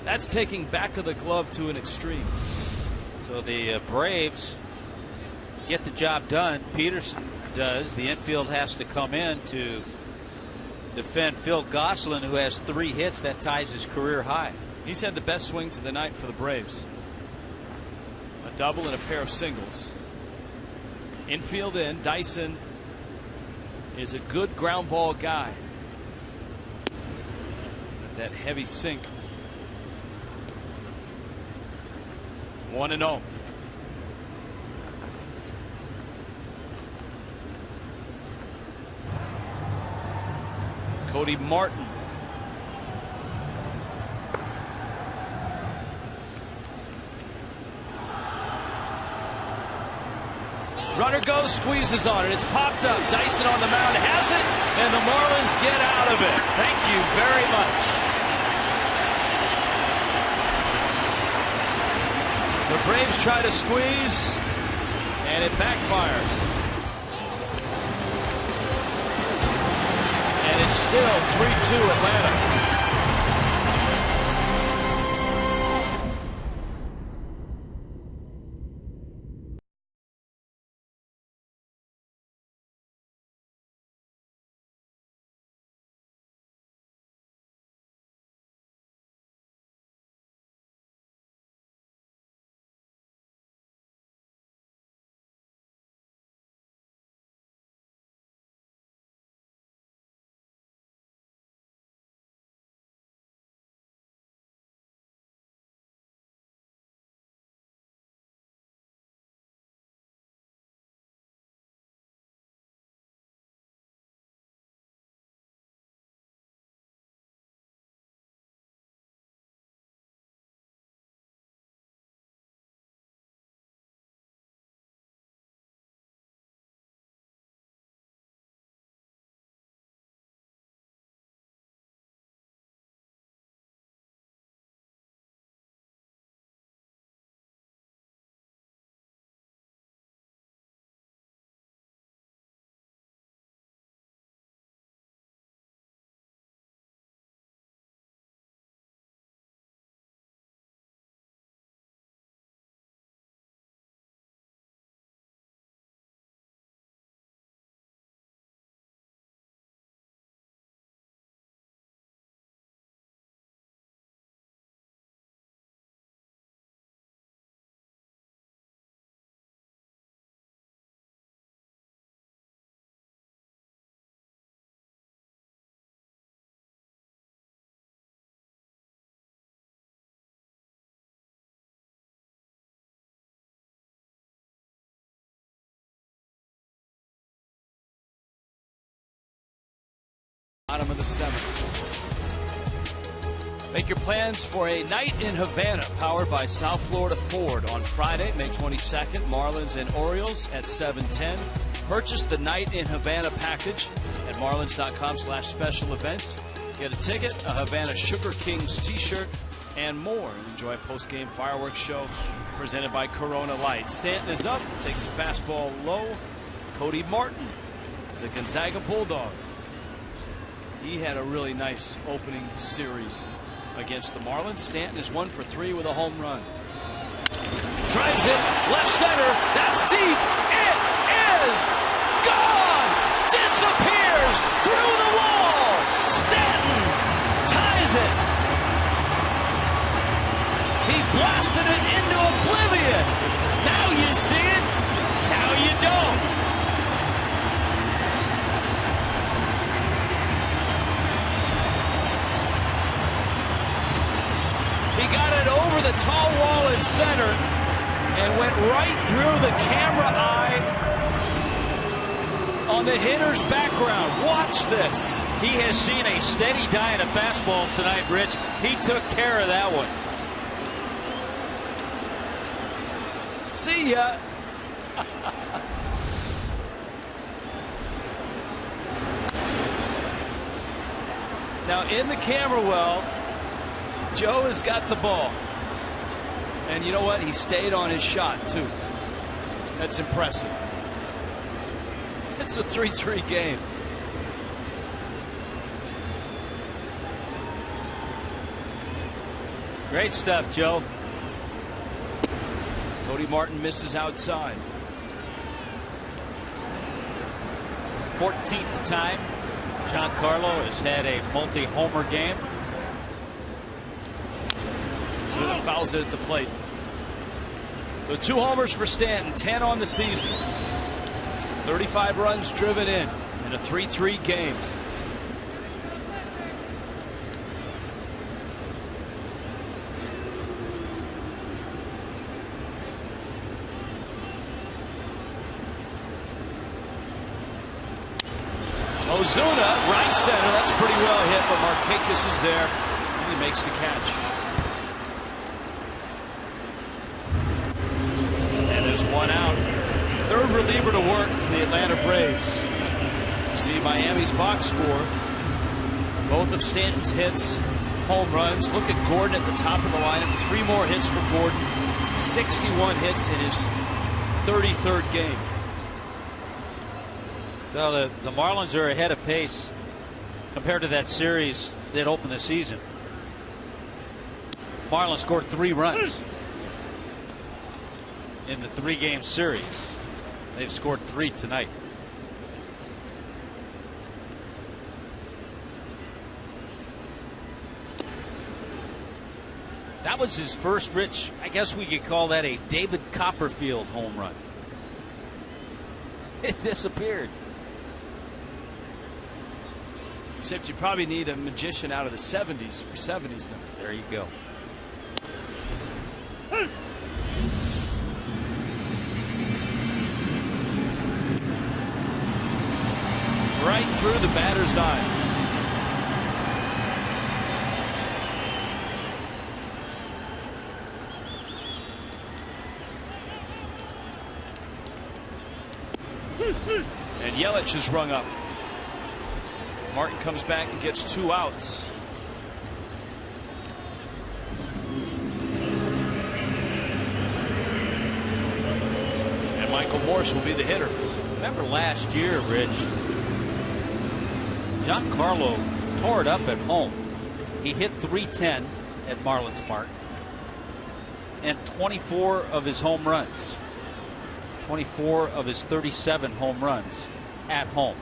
That's taking back of the glove to an extreme. So the Braves get the job done. Peterson does. The infield has to come in to defend Phil Goslin, who has 3 hits. That ties his career high. He's had the best swings of the night for the Braves. A double and a pair of singles. Infield in. Dyson is a good ground ball guy. With that heavy sink. 1-0. Cody Martin. Runner goes, squeezes on it. It's popped up. Dyson on the mound has it, and the Marlins get out of it. Thank you very much. The The Braves try to squeeze, and it backfires. And it's still 3-2 Atlanta. Bottom of the 7th. Make your plans for a night in Havana, powered by South Florida Ford on Friday, May 22nd. Marlins and Orioles at 7:10. Purchase the Night in Havana package at marlins.com/special events. Get a ticket, a Havana Sugar Kings t-shirt, and more. And enjoy a post-game fireworks show presented by Corona Light. Stanton is up, takes a fastball low. Cody Martin, the Gonzaga Bulldog. He had a really nice opening series against the Marlins. Stanton is 1 for 3 with a home run. Drives it left center. That's deep. It is gone. Disappears through the wall. Stanton ties it. He blasted it into oblivion. Now you see it. Now you don't. He got it over the tall wall in center and went right through the camera eye on the hitter's background. Watch this. He has seen a steady diet of fastballs tonight, Rich. He took care of that one. See ya. Now in the camera well, Joe has got the ball. And you know what? He stayed on his shot, too. That's impressive. It's a 3-3 game. Great stuff, Joe. Cody Martin misses outside. 14th time Giancarlo has had a multi-homer game. So that fouls it at the plate. So 2 homers for Stanton, 10 on the season. 35 runs driven in a 3-3 game. Ozuna, right center. That's pretty well hit, but Markakis is there, and he makes the catch. And there's 1 out. 3rd reliever to work for the Atlanta Braves. You see Miami's box score. Both of Stanton's hits, home runs. Look at Gordon at the top of the lineup. 3 more hits for Gordon. 61 hits in his 33rd game. Well, the Marlins are ahead of pace compared to that series that opened the season. Marlins scored 3 runs in the 3-game series. They've scored 3 tonight. That was his first, Rich. I guess we could call that a David Copperfield home run. It disappeared. Except you probably need a magician out of the 70s for 70s. There you go. Right through the batter's eye. And Yelich is rung up. Martin comes back and gets 2 outs. And Michael Morse will be the hitter. Remember last year, Rich, Giancarlo tore it up at home. He hit .310 at Marlins Park, and 24 of his home runs, 24 of his 37 home runs at home.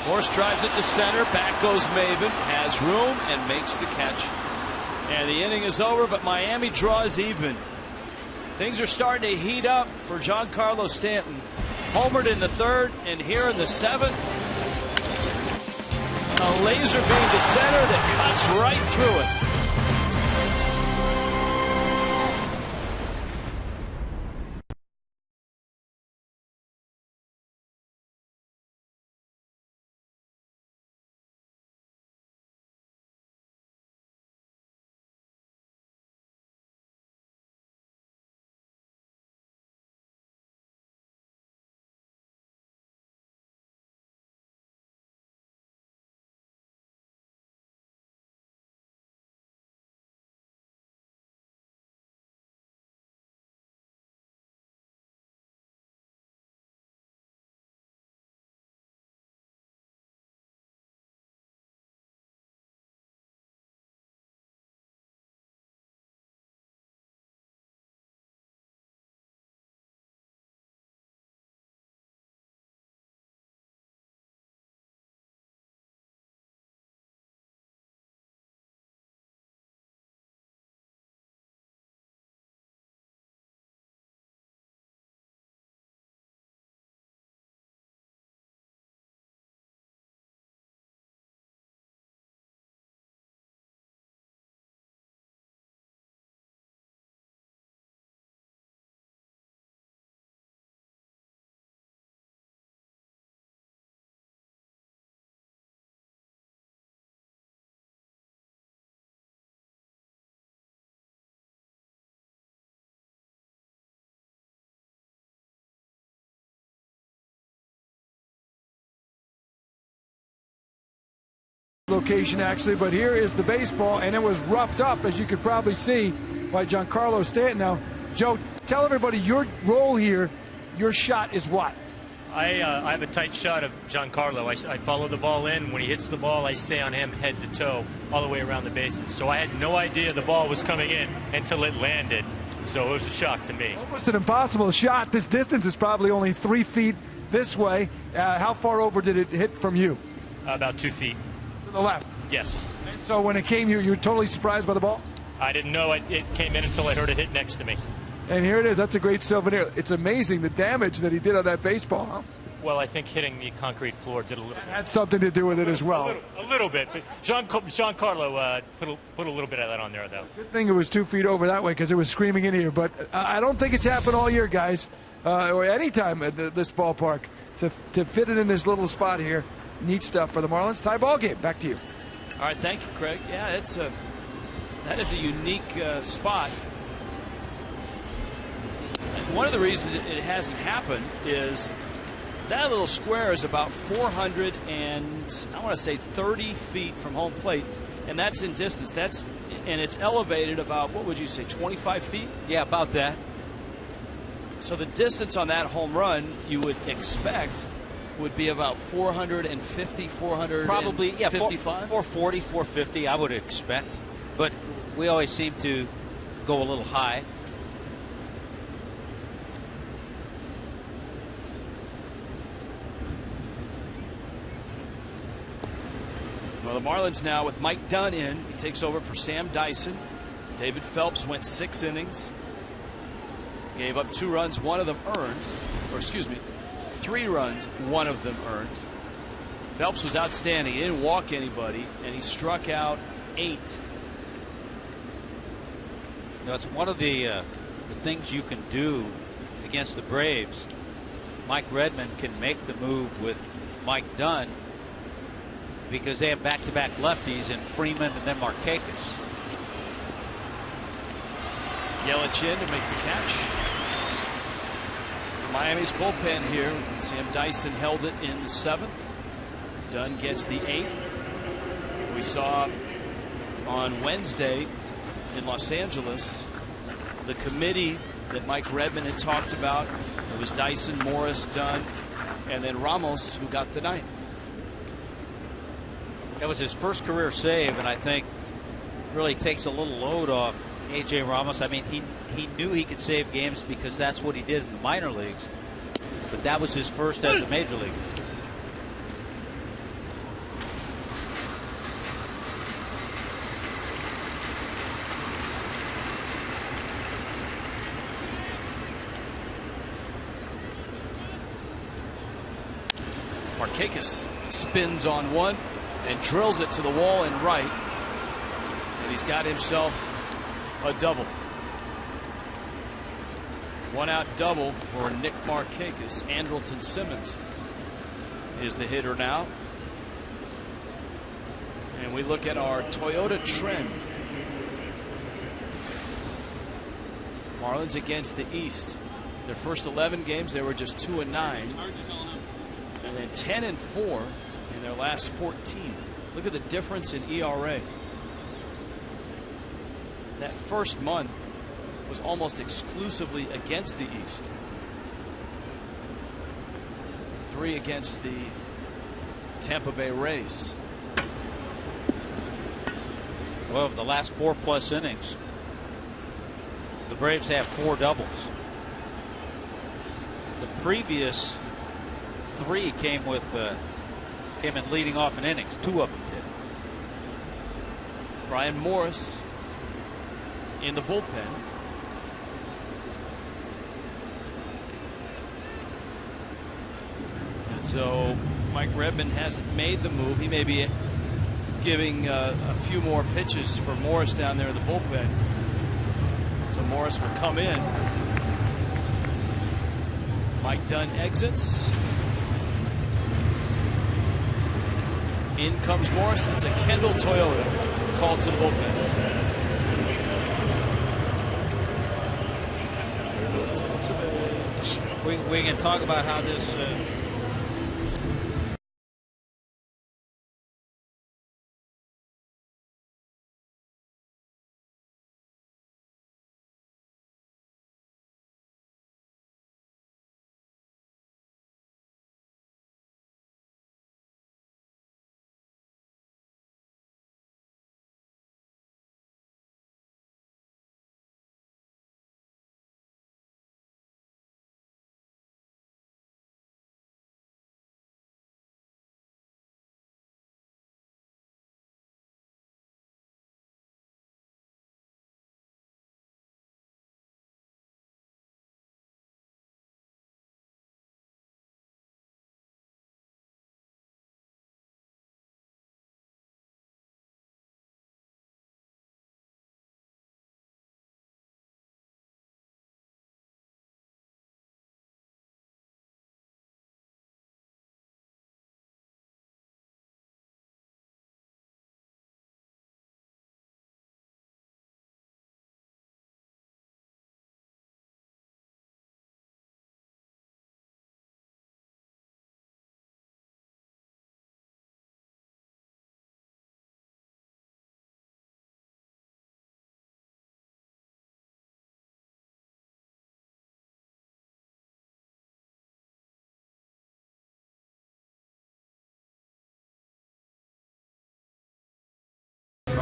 Morse drives it to center. Back goes Maven. Has room and makes the catch. And the inning is over, but Miami draws even. Things are starting to heat up for Giancarlo Stanton. Homered in the 3rd, and here in the 7th, a laser beam to center that cuts right through it. Location actually, but here is the baseball, and it was roughed up, as you could probably see, by Giancarlo Stanton. Now, Joe, tell everybody your role here. Your shot is what? I have a tight shot of Giancarlo. I follow the ball in. When he hits the ball, I stay on him head to toe all the way around the bases. So I had no idea the ball was coming in until it landed. So it was a shock to me. Almost an impossible shot. This distance is probably only 3 feet this way. How far over did it hit from you? About 2 feet. To the left? Yes. And so when it came here, you were totally surprised by the ball? I didn't know it came in until I heard it hit next to me. And here it is. That's a great souvenir. It's amazing the damage that he did on that baseball, huh? Well, I think hitting the concrete floor did a little bit. Had something to do with it as well. A little bit. But Giancarlo put a little bit of that on there, though. Good thing it was 2 feet over that way because it was screaming in here. But I don't think it's happened all year, guys, or any time at this ballpark to fit it in this little spot here. Neat stuff for the Marlins. Tie ball game. Back to you. All right, thank you, Craig. Yeah, that is a unique spot. And one of the reasons it hasn't happened is that little square is about 400 and I want to say 30 feet from home plate, and that's in distance. That's and it's elevated about, what would you say, 25 feet? Yeah, about that. So the distance on that home run you would expect would be about 450, 455? Probably, yeah, 440, 450, I would expect. But we always seem to go a little high. Well, the Marlins now with Mike Dunn in. He takes over for Sam Dyson. David Phelps went 6 innings. Gave up 2 runs, 1 of them earned. Or excuse me, 3 runs, 1 of them earned. Phelps was outstanding. He didn't walk anybody, and he struck out 8. That's one of the things you can do against the Braves. Mike Redmond can make the move with Mike Dunn because they have back-to-back lefties in Freeman and then Markakis. Yelich in to make the catch. Miami's bullpen here. Sam Dyson held it in the 7th. Dunn gets the 8th. We saw on Wednesday in Los Angeles the committee that Mike Redmond had talked about. It was Dyson, Morris, Dunn, and then Ramos who got the 9th. That was his first career save, and I think really takes a little load off A.J. Ramos. I mean, he knew he could save games because that's what he did in the minor leagues, but that was his first as a major leaguer. Markakis spins on one and drills it to the wall and right, and he's got himself a double. 1-out double for Nick Markakis. Andrelton Simmons is the hitter now. And we look at our Toyota trend. Marlins against the East. Their first 11 games, they were just 2-9. And then 10-4 in their last 14. Look at the difference in ERA. That first month was almost exclusively against the East. 3 against the Tampa Bay Rays. Well, of the last 4+ innings, the Braves have 4 doubles. The previous 3 came in leading off in innings. 2 of them did. Brian Morris in the bullpen. And so Mike Redmond hasn't made the move. He may be giving a few more pitches for Morris down there in the bullpen. So Morris will come in. Mike Dunn exits. In comes Morris. It's a Kendall Toyota called to the bullpen. We can talk about how this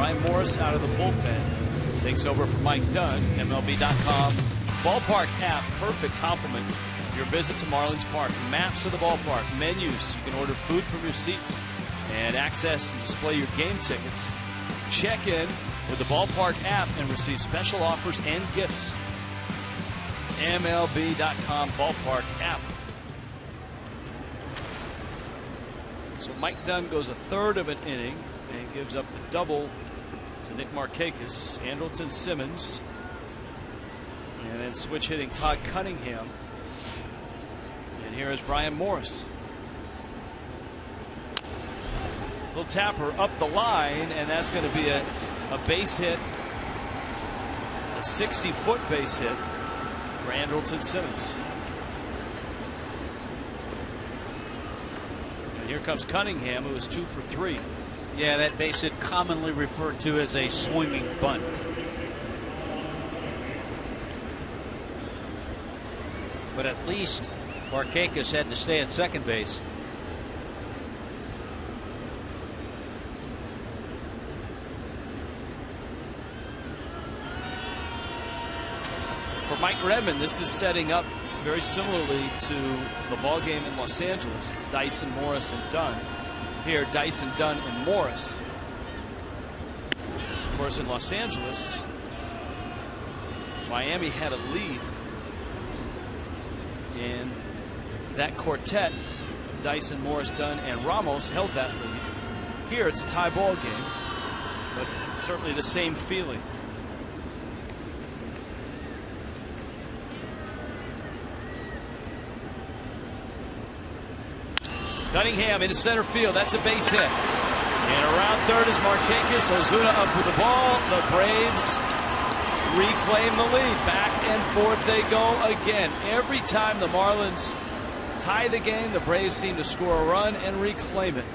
Brian Morris out of the bullpen takes over for Mike Dunn. MLB.com ballpark app, perfect complement of your visit to Marlins Park. Maps of the ballpark, menus. You can order food from your seats and access and display your game tickets. Check in with the ballpark app and receive special offers and gifts. MLB.com ballpark app. So Mike Dunn goes a third of an inning and gives up the double to Nick Markakis. Andrelton Simmons. And then switch hitting Todd Cunningham. And here is Brian Morris. Little tapper up the line, and that's going to be a base hit. A 60-foot base hit for Andrelton Simmons. And here comes Cunningham, who is 2 for 3. Yeah, that base hit commonly referred to as a swinging bunt. But at least Markakis had to stay at second base. For Mike Redmond, this is setting up very similarly to the ball game in Los Angeles. Dyson, Morris, and Dunn. Here, Dyson, Dunn, and Morris. Of course, in Los Angeles, Miami had a lead. And that quartet, Dyson, Morris, Dunn, and Ramos, held that lead. Here, it's a tie ball game, but certainly the same feeling. Cunningham into center field. That's a base hit. And around third is Markakis. Ozuna up with the ball. The Braves reclaim the lead. Back and forth they go again. Every time the Marlins tie the game, the Braves seem to score a run and reclaim it.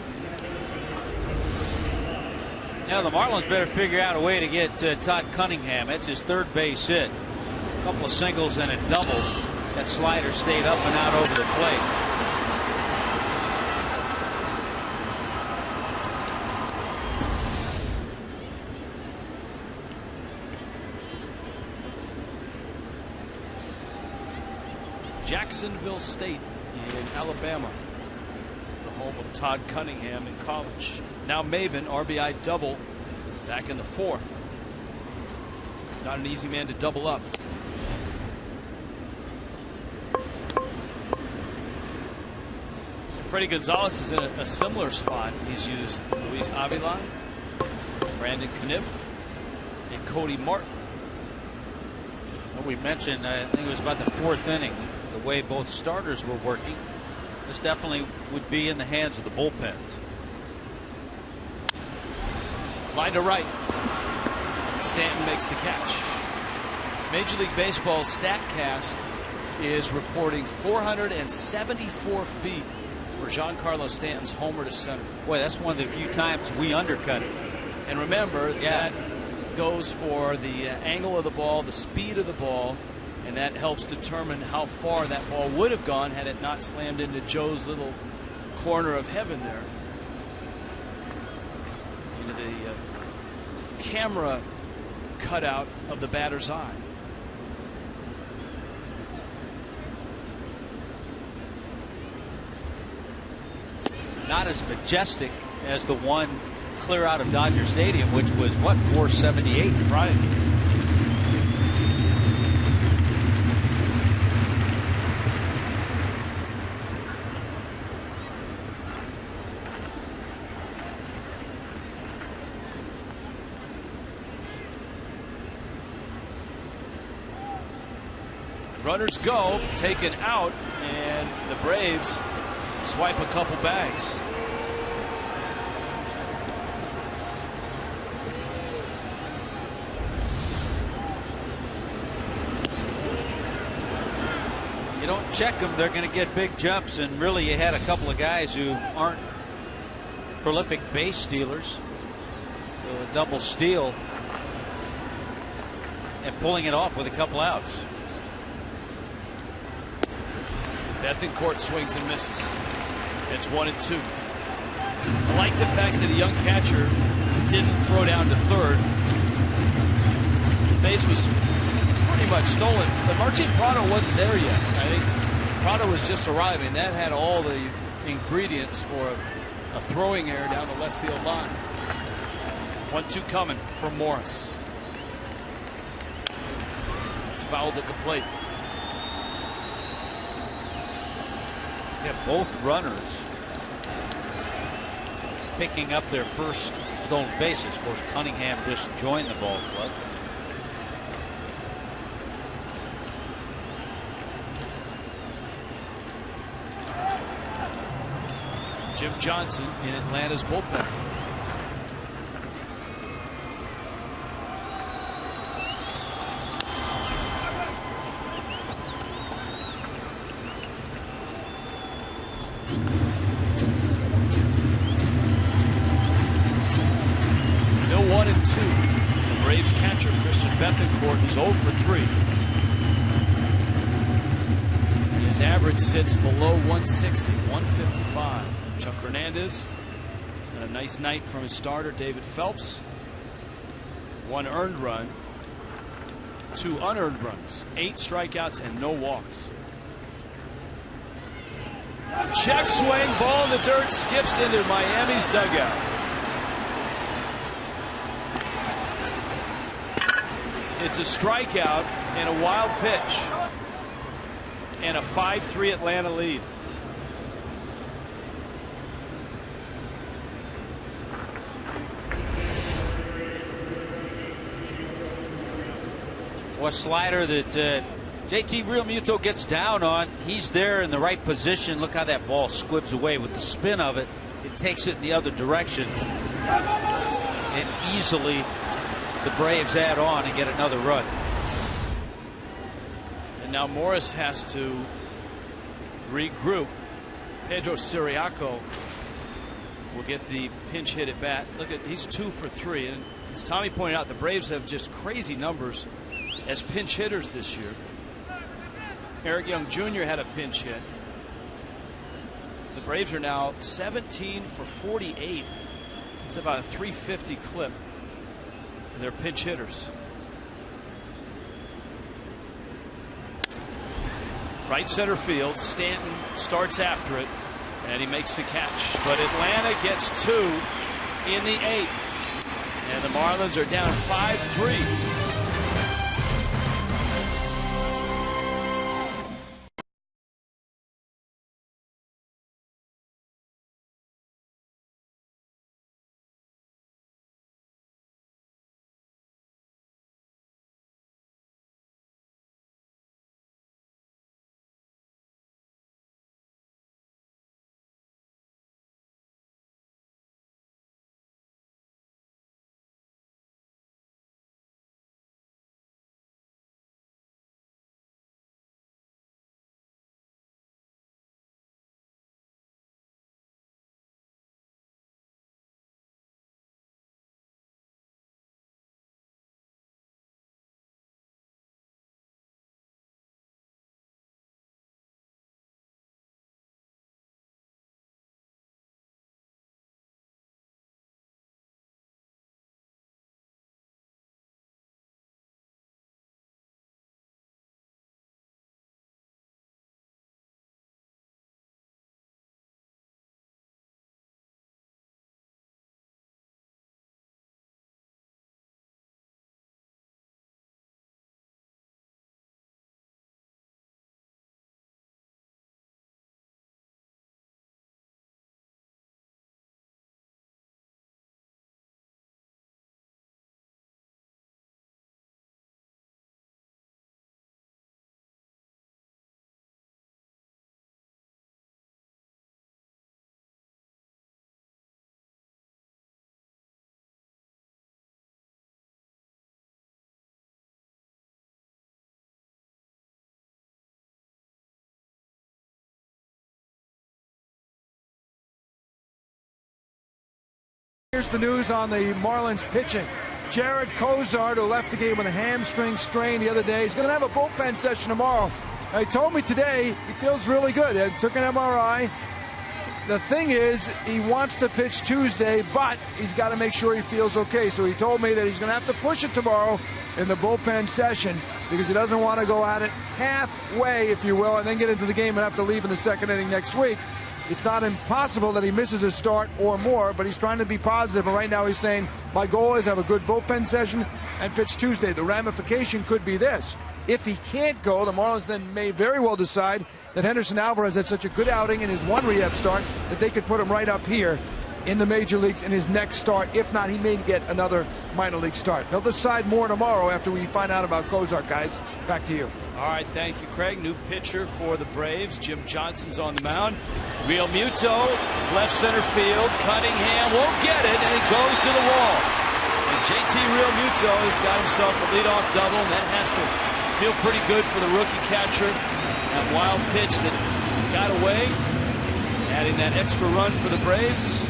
Now the Marlins better figure out a way to get Todd Cunningham. It's his third base hit. A couple of singles and a double. That slider stayed up and out over the plate. Jacksonville State in Alabama, the home of Todd Cunningham in college. Now Maben, RBI double back in the fourth. Not an easy man to double up. Freddie Gonzalez is in a similar spot. He's used Luis Avila, Brandon Caniff, and Cody Martin. Well, we mentioned, I think it was about the fourth inning, the way both starters were working. This definitely would be in the hands of the bullpens. Line to right. Stanton makes the catch. Major League Baseball's StatCast is reporting 474 feet for Giancarlo Stanton's homer to center. Boy, that's one of the few times we undercut it. And remember, that goes for the angle of the ball, the speed of the ball, and that helps determine how far that ball would have gone had it not slammed into Joe's little corner of heaven there. Into the camera cutout of the batter's eye. Not as majestic as the one clear out of Dodger Stadium, which was what, 478? Right. Runners go, taken out, and the Braves swipe a couple bags. You don't check them, they're going to get big jumps, and really you had a couple of guys who aren't prolific base stealers. So a double steal and pulling it off with a couple outs. Bethencourt swings and misses. It's 1-2. I like the fact that a young catcher didn't throw down to third. The base was pretty much stolen, but Martin Prado wasn't there yet. I think Prado was just arriving. That had all the ingredients for a throwing error down the left field line. 1-2 coming from Morris. It's fouled at the plate. Yeah, both runners picking up their first stolen bases. Of course, Cunningham just joined the ball club. Jim Johnson in Atlanta's bullpen. Still 1-2. The Braves catcher Christian Betancourt is 0 for 3. His average sits below 160, 155. Chuck Hernandez had a nice night from his starter David Phelps. 1 earned run, 2 unearned runs, 8 strikeouts and no walks. Check swing, ball in the dirt, skips into Miami's dugout. It's a strikeout and a wild pitch and a 5-3 Atlanta lead. A slider that JT Realmuto gets down on. He's there in the right position. Look how that ball squibs away with the spin of it. It takes it in the other direction. And easily the Braves add on and get another run. And now Morris has to regroup. Pedro Siriaco will get the pinch hit at bat. Look at, he's 2 for 3. And as Tommy pointed out, the Braves have just crazy numbers as pinch hitters this year. Eric Young Jr. had a pinch hit. The Braves are now 17 for 48. It's about a 350 clip. They're pinch hitters. Right center field. Stanton starts after it, and he makes the catch. But Atlanta gets 2 in the 8th, and the Marlins are down 5-3. Here's the news on the Marlins pitching. Jared Cozart, who left the game with a hamstring strain the other day, he's going to have a bullpen session tomorrow. He told me today he feels really good. He took an MRI. the thing is, he wants to pitch Tuesday, but he's got to make sure he feels okay. So he told me that he's going to have to push it tomorrow in the bullpen session because he doesn't want to go at it halfway, if you will, and then get into the game and have to leave in the second inning next week. It's not impossible that he misses a start or more, but he's trying to be positive. And right now he's saying, my goal is have a good bullpen session and pitch Tuesday. The ramification could be this. If he can't go, the Marlins then may very well decide that Henderson Alvarez had such a good outing in his one rehab start that they could put him right up here in the major leagues in his next start. If not, he may get another minor league start. They'll decide more tomorrow after we find out about Kozar, guys. Back to you. All right, thank you, Craig. New pitcher for the Braves. Jim Johnson's on the mound. Real Muto, left center field. Cunningham won't get it, and it goes to the wall. And JT Real Muto has got himself a leadoff double, and that has to feel pretty good for the rookie catcher. That wild pitch that got away, adding that extra run for the Braves.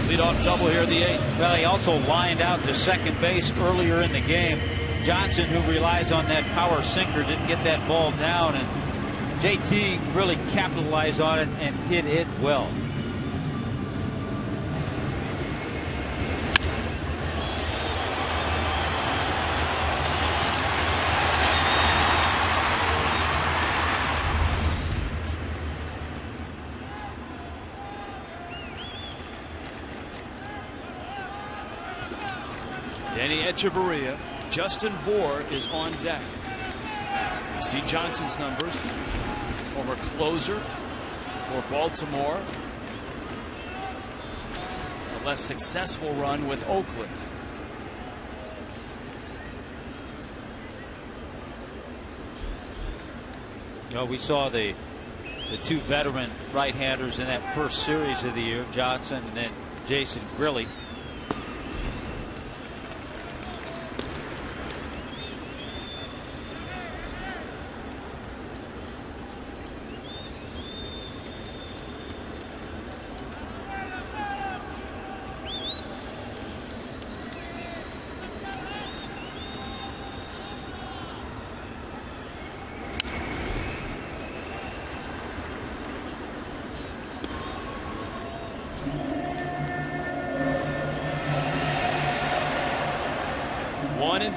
Leadoff double here in the 8th. Well, he also lined out to second base earlier in the game. Johnson, who relies on that power sinker, didn't get that ball down, and JT really capitalized on it and hit it well. Danny Echeverria, Justin Bour is on deck. You see Johnson's numbers. Former closer for Baltimore. A less successful run with Oakland. You know, we saw the two veteran right-handers in that first series of the year, Johnson and then Jason Grilli.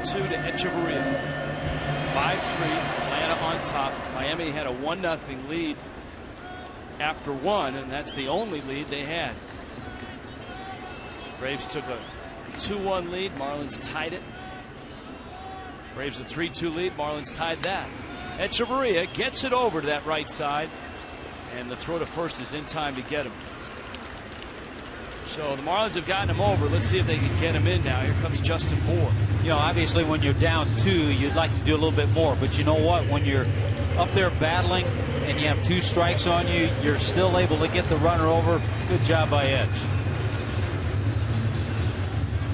To Echeverria. 5-3, Atlanta on top. Miami had a 1-0 lead after one, and that's the only lead they had. Braves took a 2-1 lead. Marlins tied it. Braves a 3-2 lead. Marlins tied that. Echeverria gets it over to that right side, and the throw to first is in time to get him. So the Marlins have gotten him over. Let's see if they can get him in now. Here comes Justin Bour. You know, obviously when you're down 2, you'd like to do a little bit more. But you know what? When you're up there battling and you have 2 strikes on you, you're still able to get the runner over. Good job by Edge.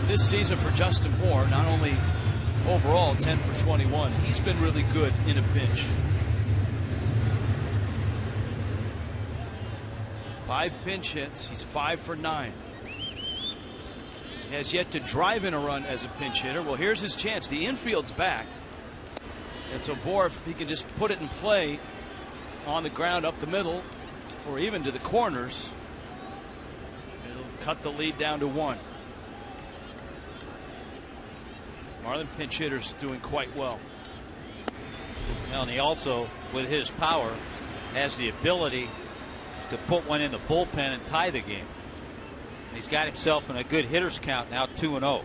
This season for Justin Bour, not only overall 10 for 21, he's been really good in a pinch. 5 pinch hits. He's 5 for 9. He has yet to drive in a run as a pinch hitter. Well, here's his chance. The infield's back. And so Bour, if he can just put it in play on the ground up the middle or even to the corners, it'll cut the lead down to 1. Marlin pinch hitters doing quite well. Well, and he also, with his power, has the ability to put one in the bullpen and tie the game. He's got himself in a good hitter's count now, 2-0.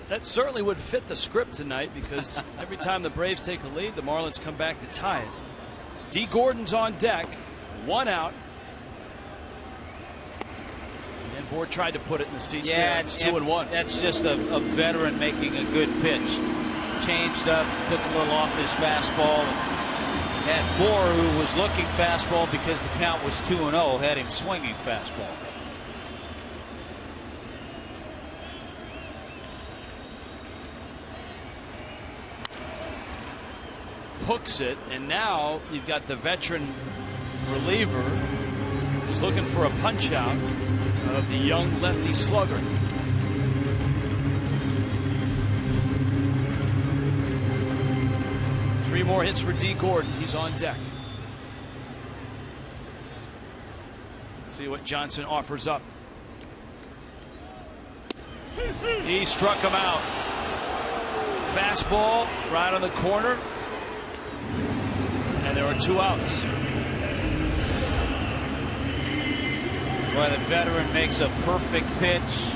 That certainly would fit the script tonight because every time the Braves take a lead, the Marlins come back to tie it. D. Gordon's on deck, 1 out. And Bour tried to put it in the seats. Yeah, it's 2-1. That's just a veteran making a good pitch. Changed up, took a little off his fastball. And Bour, who was looking fastball because the count was 2-0, had him swinging fastball. Hooks it, and now you've got the veteran reliever who's looking for a punch out of the young lefty slugger. Three more hits for D. Gordon. He's on deck. Let's See what Johnson offers up. He struck him out. Fastball right on the corner. And there are 2 outs. Boy, the veteran makes a perfect pitch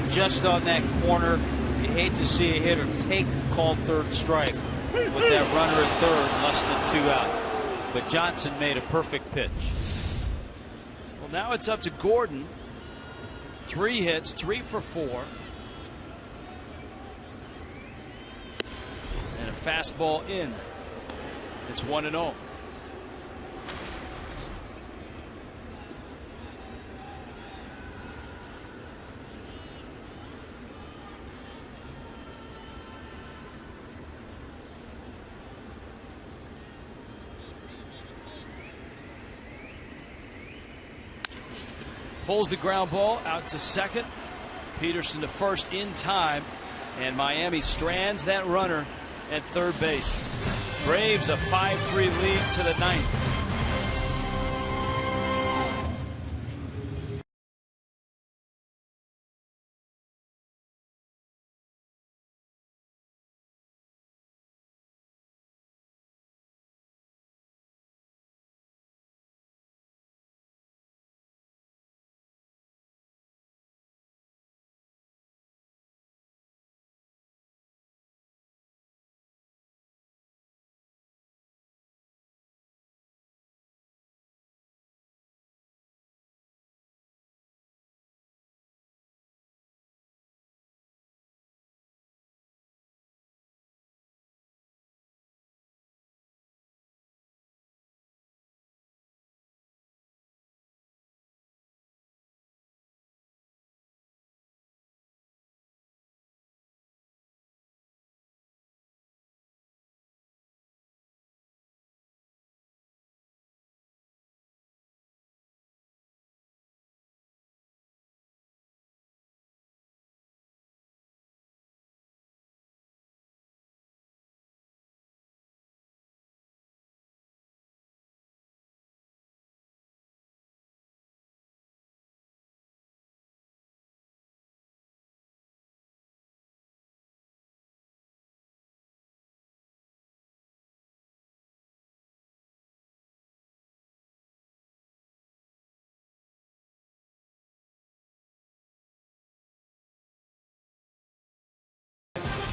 just on that corner. You hate to see a hitter take called third strike with that runner at third, less than 2 out. But Johnson made a perfect pitch. Well, now it's up to Gordon. 3 hits, 3 for 4. And a fastball in. It's 1-0. Pulls the ground ball out to second. Peterson to first in time. And Miami strands that runner at third base. Braves a 5-3 lead to the 9th.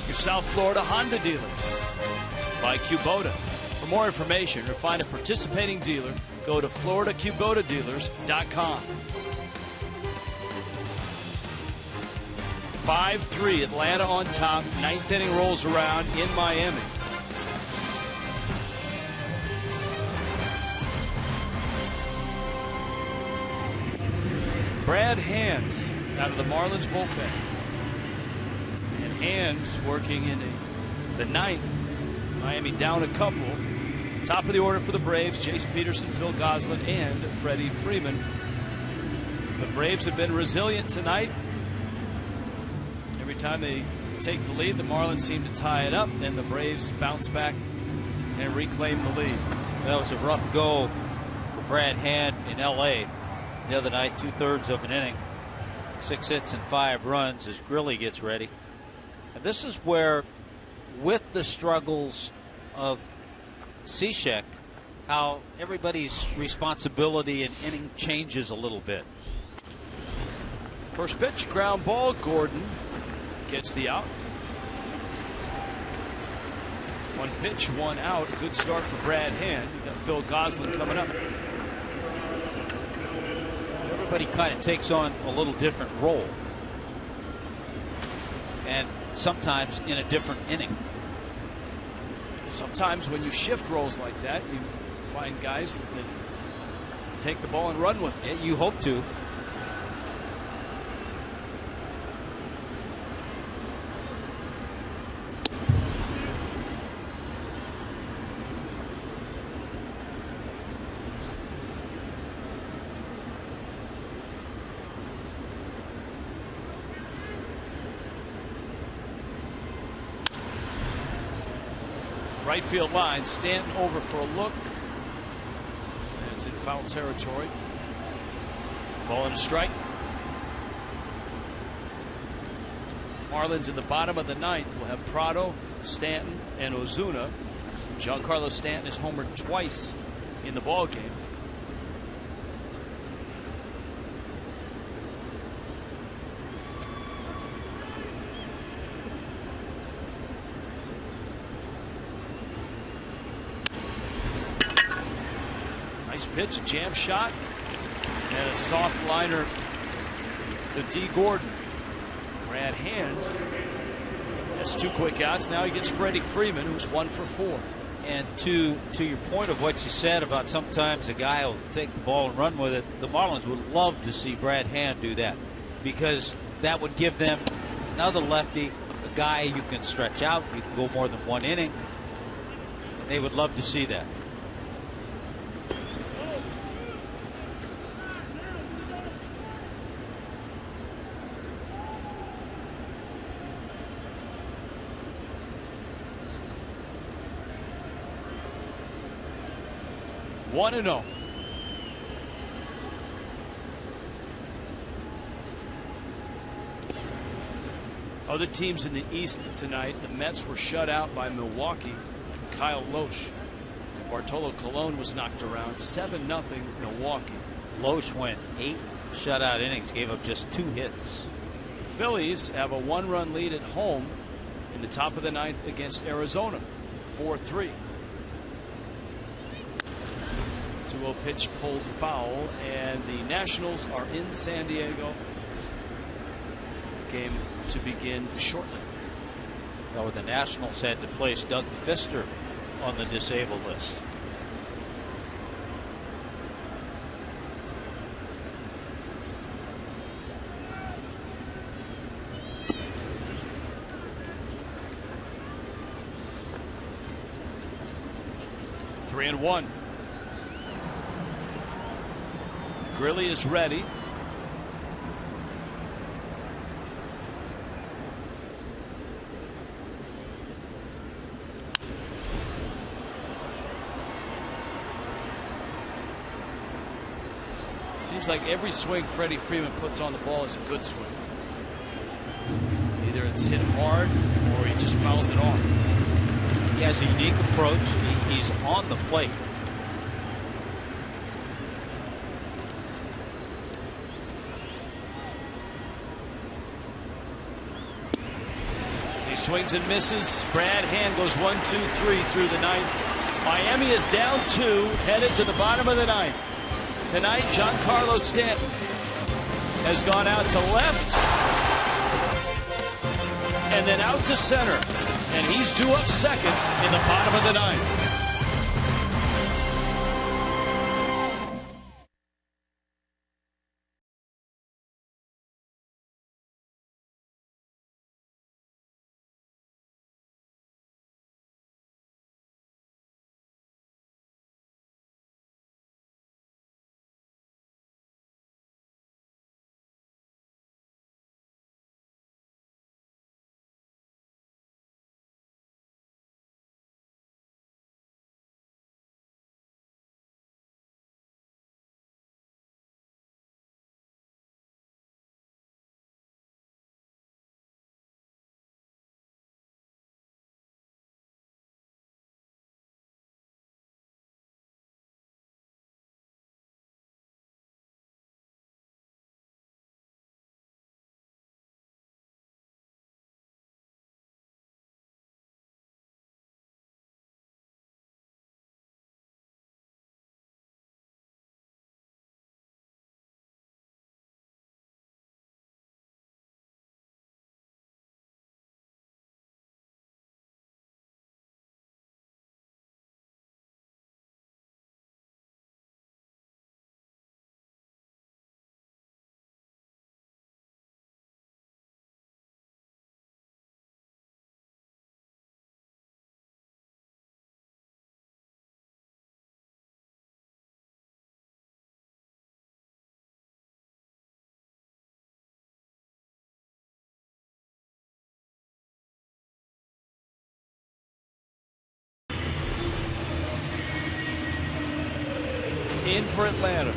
Your South Florida Honda dealers by Kubota. For more information or find a participating dealer, go to FloridaKubotaDealers.com. 5-3, Atlanta on top. 9th inning rolls around in Miami. Brad Hands out of the Marlins bullpen. Hands working in the 9th. Miami down a couple. Top of the order for the Braves, Jace Peterson, Phil Goslin, and Freddie Freeman. The Braves have been resilient tonight. Every time they take the lead, the Marlins seem to tie it up, and the Braves bounce back and reclaim the lead. That was a rough go for Brad Hand in L.A. the other night, 2/3 of an inning. 6 hits and 5 runs as Grilly gets ready. And this is where, with the struggles of Cishek, how everybody's responsibility and inning changes a little bit. First pitch, ground ball. Gordon gets the out. 1 pitch, 1 out. A good start for Brad Hand. You've got Phil Goslin coming up. Everybody kind of takes on a little different role. And sometimes in a different inning. Sometimes when you shift roles like that, you find guys that take the ball and run with it. Yeah, you hope to. Right field line. Stanton over for a look. And it's in foul territory. Ball and a strike. Marlins in the bottom of the ninth will have Prado, Stanton, and Ozuna. Giancarlo Stanton has homered twice in the ball game. Nice pitch, a jam shot, and a soft liner to D. Gordon. Brad Hand has 2 quick outs. Now he gets Freddie Freeman, who's 1 for 4. And to your point of what you said about sometimes a guy will take the ball and run with it, the Marlins would love to see Brad Hand do that, because that would give them another lefty, a guy you can stretch out. You can go more than 1 inning. They would love to see that. One and 0. Other teams in the East tonight, the Mets were shut out by Milwaukee. Kyle Loesch. Bartolo Colon was knocked around. 7-0 Milwaukee. Loesch went 8 shutout innings, gave up just 2 hits. The Phillies have a 1-run lead at home in the top of the ninth against Arizona. 4-3. 2-0 pitch pulled foul, and the Nationals are in San Diego. Game to begin shortly. Well, the Nationals had to place Doug Fister on the disabled list. Three and 1. Grilli is ready. Seems like every swing Freddie Freeman puts on the ball is a good swing. Either it's hit hard or he just fouls it off. He has a unique approach. He's on the plate. He swings and misses. Brad Hand goes 1, 2, 3 through the ninth. Miami is down 2, headed to the bottom of the ninth. Tonight, Giancarlo Stanton has gone out to left and then out to center, and he's due up second in the bottom of the ninth. In for Atlanta.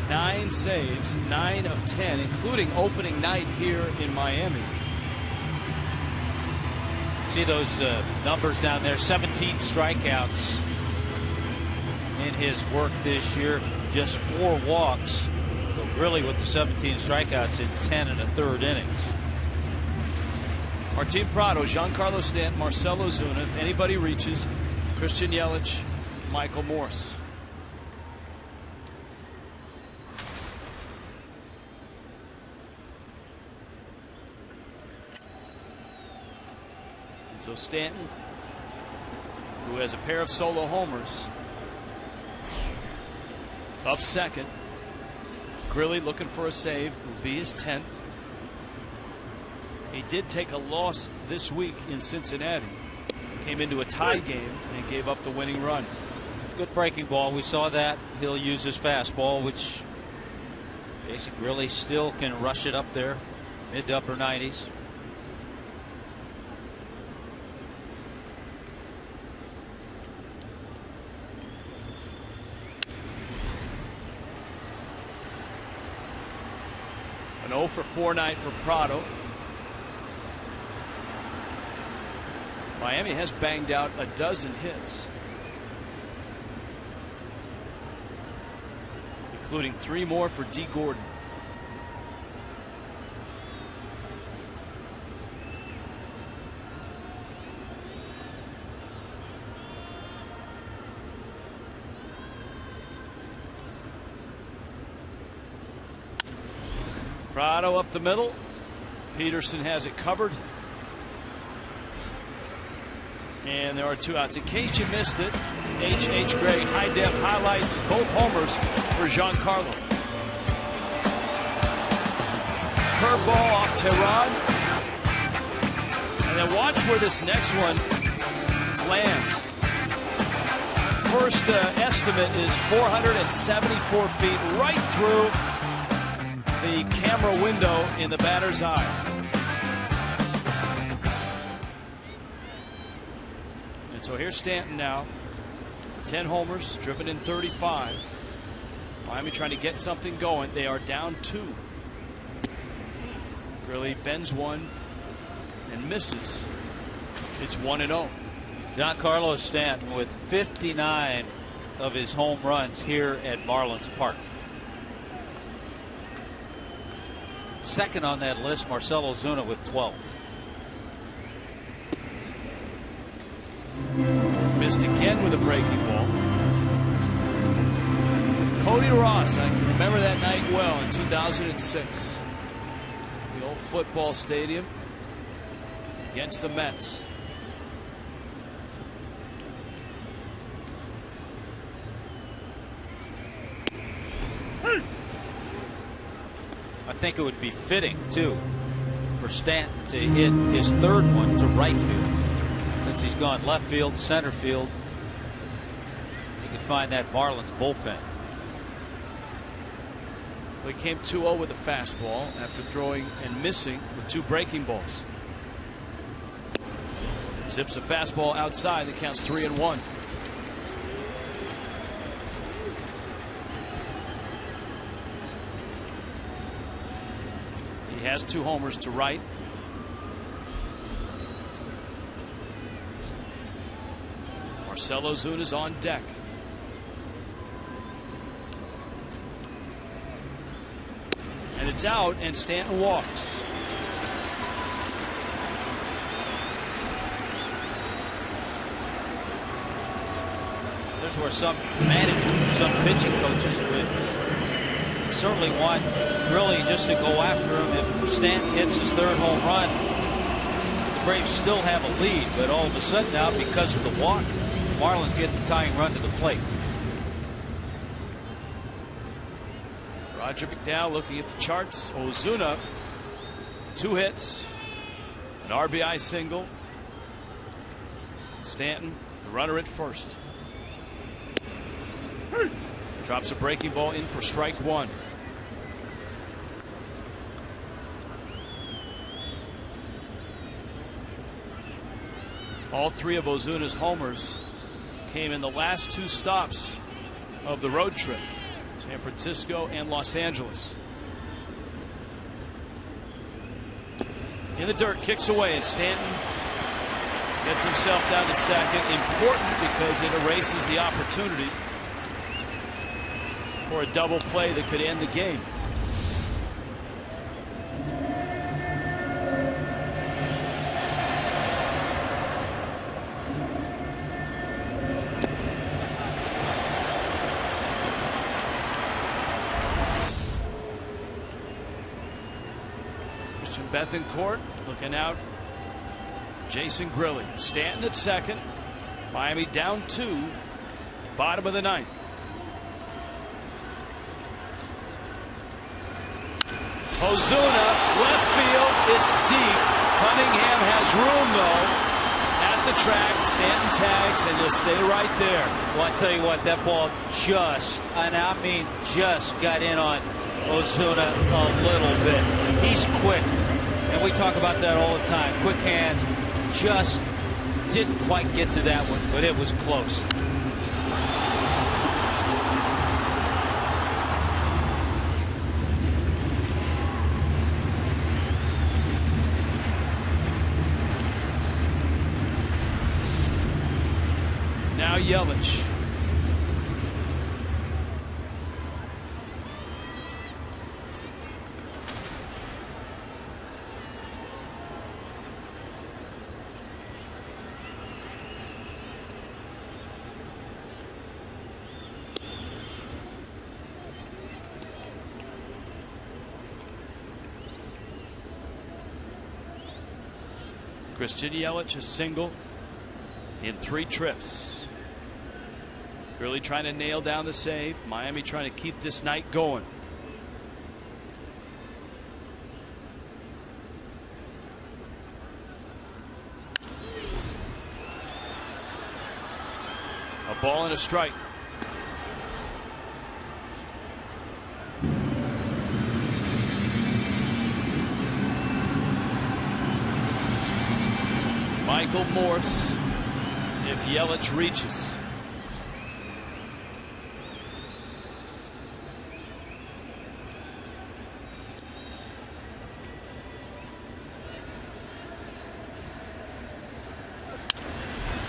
9 saves, 9 of 10, including opening night here in Miami. See those numbers down there, 17 strikeouts in his work this year, just 4 walks, but really with the 17 strikeouts in 10 1/3 innings. Martin Prado, Giancarlo Stanton, Marcell Ozuna. If anybody reaches, Christian Yelich, Michael Morse. And so Stanton, who has a pair of solo homers, up second. Grilli looking for a save, will be his 10th. He did take a loss this week in Cincinnati. Came into a tie game and gave up the winning run. Good breaking ball. We saw that. He'll use his fastball, which basically Grilli still can rush it up there, mid to upper 90s. An 0 for 4 night for Prado. Miami has banged out a dozen hits, including 3 more for D. Gordon. Prado up the middle. Peterson has it covered. And there are 2 outs. In case you missed it, H.H. Gray high def highlights both homers for Giancarlo. Curveball off Tehran. And then watch where this next one lands. First estimate is 474 feet, right through the camera window in the batter's eye. And so here's Stanton now. 10 homers, driven in 35. Miami trying to get something going. They are down 2. Grilli bends one and misses. It's 1-0. Giancarlo Stanton with 59 of his home runs here at Marlins Park. Second on that list, Marcell Ozuna with 12. Missed again with a breaking ball. Cody Ross, I can remember that night well in 2006. The old football stadium against the Mets. I think it would be fitting, too, for Stanton to hit his 3rd one to right field. Since he's gone left field, center field, he can find that Marlins bullpen. He came 2-0 with a fastball after throwing and missing with 2 breaking balls. Zips a fastball outside that counts 3-1. He has 2 homers to right. Marcell Ozuna's on deck. And it's out, and Stanton walks. There's where some managers, some pitching coaches would certainly want Grilli just to go after him. If Stanton hits his 3rd home run, the Braves still have a lead, but all of a sudden now, because of the walk, Marlins get the tying run to the plate. Roger McDowell looking at the charts. Ozuna, 2 hits, an RBI single. Stanton, the runner at first. Drops a breaking ball in for strike 1. All 3 of Ozuna's homers came in the last 2 stops of the road trip. San Francisco and Los Angeles. In the dirt, kicks away, and Stanton gets himself down to second. Important because it erases the opportunity for a double play that could end the game. Bethancourt looking out. Jason Grilli. Stanton at second. Miami down 2. Bottom of the 9th. Ozuna, left field. It's deep. Cunningham has room though at the track. Stanton tags, and he'll stay right there. Well, I tell you what, that ball just, and I mean just, got in on Ozuna a little bit. He's quick. And we talk about that all the time. Quick hands. Just didn't quite get to that one, but it was close. Now Yelich. Christian Yelich, a single in 3 trips. Really trying to nail down the save. Miami trying to keep this night going. A ball and a strike. Michael Morse, if Yelich reaches.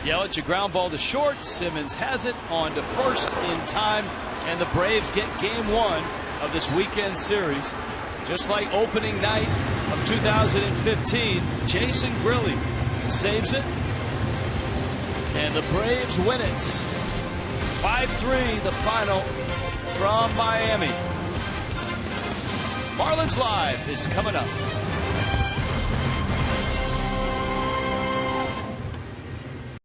Yelich, a ground ball to short. Simmons has it on to first in time, and the Braves get game 1 of this weekend series. Just like opening night of 2015, Jason Grilli saves it, and the Braves win it. 5-3 the final from Miami. Marlins Live is coming up.